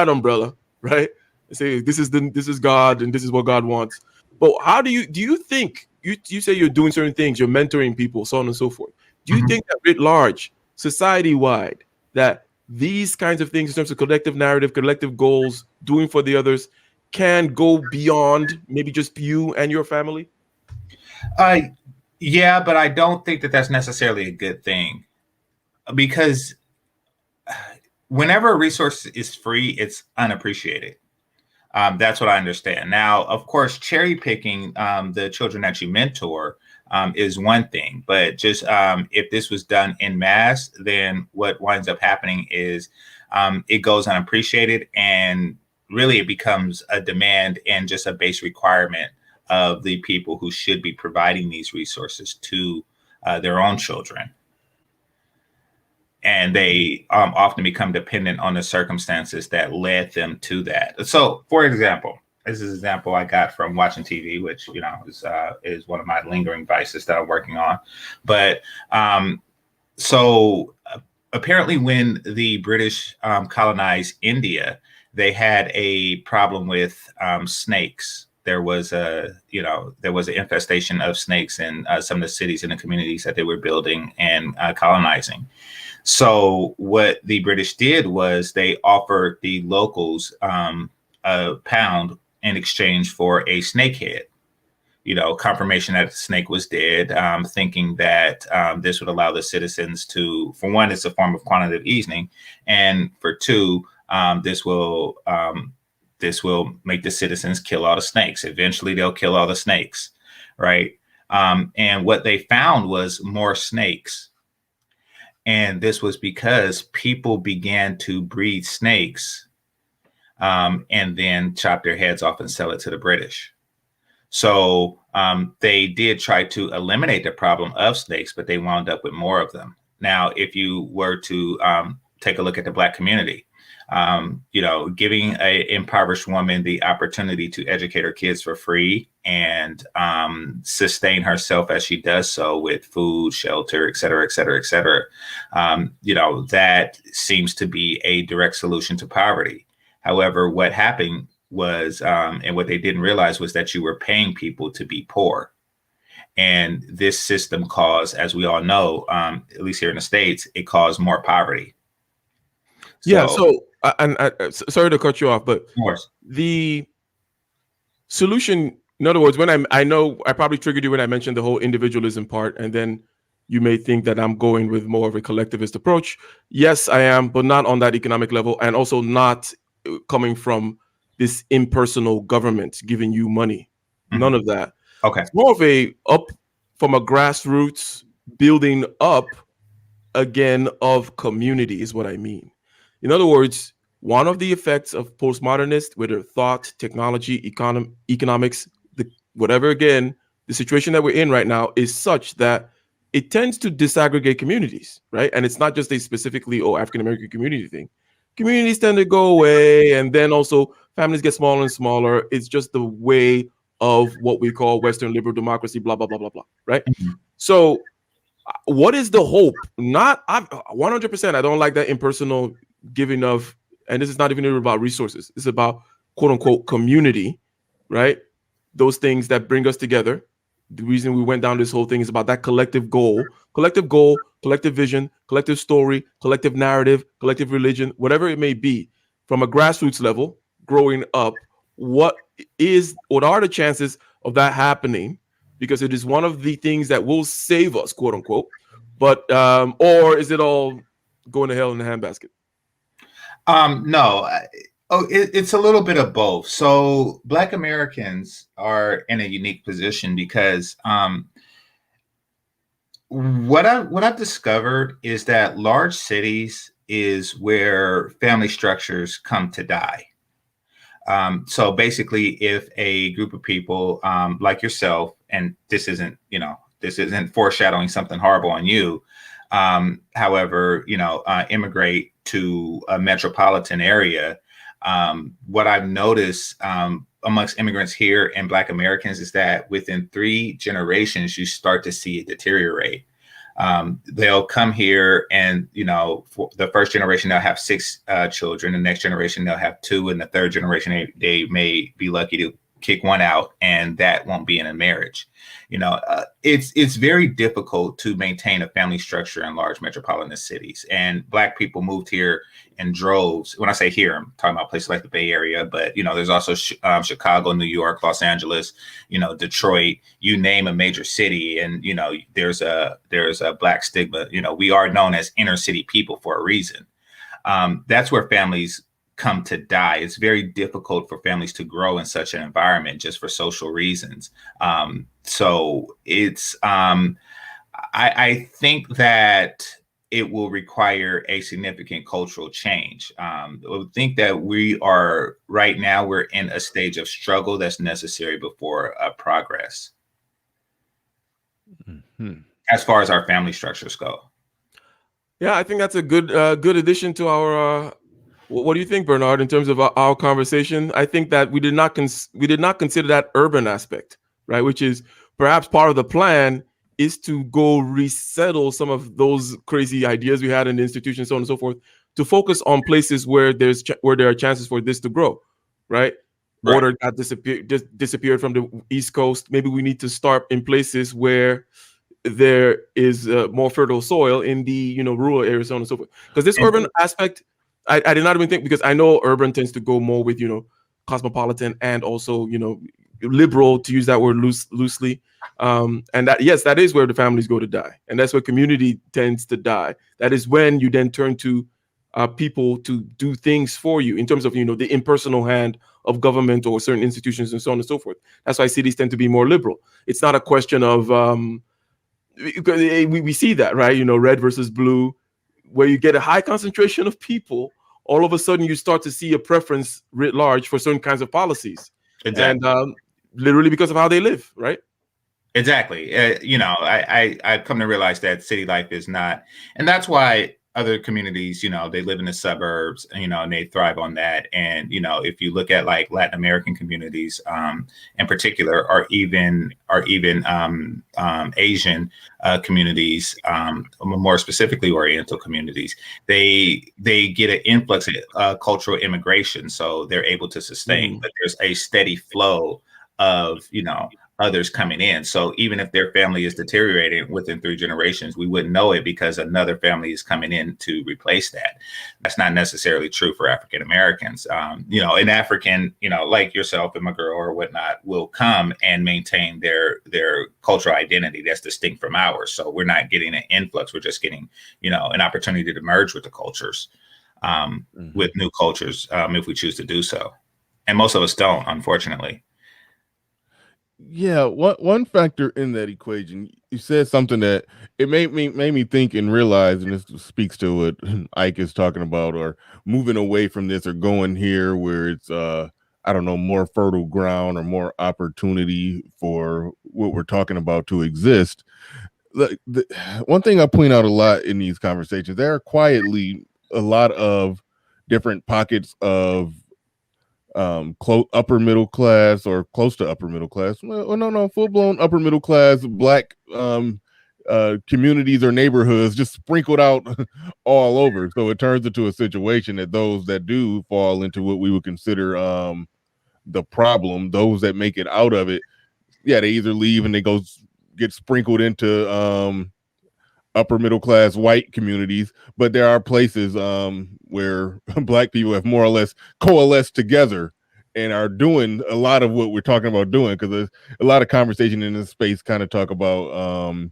S4: umbrella, right? And say, this is God and this is what God wants. But how do you think, you say you're doing certain things, you're mentoring people, so on and so forth. Do you think that writ large, society-wide, that these kinds of things in terms of collective narrative, collective goals, doing for the others, can go beyond maybe just you and your family?
S8: Yeah, but I don't think that that's necessarily a good thing, because whenever a resource is free, it's unappreciated. That's what I understand. Now, of course, cherry picking the children that you mentor is one thing, but just if this was done en masse, then what winds up happening is it goes unappreciated, and really it becomes a demand and just a base requirement of the people who should be providing these resources to their own children. And they often become dependent on the circumstances that led them to that. So, for example, this is an example I got from watching TV, which, you know, is one of my lingering vices that I'm working on. But so apparently when the British colonized India, they had a problem with snakes. There was an infestation of snakes in some of the cities and the communities that they were building and colonizing. So what the British did was they offered the locals a pound in exchange for a snake head, confirmation that the snake was dead, thinking that this would allow the citizens to, for one, it's a form of quantitative easing, and for two, this will make the citizens kill all the snakes. Eventually, they'll kill all the snakes, right? And what they found was more snakes. And this was because people began to breed snakes and then chop their heads off and sell it to the British. So they did try to eliminate the problem of snakes, but they wound up with more of them. Now, if you were to take a look at the Black community, giving an impoverished woman the opportunity to educate her kids for free and sustain herself as she does so with food, shelter, et cetera, et cetera, et cetera. That seems to be a direct solution to poverty. However, what happened was, and what they didn't realize was that you were paying people to be poor. And this system caused, as we all know, at least here in the States, it caused more poverty.
S4: So sorry to cut you off, but the solution, in other words, when I know I probably triggered you when I mentioned the whole individualism part, and then you may think that I'm going with more of a collectivist approach. Yes, I am, but not on that economic level, and also not coming from this impersonal government giving you money. Mm-hmm. None of that.
S8: Okay.
S4: It's more of a up from a grassroots building up again of community is what I mean. In other words, one of the effects of postmodernist, whether thought, technology, economics, whatever, again, the situation that we're in right now is such that it tends to disaggregate communities, right? And it's not just a specifically, African-American community thing. Communities tend to go away, and then also families get smaller and smaller. It's just the way of what we call Western liberal democracy, blah, blah, blah, blah, blah, right? Mm-hmm. So What is the hope? Not 100%. I don't like that impersonal giving of, and this is not even about resources. It's about quote unquote community, right? Those things that bring us together. The reason we went down this whole thing is about that collective goal, collective vision, collective story, collective narrative, collective religion, whatever it may be, from a grassroots level, growing up. What are the chances of that happening? Because it is one of the things that will save us, quote unquote. But or is it all going to hell in the handbasket?
S8: No. It's a little bit of both. So Black Americans are in a unique position because what I've discovered is that large cities is where family structures come to die. So basically, if a group of people like yourself, and this isn't foreshadowing something horrible on you, however, immigrate to a metropolitan area, what I've noticed amongst immigrants here and Black Americans is that within 3 generations, you start to see it deteriorate. They'll come here and, for the first generation, they'll have 6 children. The next generation, they'll have 2. And the third generation, they may be lucky to kick 1 out, and that won't be in a marriage. It's very difficult to maintain a family structure in large metropolitan cities. And Black people moved here in droves. When I say here, I'm talking about places like the Bay Area, but there's also Chicago, New York, Los Angeles, Detroit. You name a major city, and there's a Black stigma. We are known as inner city people for a reason. That's where families come to die. It's very difficult for families to grow in such an environment just for social reasons. So it's I think that it will require a significant cultural change. I would think that right now we're in a stage of struggle that's necessary before progress.
S1: Mm-hmm.
S8: As far as our family structures go.
S4: Yeah, I think that's a good addition to our. What do you think, Bernard, in terms of our conversation? I think that we did not consider that urban aspect, right? Which is perhaps part of the plan is to go resettle some of those crazy ideas we had in the institution, so on and so forth, to focus on places where there are chances for this to grow, right? Water got disappeared from the East Coast. Maybe we need to start in places where there is more fertile soil in the rural areas, so on and so forth. Because this urban aspect, I did not even think, because I know urban tends to go more with cosmopolitan and also liberal, to use that word loosely, and that is where the families go to die, and that's where community tends to die. That is when you then turn to people to do things for you in terms of the impersonal hand of government or certain institutions and so on and so forth. That's why cities tend to be more liberal. It's not a question of we see that, right? Red versus blue, where you get a high concentration of people, all of a sudden you start to see a preference writ large for certain kinds of policies. Exactly. And literally because of how they live, right?
S8: Exactly. I've come to realize that city life is not, and that's why other communities, they live in the suburbs, and they thrive on that. And, if you look at like Latin American communities in particular, or even Asian communities, more specifically Oriental communities, they get an influx of cultural immigration. So they're able to sustain, but there's a steady flow of, others coming in. So even if their family is deteriorating within 3 generations, we wouldn't know it because another family is coming in to replace that. That's not necessarily true for African Americans. An African, like yourself and my girl or whatnot, will come and maintain their cultural identity that's distinct from ours. So we're not getting an influx. We're just getting, an opportunity to merge with the cultures, with new cultures, if we choose to do so. And most of us don't, unfortunately.
S1: Yeah, one factor in that equation, you said something that it made me think and realize, and this speaks to what Ike is talking about, or moving away from this or going here where it's more fertile ground or more opportunity for what we're talking about to exist. One thing I point out a lot in these conversations, there are quietly a lot of different pockets of upper middle class or close to upper middle class. Well, no, full blown upper middle class Black communities or neighborhoods just sprinkled out all over. So it turns into a situation that those that do fall into what we would consider the problem, those that make it out of it, yeah, they either leave and they get sprinkled into upper middle class white communities. But there are places where Black people have more or less coalesced together and are doing a lot of what we're talking about doing, because there's a lot of conversation in this space kind of talk about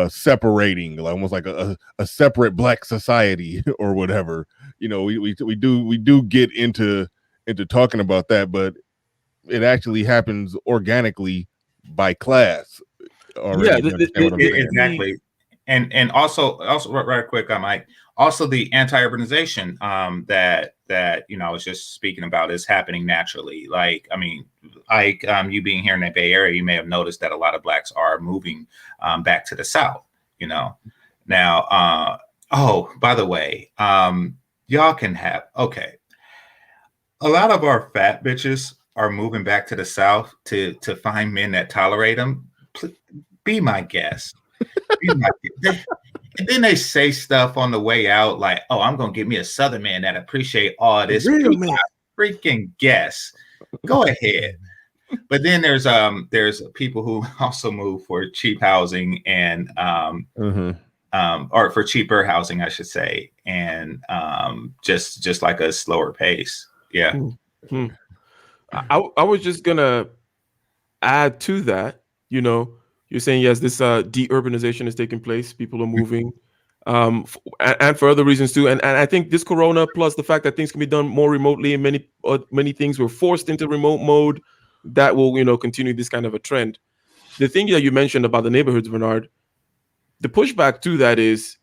S1: separating, like almost like a separate Black society or whatever. We do get into talking about that, but it actually happens organically by class already.
S8: Exactly. And also right quick, Mike, also the anti-urbanization that I was just speaking about is happening naturally. Like, I mean, you being here in the Bay Area, you may have noticed that a lot of Blacks are moving back to the South, Now, by the way, y'all can have, a lot of our fat bitches are moving back to the South to find men that tolerate them. Be my guest. And then they say stuff on the way out like, "Oh, I'm gonna get me a Southern man that appreciate all this." Freaking guess. Go ahead. But then there's people who also move for cheap housing and or for cheaper housing, I should say, and just like a slower pace. Yeah.
S4: Mm-hmm. I was just gonna add to that. You're saying yes, this de-urbanization is taking place. People are moving, and for other reasons too. And I think this Corona plus the fact that things can be done more remotely, and many things were forced into remote mode, that will continue this kind of a trend. The thing that you mentioned about the neighborhoods, Bernard, the pushback to that is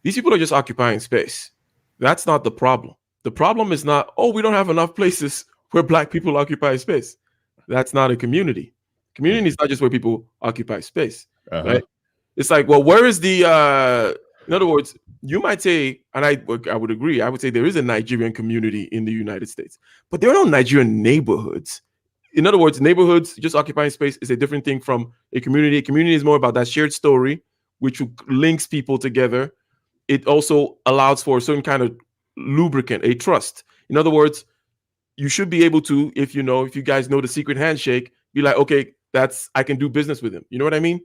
S4: these people are just occupying space. That's not the problem. The problem is not, we don't have enough places where Black people occupy space. That's not a community. Community is not just where people occupy space, right? It's like, well, where is the, in other words, you might say, and I would agree, I would say there is a Nigerian community in the United States, but there are no Nigerian neighborhoods. In other words, neighborhoods just occupying space is a different thing from a community. A community is more about that shared story, which links people together. It also allows for a certain kind of lubricant, a trust. In other words, you should be able to, if you guys know the secret handshake, be like, okay, I can do business with him. You know what I mean?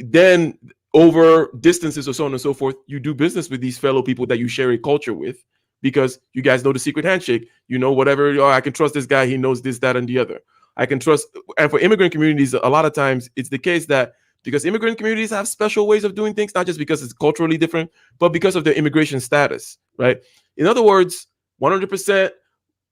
S4: Then over distances or so on and so forth, you do business with these fellow people that you share a culture with, because you guys know the secret handshake. Whatever, I can trust this guy. He knows this, that, and the other. I can trust. And for immigrant communities, a lot of times it's the case that because immigrant communities have special ways of doing things, not just because it's culturally different, but because of their immigration status, right? In other words, 100%,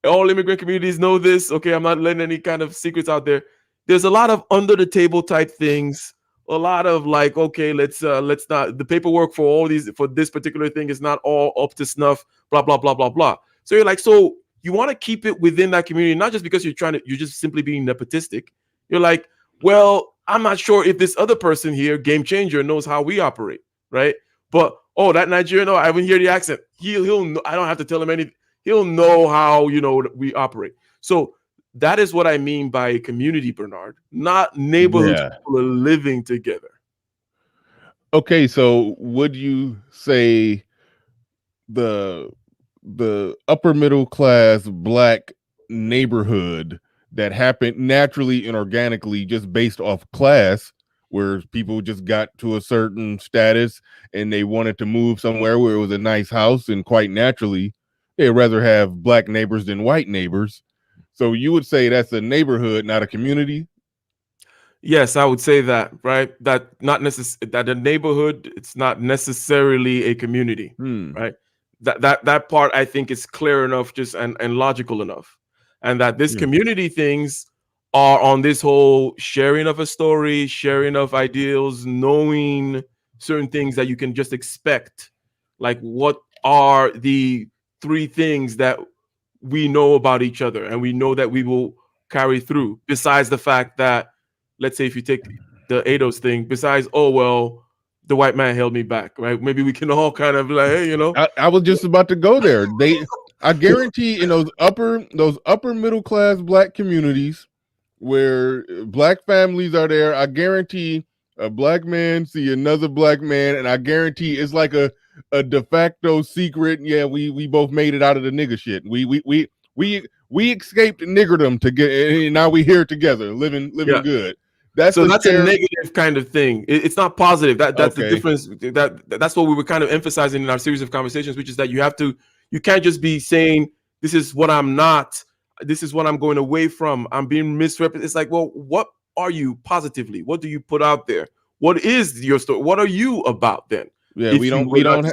S4: all immigrant communities know this. Okay, I'm not letting any kind of secrets out there. There's a lot of under the table type things, a lot of like, okay, let's not, the paperwork for this particular thing is not all up to snuff, blah, blah, blah, blah, blah. So you're like, so you want to keep it within that community, not just because you're just simply being nepotistic. You're like, well, I'm not sure if this other person here, Game Changer, knows how we operate, right? But, that Nigerian, I haven't heard the accent. He'll know, I don't have to tell him anything. He'll know how, we operate. So that is what I mean by a community, Bernard, not neighborhoods people are living together.
S1: Okay, so would you say the upper middle class Black neighborhood that happened naturally and organically just based off class, where people just got to a certain status and they wanted to move somewhere where it was a nice house, and quite naturally they'd rather have Black neighbors than white neighbors? So you would say that's a neighborhood, not a community?
S4: Yes, I would say that, right? That a neighborhood, it's not necessarily a community, right? That part I think is clear enough, just and logical enough. And that this community things are on this whole sharing of a story, sharing of ideals, knowing certain things that you can just expect. Like, what are the 3 things that we know about each other and we know that we will carry through, besides the fact that, let's say if you take the ADOS thing, besides, the white man held me back, right? Maybe we can all kind of like, hey,
S1: I was just about to go there. I guarantee in those upper middle class Black communities where Black families are there, I guarantee A black man see another black man, and I guarantee it's like a de facto secret. Yeah, we both made it out of the nigga shit. We escaped niggerdom to get, and now we here together, living
S4: Yeah.
S1: good. That's
S4: So
S1: the
S4: that's a negative kind of thing. It's not positive. That's the
S1: Okay.
S4: difference. That's what we were kind of emphasizing in our series of conversations, which is that you can't just be saying, this is what I'm not, this is what I'm going away from, I'm being misrepresented. It's like, well, what are you positively? What do you put out there? What is your story? What are you about then?
S1: Yeah,
S4: If
S1: we
S4: you
S1: don't
S4: were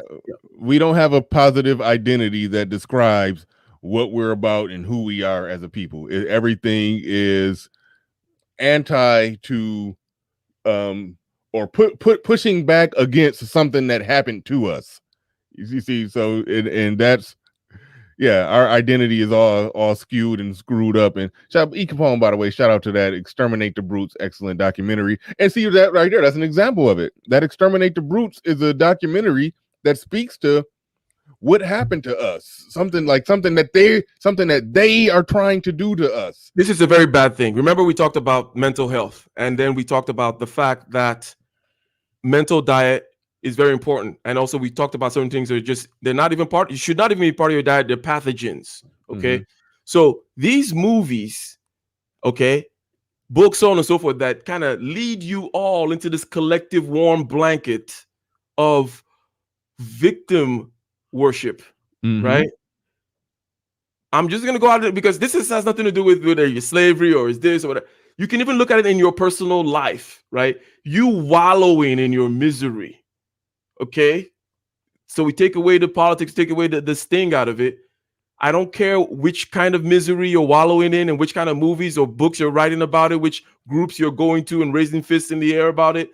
S1: we don't have a positive identity that describes what we're about and who we are as a people. Everything is anti to or pushing back against something that happened to us. You see, so and that's, yeah, our identity is all skewed and screwed up. And shout out E. Capone, by the way, shout out to that Exterminate the Brutes, excellent documentary. And see that right there, that's an example of it. That Exterminate the Brutes is a documentary that speaks to what happened to us, something that they are trying to do to us.
S4: This is a very bad thing. Remember, we talked about mental health, and then we talked about the fact that mental diet is very important. And also we talked about certain things that are just, they're not even part, you should not even be part of your diet. They're pathogens. Okay. So these movies, okay, books, so on and so forth, that kind of lead you all into this collective warm blanket of victim worship, right? I'm just going to go out there because this has nothing to do with whether you're slavery or is this or whatever. You can even look at it in your personal life, right? You wallowing in your misery. Okay. So we take away the politics, take away the sting out of it. I don't care which kind of misery you're wallowing in and which kind of movies or books you're writing about it, which groups you're going to and raising fists in the air about it.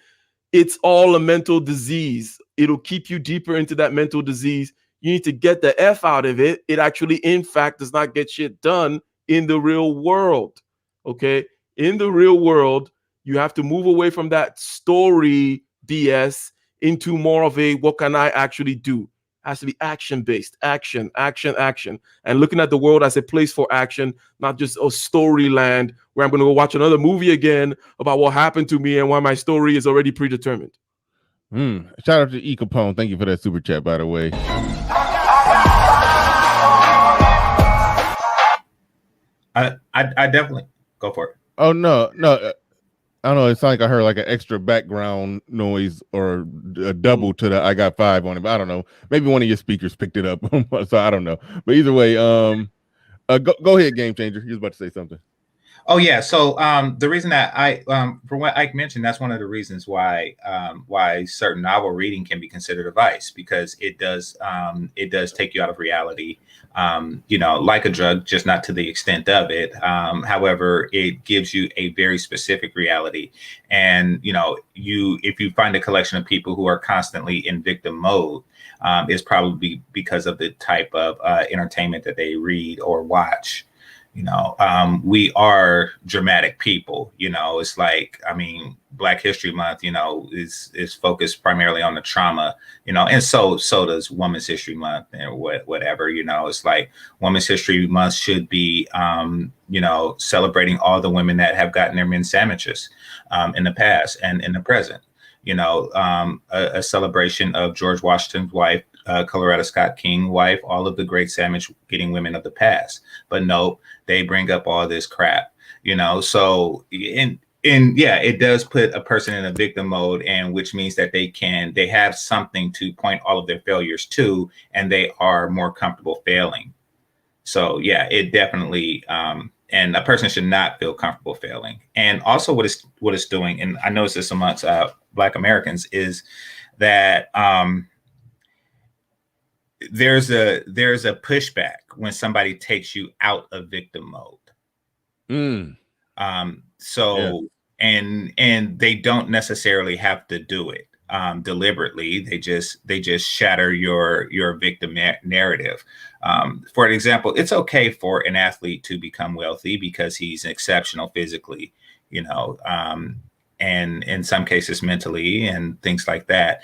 S4: It's all a mental disease. It'll keep you deeper into that mental disease. You need to get the F out of it. It actually, in fact, does not get shit done in the real world. Okay. In the real world, you have to move away from that story BS into more of a, what can I actually do? It has to be action-based, action. And looking at the world as a place for action, not just a story land where I'm going to go watch another movie again about what happened to me and why my story is already predetermined.
S1: Shout out to E. Capone. Thank you for that super chat, by the way.
S8: I definitely go for it.
S1: Oh no, I don't know. It's like I heard like an extra background noise or a double to the I got 5 on it. But I don't know. Maybe one of your speakers picked it up. So I don't know. But either way, go ahead, Game Changer. You was about to say something.
S8: Oh yeah. So the reason that from what Ike mentioned, that's one of the reasons why certain novel reading can be considered a vice, because it does take you out of reality. Like a drug, just not to the extent of it. However, it gives you a very specific reality. And, if you find a collection of people who are constantly in victim mode, it's probably because of the type of entertainment that they read or watch. We are dramatic people. It's like, Black History Month, is focused primarily on the trauma, and so does Women's History Month and whatever. It's like Women's History Month should be, celebrating all the women that have gotten their men's sandwiches in the past and in the present. A celebration of George Washington's wife, Colorado Scott King wife, all of the great sandwich getting women of the past. But no, they bring up all this crap, so it does put a person in a victim mode, and which means that they have something to point all of their failures to, and they are more comfortable failing. So yeah, it definitely and a person should not feel comfortable failing. And also what it's doing, and I noticed this amongst Black Americans, is that there's a pushback when somebody takes you out of victim mode. And they don't necessarily have to do it deliberately. They just shatter your victim narrative. For example, it's okay for an athlete to become wealthy because he's exceptional physically, and in some cases mentally and things like that.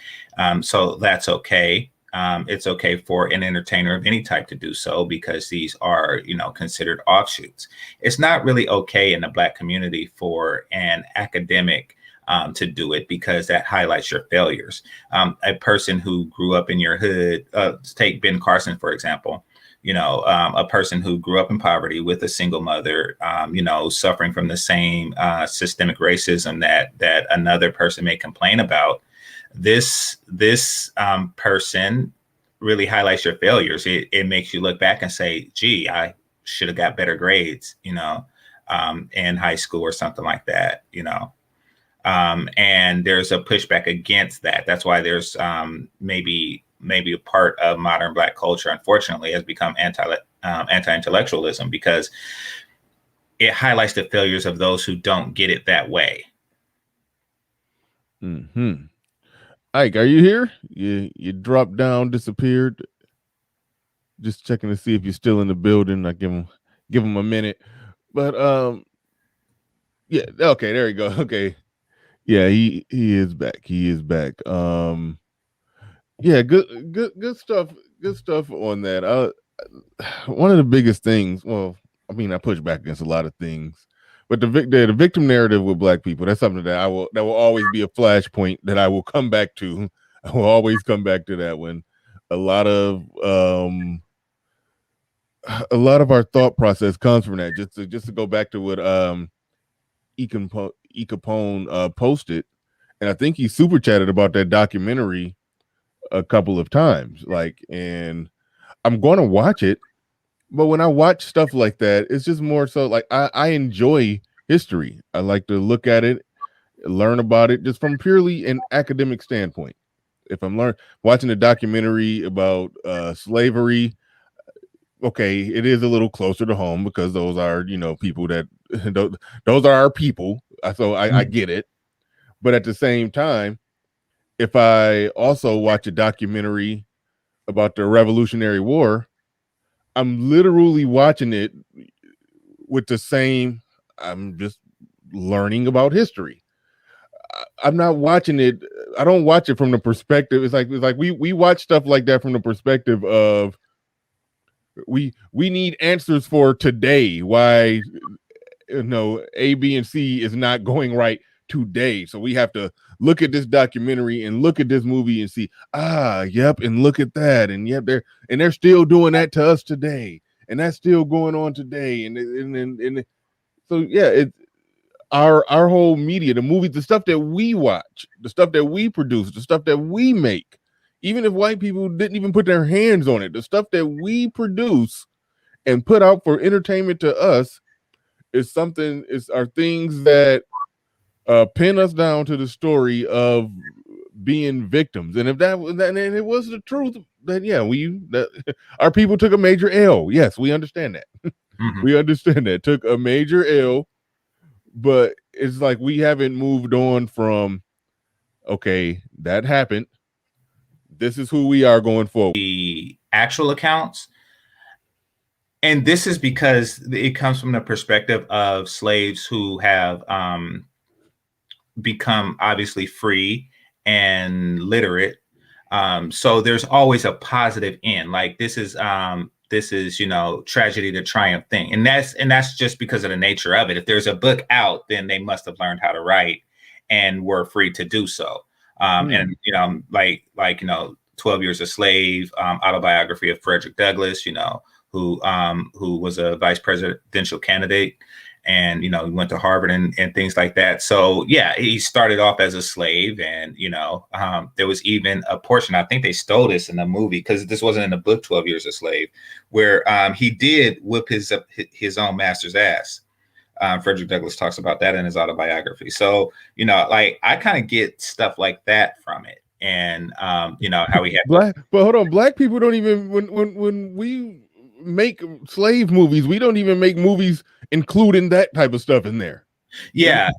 S8: So that's okay. It's okay for an entertainer of any type to do so, because these are, considered offshoots. It's not really okay in the Black community for an academic to do it, because that highlights your failures. A person who grew up in your hood, take Ben Carson, for example, a person who grew up in poverty with a single mother, suffering from the same systemic racism that another person may complain about. This person really highlights your failures. It makes you look back and say, gee, I should have got better grades, in high school or something like that, and there's a pushback against that. That's why there's maybe a part of modern Black culture, unfortunately, has become anti-intellectualism, because it highlights the failures of those who don't get it that way.
S1: Ike, are you here? You dropped down, disappeared. Just checking to see if you're still in the building. I give him a minute, but yeah, okay, there you go. Okay, yeah, he is back. He is back. Yeah, good stuff. Good stuff on that. One of the biggest things. Well, I mean, I push back against a lot of things, but the victim narrative with Black people, that's something that will always be a flashpoint that I will come back to. I will always come back to that one. A lot of our thought process comes from that. Just to go back to what E. Capone posted, and I think he super chatted about that documentary a couple of times. And I'm going to watch it, but when I watch stuff like that, it's just more so like I enjoy history. I like to look at it, learn about it, just from purely an academic standpoint. If I'm watching a documentary about slavery, okay, it is a little closer to home, because those are, people that those are our people. So I get it. But at the same time, if I also watch a documentary about the Revolutionary War, I'm literally watching it with the same, I'm just learning about history. I'm not watching it. I don't watch it from the perspective. It's like we watch stuff like that from the perspective of we need answers for today. Why, A, B, and C is not going right today. So we have to look at this documentary and look at this movie and see, yep, and look at that, and yep, they're still doing that to us today, and that's still going on today, and so yeah, it's our whole media, the movies, the stuff that we watch, the stuff that we produce, the stuff that we make, even if white people didn't even put their hands on it, the stuff that we produce and put out for entertainment to us are things that pin us down to the story of being victims. And if and it was the truth, then yeah, our people took a major L. Yes, we understand that. Mm-hmm. We understand that. Took a major L, but it's like we haven't moved on from, okay, that happened. This is who we are going forward.
S8: The actual accounts. And this is because it comes from the perspective of slaves who have become obviously free and literate. So there's always a positive end. Like this is tragedy to triumph thing. And that's just because of the nature of it. If there's a book out, then they must have learned how to write and were free to do so. And 12 Years a Slave, autobiography of Frederick Douglass, who was a vice presidential candidate, and he went to Harvard and things like that. So yeah, he started off as a slave, and there was even a portion, I think they stole this in the movie because this wasn't in the book 12 Years a Slave, where he did whip his own master's ass. Frederick Douglass talks about that in his autobiography. So I kind of get stuff like that from it, and how we have
S1: but hold on, Black people don't even when we make slave movies, we don't even make movies including that type of stuff in there.
S8: Yeah.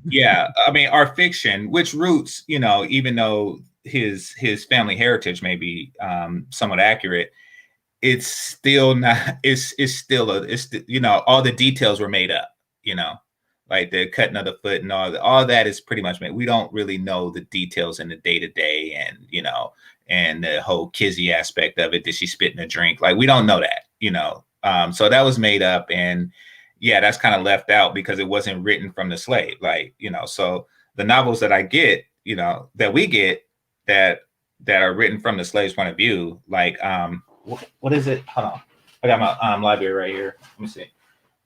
S8: I mean, our fiction, which roots, even though his family heritage may be somewhat accurate, it's still not. It's all the details were made up. Like the cutting of the foot and all that is pretty much made. We don't really know the details in the day to day, and the whole Kizzy aspect of it. Did she spit in a drink? Like we don't know that. So that was made up, and yeah, that's kind of left out because it wasn't written from the slave. So the novels that I get, that we get that are written from the slave's point of view, like what is it? Hold on, I got my library right here. Let me see.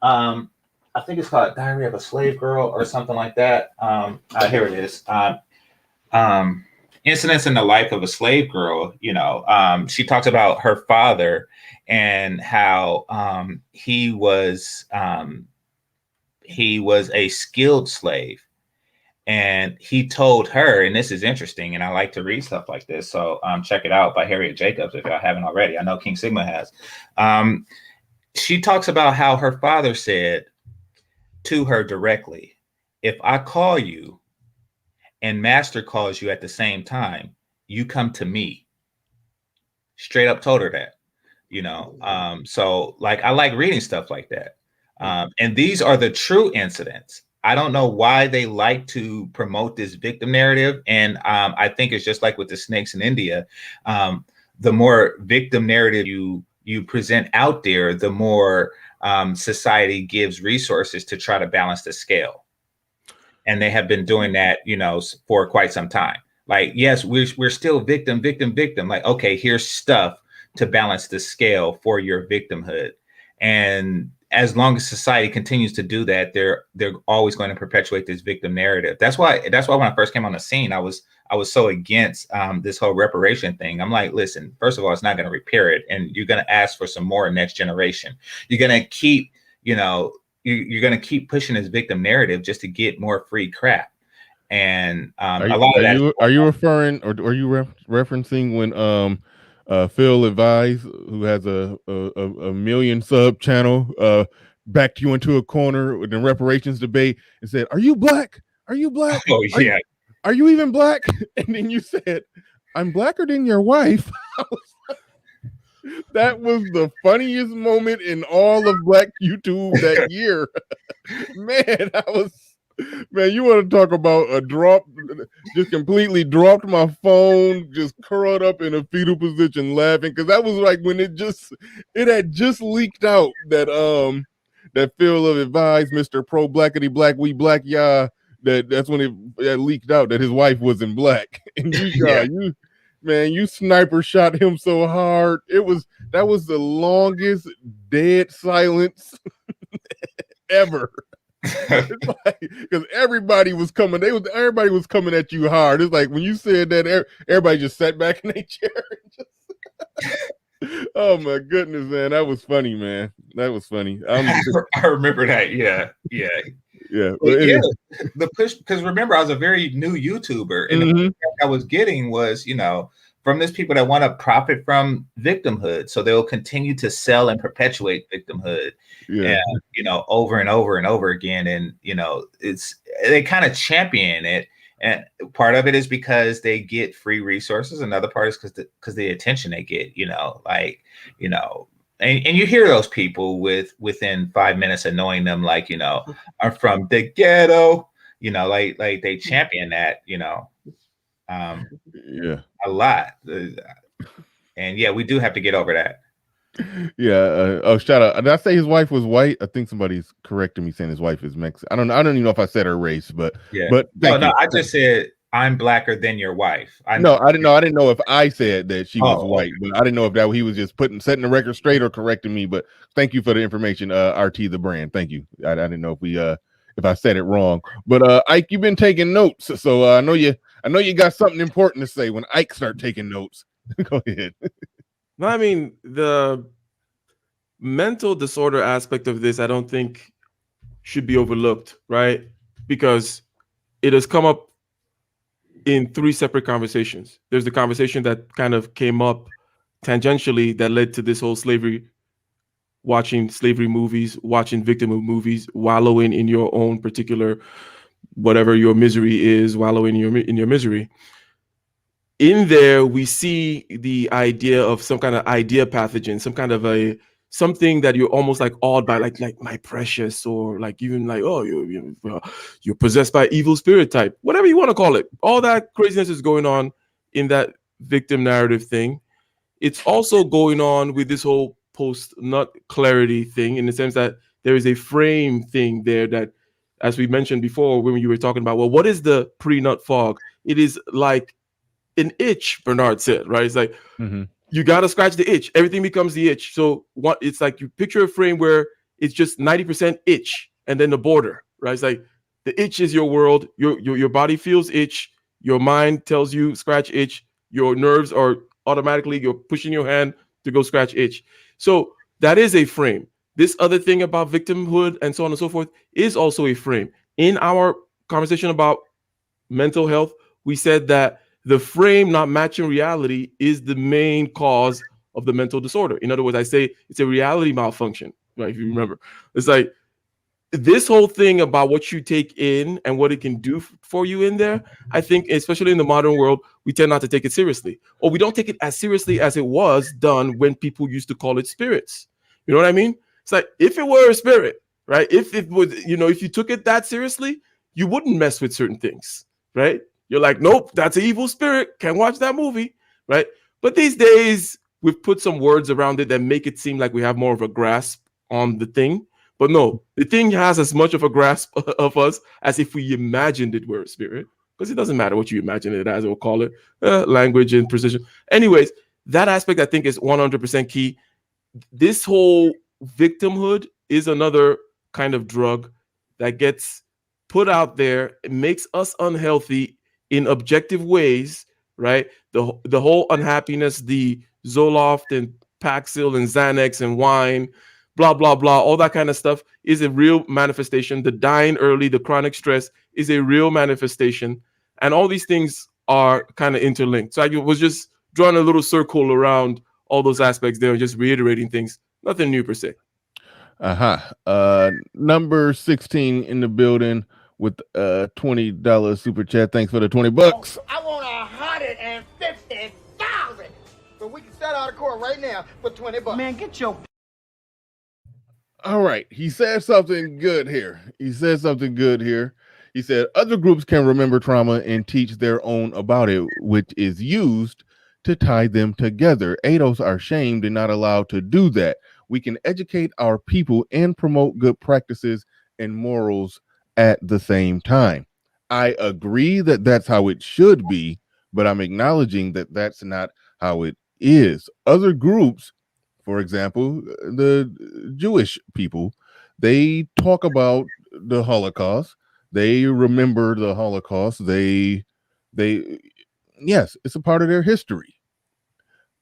S8: I think it's called Diary of a Slave Girl or something like that. Here it is. Incidents in the Life of a Slave Girl. She talks about her father and how he was a skilled slave. And he told her, and this is interesting, and I like to read stuff like this, so check it out by Harriet Jacobs if y'all haven't already. I know King Sigma has. She talks about how her father said to her directly, if I call you and master calls you at the same time, you come to me. Straight up told her that, so like I like reading stuff like that. And these are the true incidents. I don't know why they like to promote this victim narrative. And I think it's just like with the snakes in India. The more victim narrative you present out there, the more society gives resources to try to balance the scale. And they have been doing that, for quite some time. Like, yes, we're still victim. Like, okay, here's stuff to balance the scale for your victimhood. And as long as society continues to do that, they're always going to perpetuate this victim narrative. That's why when I first came on the scene, I was so against this whole reparation thing. I'm like, listen, first of all, it's not going to repair it, and you're going to ask for some more next generation. You're going to keep, you're going to keep pushing this victim narrative just to get more free crap. And a lot of that.
S1: Are you referring, or are you referencing when Phil Advise, who has a million sub channel, backed you into a corner with the reparations debate and said, "Are you black? Are you black?
S8: Oh yeah.
S1: Are you even black?" And then you said, "I'm blacker than your wife." That was the funniest moment in all of Black YouTube that year. Man, you want to talk about a drop? Just completely dropped my phone, just curled up in a fetal position, laughing, because that was like when it had just leaked out that that Phil of Advise, Mr. Pro Blackity Black, we black, yeah. That's when it leaked out that his wife wasn't black, and you sniper shot him so hard. That was the longest dead silence ever. Because everybody was coming, everybody was coming at you hard. It's like when you said that, everybody just sat back in their chair. Oh my goodness, man, that was funny, man. That was funny.
S8: I remember that. Yeah. The push, because remember, I was a very new YouTuber, and the pushback I was getting was, from these people that want to profit from victimhood, so they'll continue to sell and perpetuate victimhood, over and over and over again, and they kind of champion it, and part of it is because they get free resources, another part is because the attention they get, and you hear those people within 5 minutes of knowing them, like, are from the ghetto, like they champion that, a lot. And yeah, we do have to get over that.
S1: Yeah. Shout out. Did I say his wife was white? I think somebody's correcting me saying his wife is Mexican. I don't even know if I said her race, but
S8: yeah.
S1: But
S8: no, I just said I'm blacker than your wife.
S1: I didn't know if I said that she was white, but I didn't know if he was just setting the record straight or correcting me. But thank you for the information, RT the brand. Thank you. I didn't know if I said it wrong. But Ike, you've been taking notes, so I know you got something important to say when Ike start taking notes. Go ahead.
S4: No, I mean, the mental disorder aspect of this, I don't think should be overlooked, right? Because it has come up in 3 separate conversations. There's the conversation that kind of came up tangentially that led to this whole watching slavery movies, watching victim movies, wallowing in your own particular, whatever your misery is, wallowing in your misery. In there, we see the idea of some kind of idea pathogen, some kind of something that you're almost like awed by, like my precious, or like even like, oh, you're possessed by evil spirit type, whatever you want to call it. All that craziness is going on in that victim narrative thing. It's also going on with this whole post-nut clarity thing, in the sense that there is a frame thing there that as we mentioned before when you were talking about, well, what is the pre-nut fog? It is like an itch, Bernard said, right? It's like you got to scratch the itch. Everything becomes the itch. So what it's like, you picture a frame where it's just 90% itch and then the border, right? It's like the itch is your world. Your body feels itch. Your mind tells you scratch itch. Your nerves are automatically, you're pushing your hand to go scratch itch. So that is a frame. This other thing about victimhood and so on and so forth is also a frame. In our conversation about mental health, we said that the frame not matching reality is the main cause of the mental disorder. In other words, I say it's a reality malfunction, right? If you remember, it's like this whole thing about what you take in and what it can do for you in there. I think, especially in the modern world, we tend not to take it seriously, or we don't take it as seriously as it was done when people used to call it spirits. You know what I mean? It's like, if it were a spirit, right? If it was, if you took it that seriously, you wouldn't mess with certain things, right? You're like, nope, that's an evil spirit. Can't watch that movie, right? But these days, we've put some words around it that make it seem like we have more of a grasp on the thing. But no, the thing has as much of a grasp of us as if we imagined it were a spirit, because it doesn't matter what you imagine it as, we'll call it language and precision. Anyways, that aspect I think is 100% key. This whole victimhood is another kind of drug that gets put out there. It makes us unhealthy in objective ways, right? The whole unhappiness, the Zoloft and Paxil and Xanax and wine, blah, blah, blah, all that kind of stuff is a real manifestation. The dying early, the chronic stress is a real manifestation. And all these things are kind of interlinked. So I was just drawing a little circle around all those aspects there and just reiterating things. Nothing new per se.
S1: Number 16 in the building with $20 super chat. Thanks for the $20.
S7: I want 150,000. So we can settle out of court right now for $20.
S9: Man, get your...
S1: All right. He said something good here. He said other groups can remember trauma and teach their own about it, which is used to tie them together. ADOS are shamed and not allowed to do that. We can educate our people and promote good practices and morals at the same time. I agree that that's how it should be, but I'm acknowledging that that's not how it is. Other groups, for example, the Jewish people, they talk about the Holocaust. They remember the Holocaust. Yes, it's a part of their history.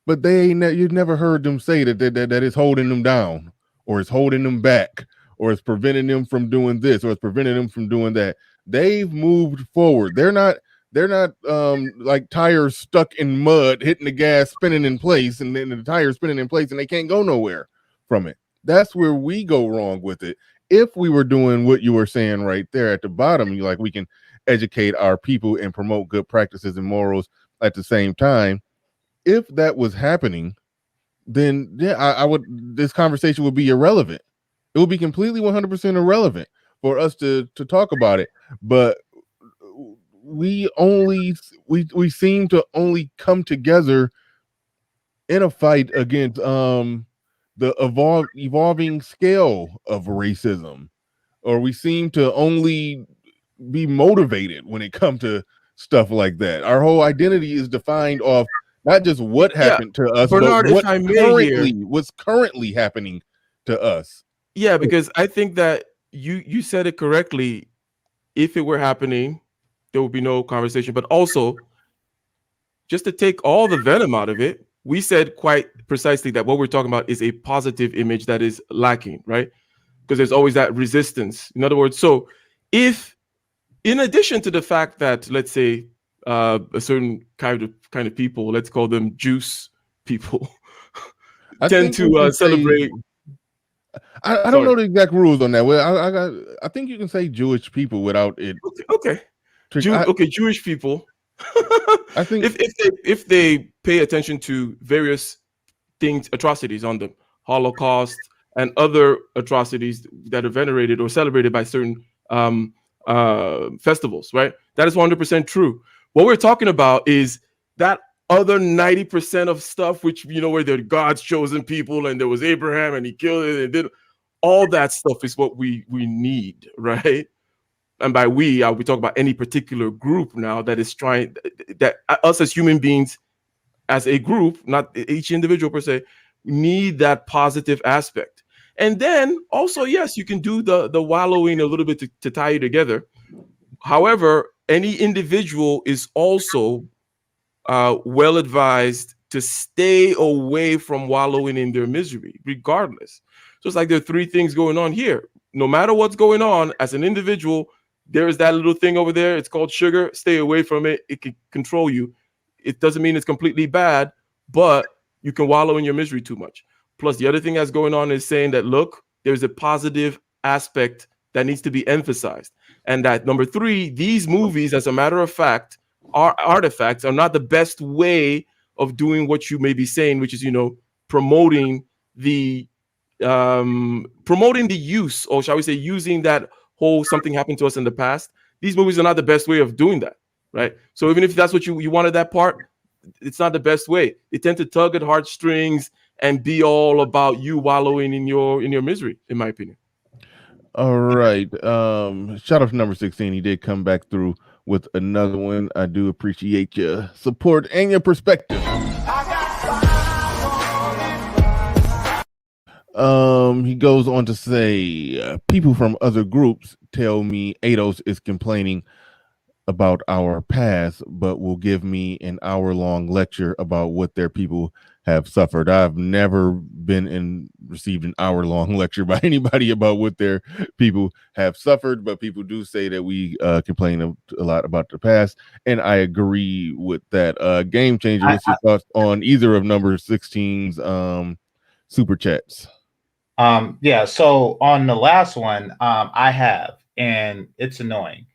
S1: But you've never heard them say that it's holding them down, or it's holding them back, or it's preventing them from doing this, or it's preventing them from doing that. They've moved forward. They're not like tires stuck in mud, hitting the gas, spinning in place, and then the tires spinning in place, and they can't go nowhere from it. That's where we go wrong with it. If we were doing what you were saying right there at the bottom, we can educate our people and promote good practices and morals at the same time. If that was happening, then this conversation would be irrelevant. It would be completely 100% irrelevant for us to talk about it. But we seem to only come together in a fight against the evolving scale of racism, or we seem to only be motivated when it comes to stuff like that. Our whole identity is defined off not just what happened to us,
S4: Bernard,
S1: but what's currently happening to us.
S4: Yeah, because I think that you said it correctly. If it were happening, there would be no conversation. But also, just to take all the venom out of it, we said quite precisely that what we're talking about is a positive image that is lacking, right? Because there's always that resistance. In other words, so if, in addition to the fact that, let's say, a certain kind of people, let's call them juice people, tend to celebrate.
S1: I don't know the exact rules on that. Well, I think you can say Jewish people without it.
S4: Okay. Jewish people.
S1: I think
S4: if they pay attention to various things, atrocities on the Holocaust and other atrocities that are venerated or celebrated by certain festivals, right? That is 100% true. What we're talking about is that other 90% of stuff, which, where they're God's chosen people and there was Abraham and he killed it and did all that stuff is what we need, right? and by we, I'll be talking about any particular group now that is trying, that us as human beings, as a group, not each individual per se, need that positive aspect. And then also, yes, you can do the wallowing a little bit to tie you together. However, any individual is also well advised to stay away from wallowing in their misery, regardless. So it's like there are three things going on here. No matter what's going on, as an individual, there is that little thing over there. It's called sugar. Stay away from it. It can control you. It doesn't mean it's completely bad, but you can wallow in your misery too much. Plus, the other thing that's going on is saying that, look, there's a positive aspect that needs to be emphasized. And that number three, these movies, as a matter of fact, are artifacts, are not the best way of doing what you may be saying, which is, promoting the use, or shall we say, using that whole something happened to us in the past. These movies are not the best way of doing that, right? So even if that's what you wanted that part, it's not the best way. They tend to tug at heartstrings and be all about you wallowing in your misery, in my opinion.
S1: All right. Shout out to number 16. He did come back through with another one. I do appreciate your support and your perspective. He goes on to say, people from other groups tell me Ados is complaining about our past, but will give me an hour-long lecture about what their people have suffered. I've never received an hour-long lecture by anybody about what their people have suffered, but people do say that we complain a lot about the past, and I agree with that. Game Changer, what's your thoughts on either of number 16's super chats?
S8: Yeah, so on the last one, I have, and it's annoying.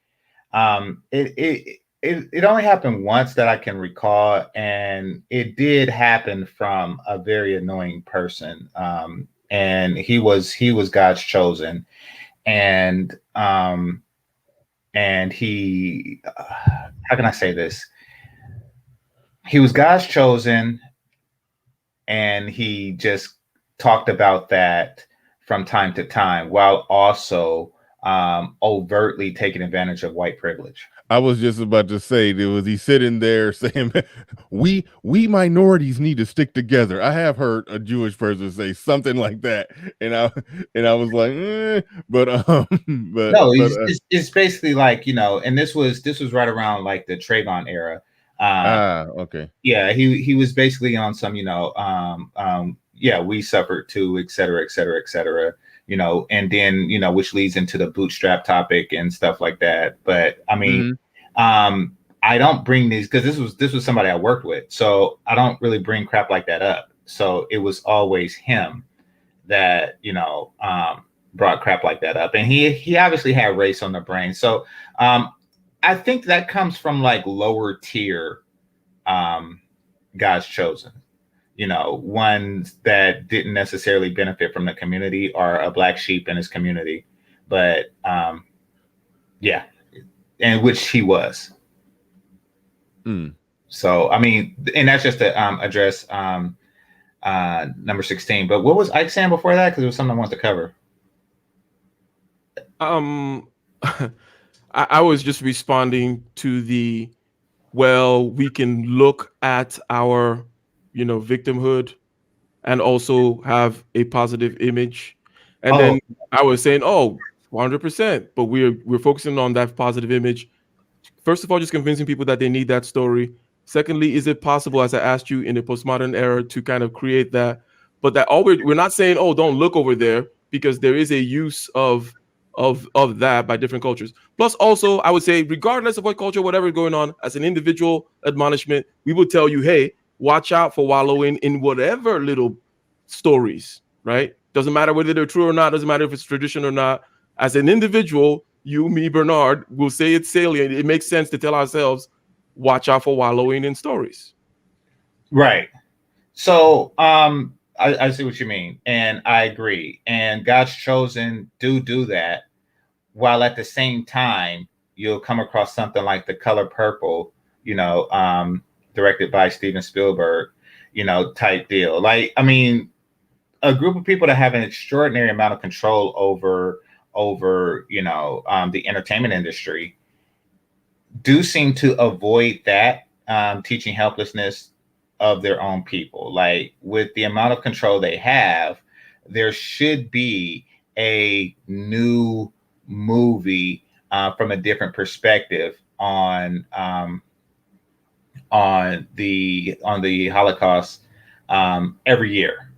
S8: It only happened once that I can recall, and it did happen from a very annoying person. And he was God's chosen, and he, how can I say this? He was God's chosen, and he just talked about that from time to time, while also overtly taking advantage of white privilege.
S1: I was just about to say, was he sitting there saying, we minorities need to stick together? I have heard a Jewish person say something like that, and I was like, but no,
S8: it's basically like, and this was right around like the Trayvon era.
S1: Okay.
S8: Yeah, he was basically on some, yeah, we suffered too, et cetera, et cetera, et cetera. And then, which leads into the bootstrap topic and stuff like that. But I mean, I don't bring these because this was somebody I worked with. So I don't really bring crap like that up. So it was always him that, brought crap like that up. And he obviously had race on the brain. So I think that comes from like lower tier God's chosen. Ones that didn't necessarily benefit from the community or a black sheep in his community, but yeah, and which he was. So, I mean, and that's just to address number 16. But what was Ike saying before that? Because it was something I wanted to cover.
S4: I was just responding to we can look at our victimhood and also have a positive image. And then I was saying, 100%, but we're focusing on that positive image. First of all, just convincing people that they need that story. Secondly, is it possible, as I asked you, in a postmodern era to kind of create that? But that we're not saying, don't look over there, because there is a use of that by different cultures. Plus, also, I would say, regardless of what culture, whatever is going on, as an individual admonishment, we will tell you, hey, watch out for wallowing in whatever little stories, right? Doesn't matter whether they're true or not. Doesn't matter if it's tradition or not. As an individual, you, me, Bernard, will say it's salient. It makes sense to tell ourselves, watch out for wallowing in stories.
S8: Right. So I see what you mean. And I agree. And God's chosen do that, while at the same time, you'll come across something like The Color Purple, directed by Steven Spielberg, type deal. Like, I mean, a group of people that have an extraordinary amount of control over over, the entertainment industry do seem to avoid that, teaching helplessness of their own people. Like, with the amount of control they have, there should be a new movie from a different perspective on the Holocaust every year.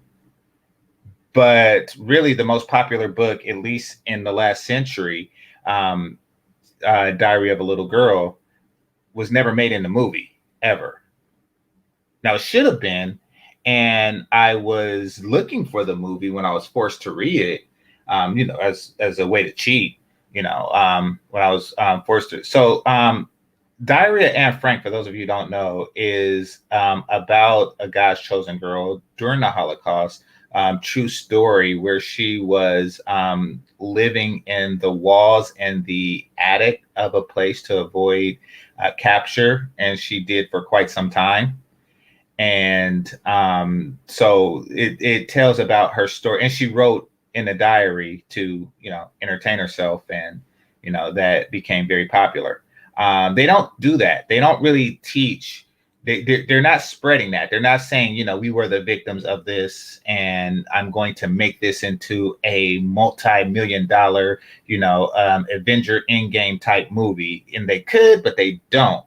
S8: But really, the most popular book, at least in the last century, Diary of a Little Girl, was never made into movie ever. Now, it should have been, and I was looking for the movie when I was forced to read it, as a way to cheat, when I was forced to. So, Diary of Anne Frank, for those of you who don't know, is about a God's chosen girl during the Holocaust. True story, where she was living in the walls and the attic of a place to avoid capture, and she did for quite some time. And so it tells about her story, and she wrote in a diary to entertain herself, and that became very popular. They don't do that. They don't really teach. They're not spreading that. They're not saying, we were the victims of this, and I'm going to make this into a multi-million-dollar, Avenger Endgame type movie. And they could, but they don't.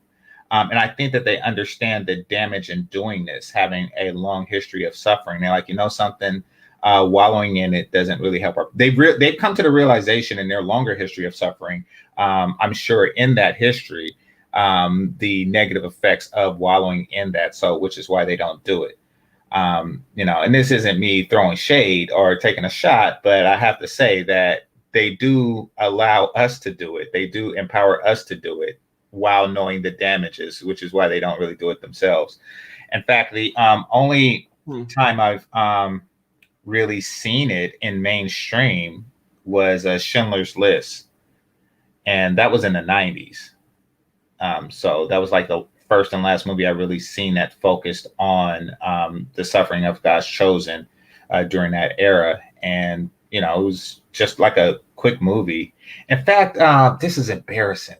S8: And I think that they understand the damage in doing this, having a long history of suffering. They're like, something, wallowing in it doesn't really help. They've come to the realization in their longer history of suffering, I'm sure in that history, the negative effects of wallowing in that. So, which is why they don't do it. And this isn't me throwing shade or taking a shot, but I have to say that they do allow us to do it. They do empower us to do it while knowing the damages, which is why they don't really do it themselves. In fact, the only time I've really seen it in mainstream was Schindler's List. And that was in the 90s. So that was like the first and last movie I really seen that focused on the suffering of God's chosen during that era. And, it was just like a quick movie. In fact, this is embarrassing.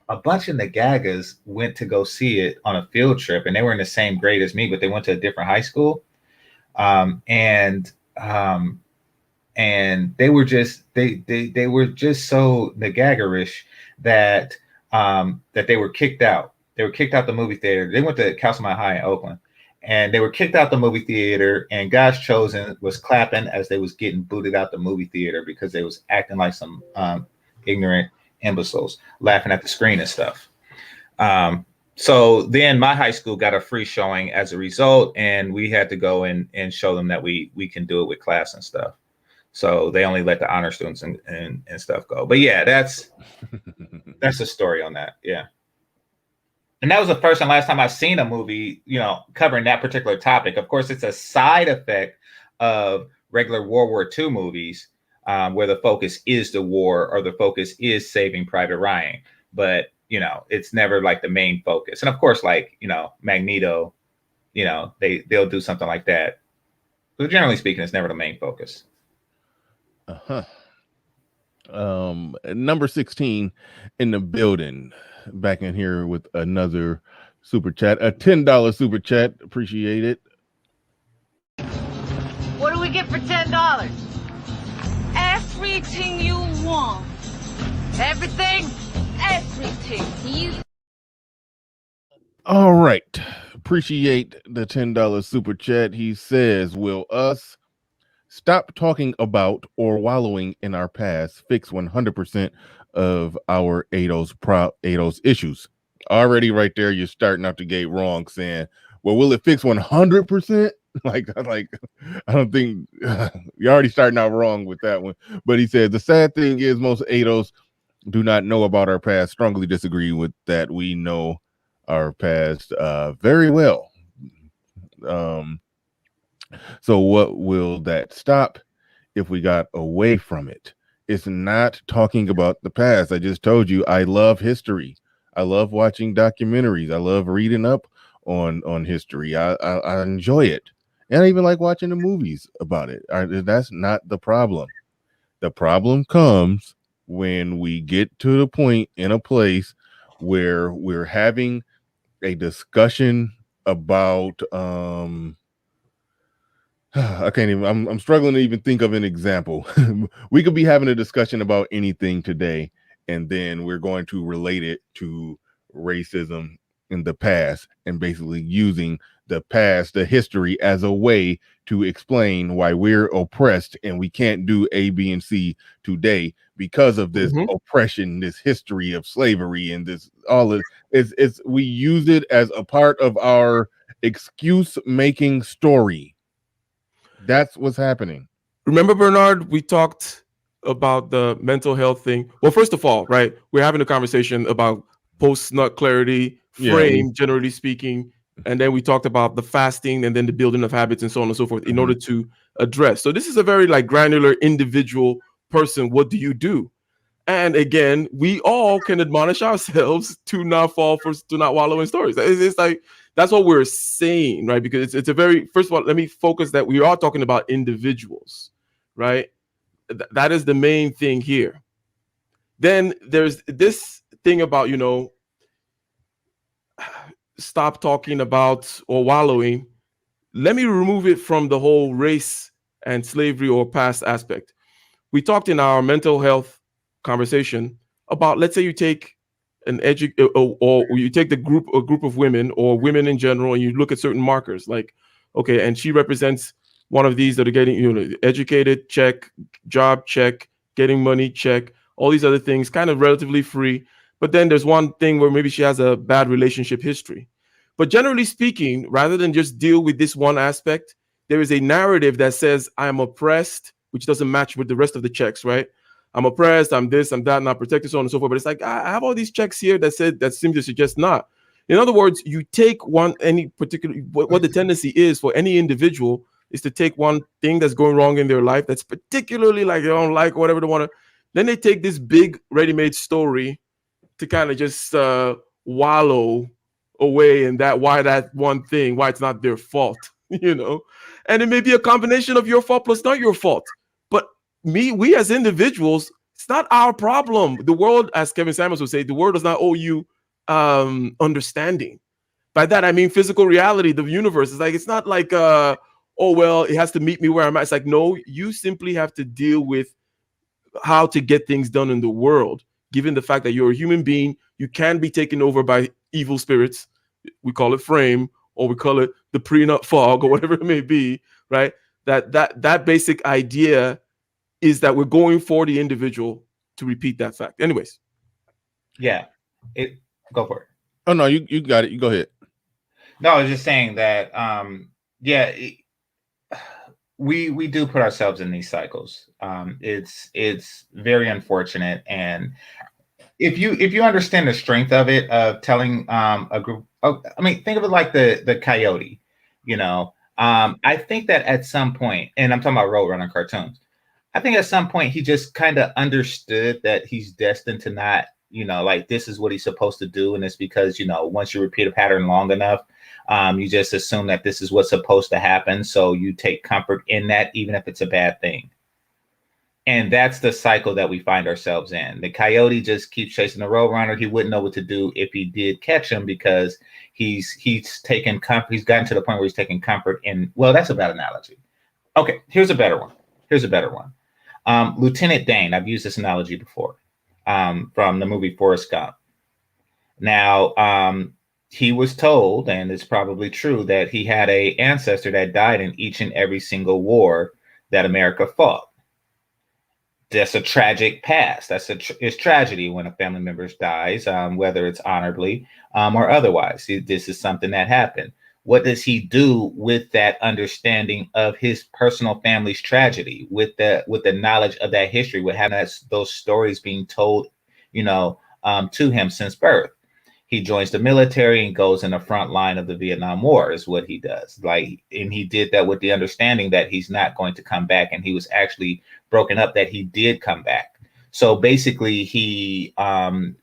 S8: A bunch of Nagagas went to go see it on a field trip, and they were in the same grade as me, but they went to a different high school. And they were just they were just so Nagagarish that they were kicked out. They were kicked out the movie theater. They went to Castlemont High in Oakland, and they were kicked out the movie theater. And God's Chosen was clapping as they was getting booted out the movie theater because they was acting like some ignorant imbeciles, laughing at the screen and stuff. So then my high school got a free showing as a result, and we had to go and show them that we can do it with class and stuff. So they only let the honor students and stuff go. But yeah, that's the story on that. Yeah. And that was the first and last time I've seen a movie, covering that particular topic. Of course, it's a side effect of regular World War II movies, where the focus is the war or the focus is Saving Private Ryan. But, it's never like the main focus. And of course, like, Magneto, they'll do something like that. But generally speaking, it's never the main focus.
S1: Number 16 in the building, back in here with another super chat, a $10 super chat. Appreciate it.
S5: What do we get for $10? Everything you want. Everything? Everything. You.
S1: All right. Appreciate the $10 super chat. He says, will us stop talking about or wallowing in our past fix 100% of our ADOS issues? Already right there, you're starting out the gate wrong, saying, well, will it fix 100%? Like I don't think you're already starting out wrong with that one. But he said the sad thing is most ADOS do not know about our past. Strongly disagree with that. We know our past very well. So what will that stop if we got away from it? It's not talking about the past. I just told you I love history. I love watching documentaries. I love reading up on history. I enjoy it. And I even like watching the movies about it. That's not the problem. The problem comes when we get to the point in a place where we're having a discussion about I can't even I'm struggling to even think of an example. We could be having a discussion about anything today, and then we're going to relate it to racism in the past and basically using the past, the history, as a way to explain why we're oppressed and we can't do A, B, and C today because of this oppression, this history of slavery, and this all of it's we use it as a part of our excuse making story. That's what's happening.
S4: Remember, Bernard, we talked about the mental health thing. Well, first of all, right, we're having a conversation about post-nut clarity, frame, generally speaking, and then we talked about the fasting and then the building of habits and so on and so forth in order to address. So this is a very like granular individual person. What do you do? And again, we all can admonish ourselves to not wallow in stories. It's like that's what we're saying, right? Because it's a very, first of all, let me focus that we are talking about individuals, right? That is the main thing here. Then there's this thing about, stop talking about or wallowing. Let me remove it from the whole race and slavery or past aspect. We talked in our mental health conversation about, let's say you take or you take a group of women or women in general, and you look at certain markers like, okay, and she represents one of these that are getting, educated, check, job, check, getting money, check, all these other things, kind of relatively free. But then there's one thing where maybe she has a bad relationship history. But generally speaking, rather than just deal with this one aspect, there is a narrative that says I'm oppressed, which doesn't match with the rest of the checks, right? I'm oppressed, I'm this, I'm that, not protected, so on and so forth. But it's like, I have all these checks here that seem to suggest not. In other words, you take any particular, what the tendency is for any individual is to take one thing that's going wrong in their life that's particularly like they don't like or whatever they want to, then they take this big ready-made story to kind of just wallow away in why that one thing, why it's not their fault, and it may be a combination of your fault plus not your fault. But we as individuals, it's not our problem. The world, as Kevin Samuels would say, the world does not owe you understanding. By that I mean physical reality, the universe. It's like, it's not like oh well, it has to meet me where I'm at. It's like, no, you simply have to deal with how to get things done in the world, given the fact that you're a human being. You can be taken over by evil spirits. We call it frame, or we call it the pre-nut fog, or whatever it may be, right? That basic idea is that we're going for the individual to repeat that fact. Anyways.
S8: Yeah. Go for it.
S1: Oh no, you got it. You go ahead.
S8: No, I was just saying that we do put ourselves in these cycles. It's very unfortunate, and if you understand the strength of it, of telling a group, think of it like the coyote. I think that at some point, and I'm talking about Roadrunner cartoons, I think at some point he just kind of understood that he's destined to not, like this is what he's supposed to do, and it's because once you repeat a pattern long enough, you just assume that this is what's supposed to happen, so you take comfort in that, even if it's a bad thing. And that's the cycle that we find ourselves in. The coyote just keeps chasing the Roadrunner. He wouldn't know what to do if he did catch him, because he's taken comfort. He's gotten to the point where he's taking comfort in. Well, that's a bad analogy. Okay, here's a better one. Lieutenant Dane. I've used this analogy before, from the movie Forrest Gump. Now, he was told, and it's probably true, that he had an ancestor that died in each and every single war that America fought. That's a tragic past. It's tragedy when a family member dies, whether it's honorably or otherwise. This is something that happened. What does he do with that understanding of his personal family's tragedy, with the knowledge of that history, with having those stories being told, to him since birth? He joins the military and goes in the front line of the Vietnam War is what he does. And he did that with the understanding that he's not going to come back. And he was actually broken up that he did come back. So basically he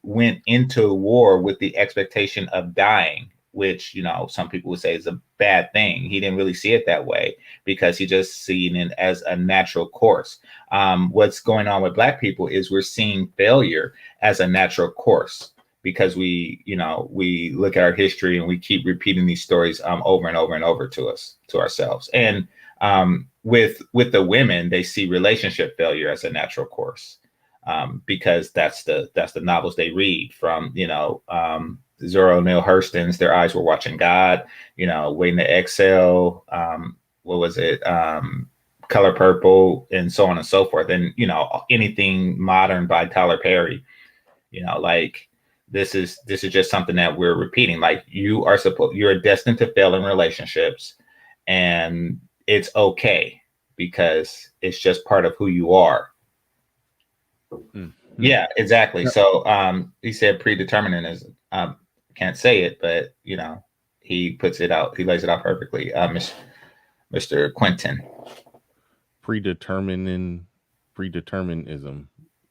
S8: went into war with the expectation of dying which, you know, some people would say is a bad thing. He didn't really see it that way because he just seen it as a natural course. What's going on with Black people is we're seeing failure as a natural course because we look at our history and we keep repeating these stories over and over and over to ourselves. And with the women, they see relationship failure as a natural course because that's the novels they read from, Zora Neale Hurston's Their Eyes Were Watching God, Waiting to Exhale, what was it? Color Purple, and so on and so forth. And, anything modern by Tyler Perry, like this is just something that we're repeating. Like you're destined to fail in relationships, and it's okay because it's just part of who you are. Mm-hmm. Yeah, exactly. So he said predeterminism. Can't say it, but he puts it out. He lays it out perfectly. Mr. Quentin.
S1: Predeterminism.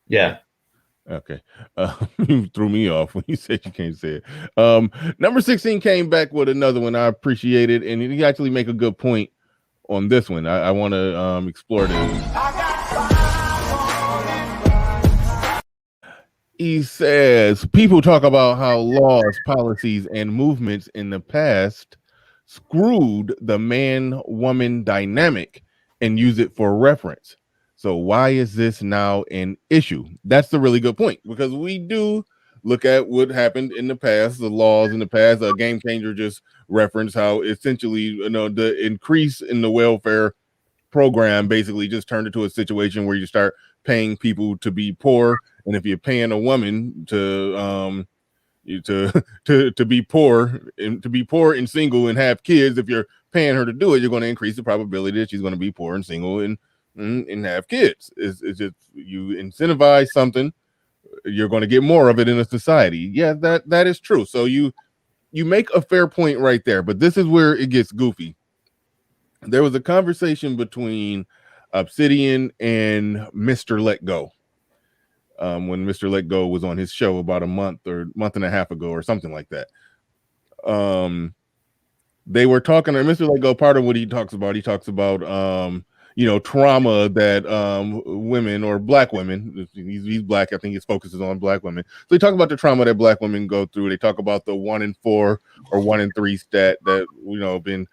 S8: Yeah.
S1: Okay. You threw me off when you said you can't say it. Number 16 came back with another one. I appreciate it, and you actually make a good point on this one. I want to explore this. He says, people talk about how laws, policies, and movements in the past screwed the man-woman dynamic and use it for reference. So why is this now an issue? That's a really good point, because we do look at what happened in the past, the laws in the past. A Game Changer just referenced how essentially, the increase in the welfare program basically just turned into a situation where you start paying people to be poor. And if you're paying a woman to be poor and single and have kids, if you're paying her to do it, you're going to increase the probability that she's going to be poor and single and have kids. It's just, you incentivize something, you're going to get more of it in a society. Yeah, that is true. So you make a fair point right there, but this is where it gets goofy. There was a conversation between Obsidian and Mr. Let Go. When Mr. Let Go was on his show about a month and a half ago or something like that. They were talking, and Mr. Let Go, part of what he talks about trauma that women or Black women, he's Black, I think his focus is on Black women. So they talk about the trauma that Black women go through. They talk about the 1 in 4 or 1 in 3 stat that, been,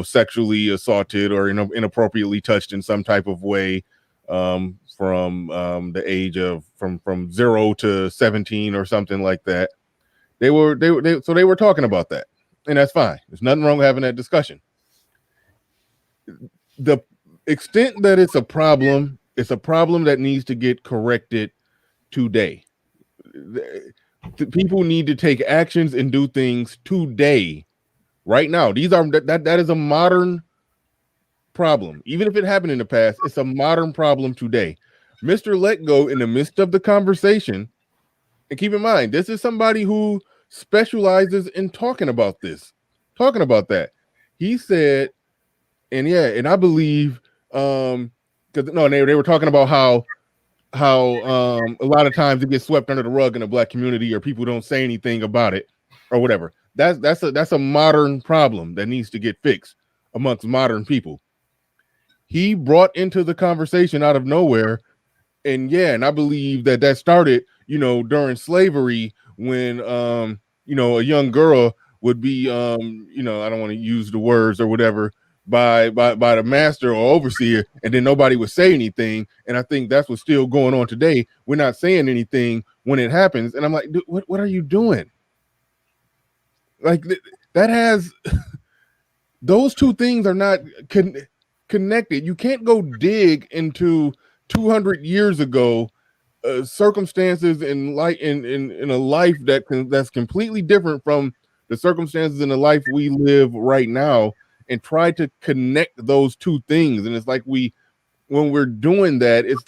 S1: sexually assaulted or inappropriately touched in some type of way from the age of from 0 to 17 or something like that. They were talking about that, and that's fine. There's nothing wrong with having that discussion. The extent that it's a problem that needs to get corrected today. People need to take actions and do things today, right now. That is a modern problem. Even if it happened in the past, it's a modern problem today. Mr. Let Go, in the midst of the conversation, and keep in mind, this is somebody who specializes in talking about that. He said, and I believe, they were talking about how a lot of times it gets swept under the rug in the Black community, or people don't say anything about it, or whatever. That's a modern problem that needs to get fixed amongst modern people. He brought into the conversation out of nowhere, and I believe that started, during slavery, when a young girl would be I don't want to use the words or whatever, by the master or overseer, and then nobody would say anything. And I think that's what's still going on today. We're not saying anything when it happens, and I'm like, dude, what are you doing? Like that has those two things are not connected. You can't go dig into 200 years ago circumstances in a life that's completely different from the circumstances in the life we live right now, and try to connect those two things. And it's like when we're doing that, it's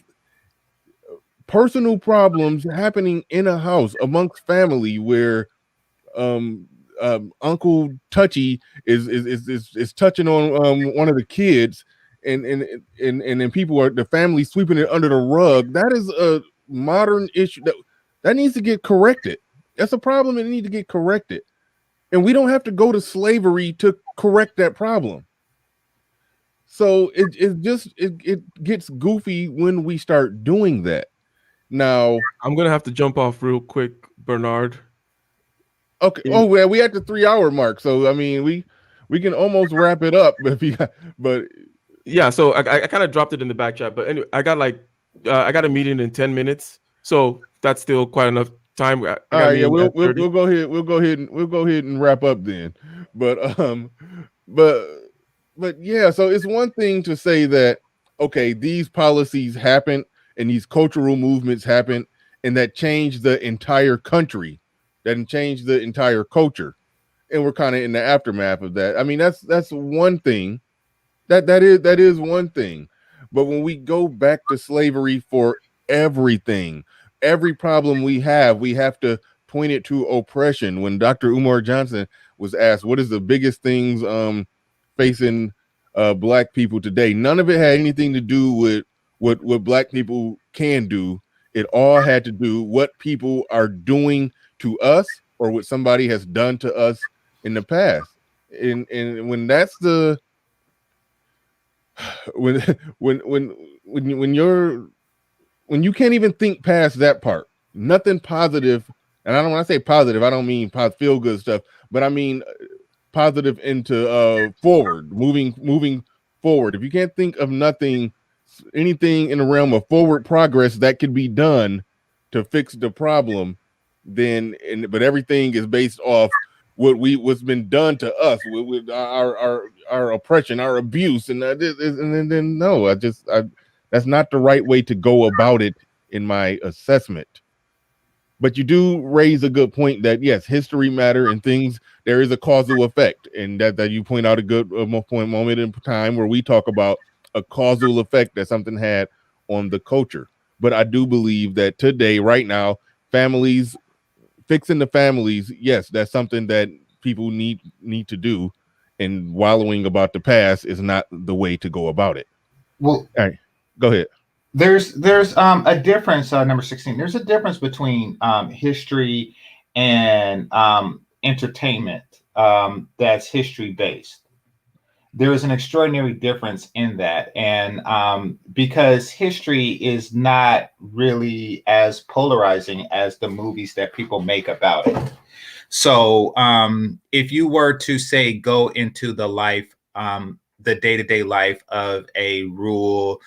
S1: personal problems happening in a house amongst family where Uncle Touchy is touching on one of the kids, and then the family sweeping it under the rug. That is a modern issue that needs to get corrected. That's a problem that needs to get corrected. And we don't have to go to slavery to correct that problem. So it gets goofy when we start doing that. Now
S4: I'm gonna have to jump off real quick, Bernard.
S1: Okay. Oh well, we at the 3 hour mark, so I mean we can almost wrap it up if you. But
S4: yeah, so I kind of dropped it in the back chat, but anyway, I got a meeting in 10 minutes, so that's still quite enough time.
S1: All right, yeah, we'll go ahead and wrap up then. But yeah, so it's one thing to say that okay, these policies happen and these cultural movements happen, and that change the entire country, that change the entire culture, and we're kind of in the aftermath of that. I mean, that's one thing. That is one thing. But when we go back to slavery for everything, every problem we have to point it to oppression. When Dr. Umar Johnson was asked, what is the biggest things facing black people today? None of it had anything to do with what black people can do. It all had to do what people are doing to us or what somebody has done to us in the past. And when that's the when you can't even think past that part, nothing positive. And when I say positive, I don't mean feel good stuff, but I mean positive into forward, moving forward. If you can't think of anything in the realm of forward progress that could be done to fix the problem, but everything is based off what's been done to us with our oppression, our abuse, and then no, that's not the right way to go about it in my assessment. But you do raise a good point that yes, history matter and things, there is a causal effect, and that you point out a good moment in time where we talk about a causal effect that something had on the culture. But I do believe that today, right now, fixing the families, yes, that's something that people need to do, and wallowing about the past is not the way to go about it.
S8: Well,
S1: all right, go ahead.
S8: There's a difference, number 16. There's a difference between history and entertainment that's history based. There is an extraordinary difference in that, and because history is not really as polarizing as the movies that people make about it. So if you were to say go into the life, the day-to-day life of a rural,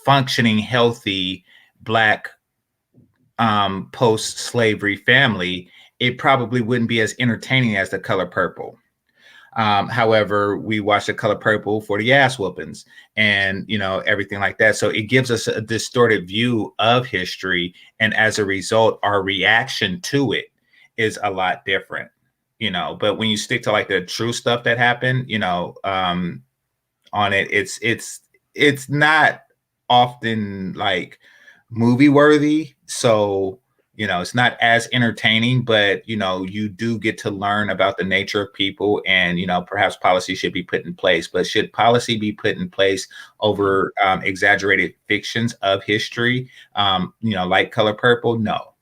S8: functioning, healthy Black post-slavery family, it probably wouldn't be as entertaining as The Color Purple. However, we watch The Color Purple for the ass whoopings and, everything like that. So it gives us a distorted view of history. And as a result, our reaction to it is a lot different, but when you stick to like the true stuff that happened, on it, it's not often like movie worthy. So, it's not as entertaining, but, you do get to learn about the nature of people and, perhaps policy should be put in place. But should policy be put in place over exaggerated fictions of history, like Color Purple? No.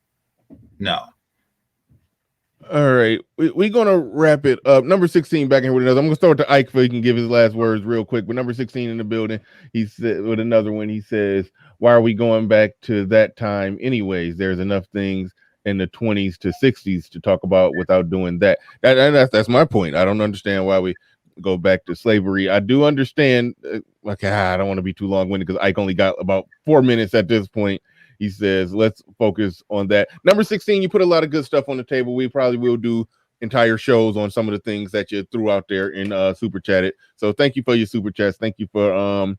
S1: All right, we're gonna wrap it up. Number 16 back in with another. I'm gonna start with Ike so he can give his last words real quick. But number 16 in the building, he said with another one. He says, "Why are we going back to that time, anyways? There's enough things in the 20s to 60s to talk about without doing that." That's my point. I don't understand why we go back to slavery. I do understand. I don't want to be too long-winded because Ike only got about 4 minutes at this point. He says, let's focus on that. Number 16, you put a lot of good stuff on the table. We probably will do entire shows on some of the things that you threw out there in Super Chatted. So thank you for your Super Chats. Thank you for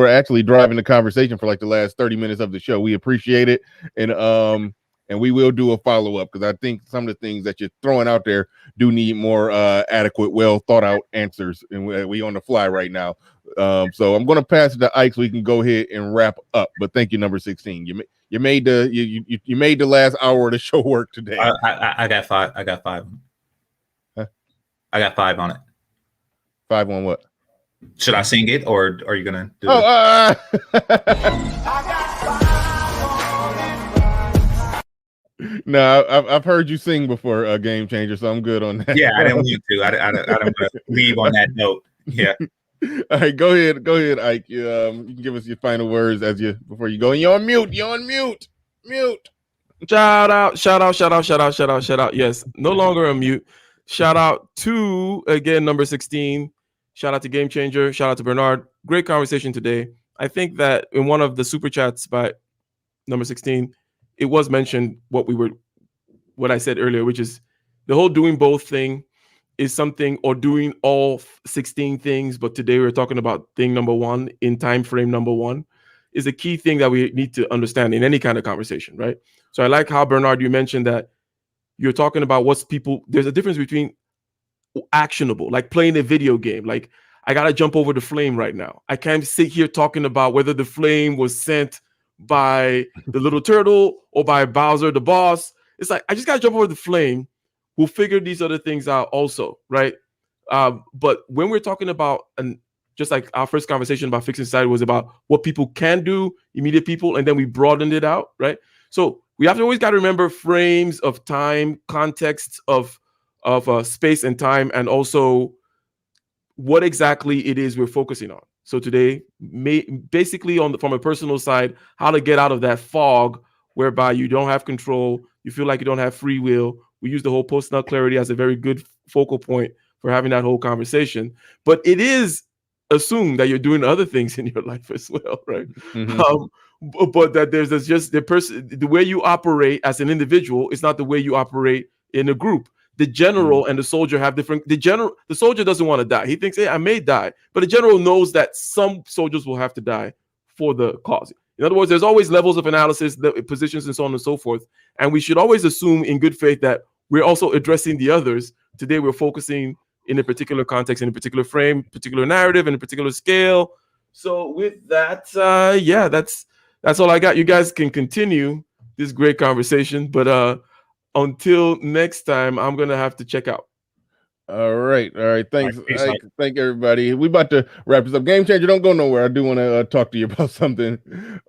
S1: actually driving the conversation for like the last 30 minutes of the show. We appreciate it. And we will do a follow-up because I think some of the things that you're throwing out there do need more adequate, well thought out answers. And we on the fly right now. So I'm going to pass it to Ike so we can go ahead and wrap up. But thank you, number 16. You made the last hour of the show work today.
S8: I got 5. I got 5.
S1: Huh?
S8: I got 5 on it.
S1: 5 on what?
S8: Should I sing it or are you gonna do
S1: it? No, I've heard you sing before, Game Changer, so I'm good on that.
S8: Yeah, I didn't want to. I don't want to leave on that note. Yeah.
S1: All right, go ahead, Ike. You can give us your final words before you go. And you're on mute. Mute.
S4: Shout out. Yes, no longer on mute. Shout out to, again, number 16. Shout out to Game Changer. Shout out to Bernard. Great conversation today. I think that in one of the super chats by number 16, it was mentioned what I said earlier, which is the whole doing both thing is something, or doing all 16 things. But today we're talking about thing number 1 in time frame number 1 is a key thing that we need to understand in any kind of conversation, right? So I like how, Bernard, you mentioned that you're talking about there's a difference between actionable, like playing a video game. Like, I got to jump over the flame right now. I can't sit here talking about whether the flame was sent by the little turtle or by Bowser the boss. It's like, I just got to jump over the flame. We'll figure these other things out also, right? But when we're talking about, and just like our first conversation about fixing society was about what people can do, immediate people, and then we broadened it out, right? So we have to always got to remember frames of time, contexts of space and time, and also what exactly it is we're focusing on. So today, basically from a personal side, how to get out of that fog whereby you don't have control, you feel like you don't have free will. We use the whole post-nut clarity as a very good focal point for having that whole conversation. But it is assumed that you're doing other things in your life as well, right? Mm-hmm. But that there's just the way you operate as an individual is not the way you operate in a group. The general and the soldier have different. The soldier doesn't want to die. He thinks, hey, I may die. But the general knows that some soldiers will have to die for the cause. In other words, there's always levels of analysis, the positions, and so on and so forth. And we should always assume in good faith that we're also addressing the others. Today, we're focusing in a particular context, in a particular frame, particular narrative, in a particular scale. So with that, that's all I got. You guys can continue this great conversation, but until next time, I'm gonna have to check out.
S1: All right. Thanks. Thank everybody. We about to wrap this up. Game Changer, don't go nowhere. I do want to talk to you about something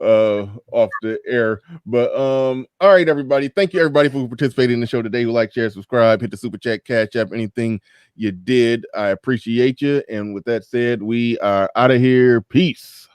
S1: off the air. But all right, everybody. Thank you, everybody, for participating in the show today. Who like, share, subscribe, hit the super chat, cash app, anything you did. I appreciate you. And with that said, we are out of here. Peace.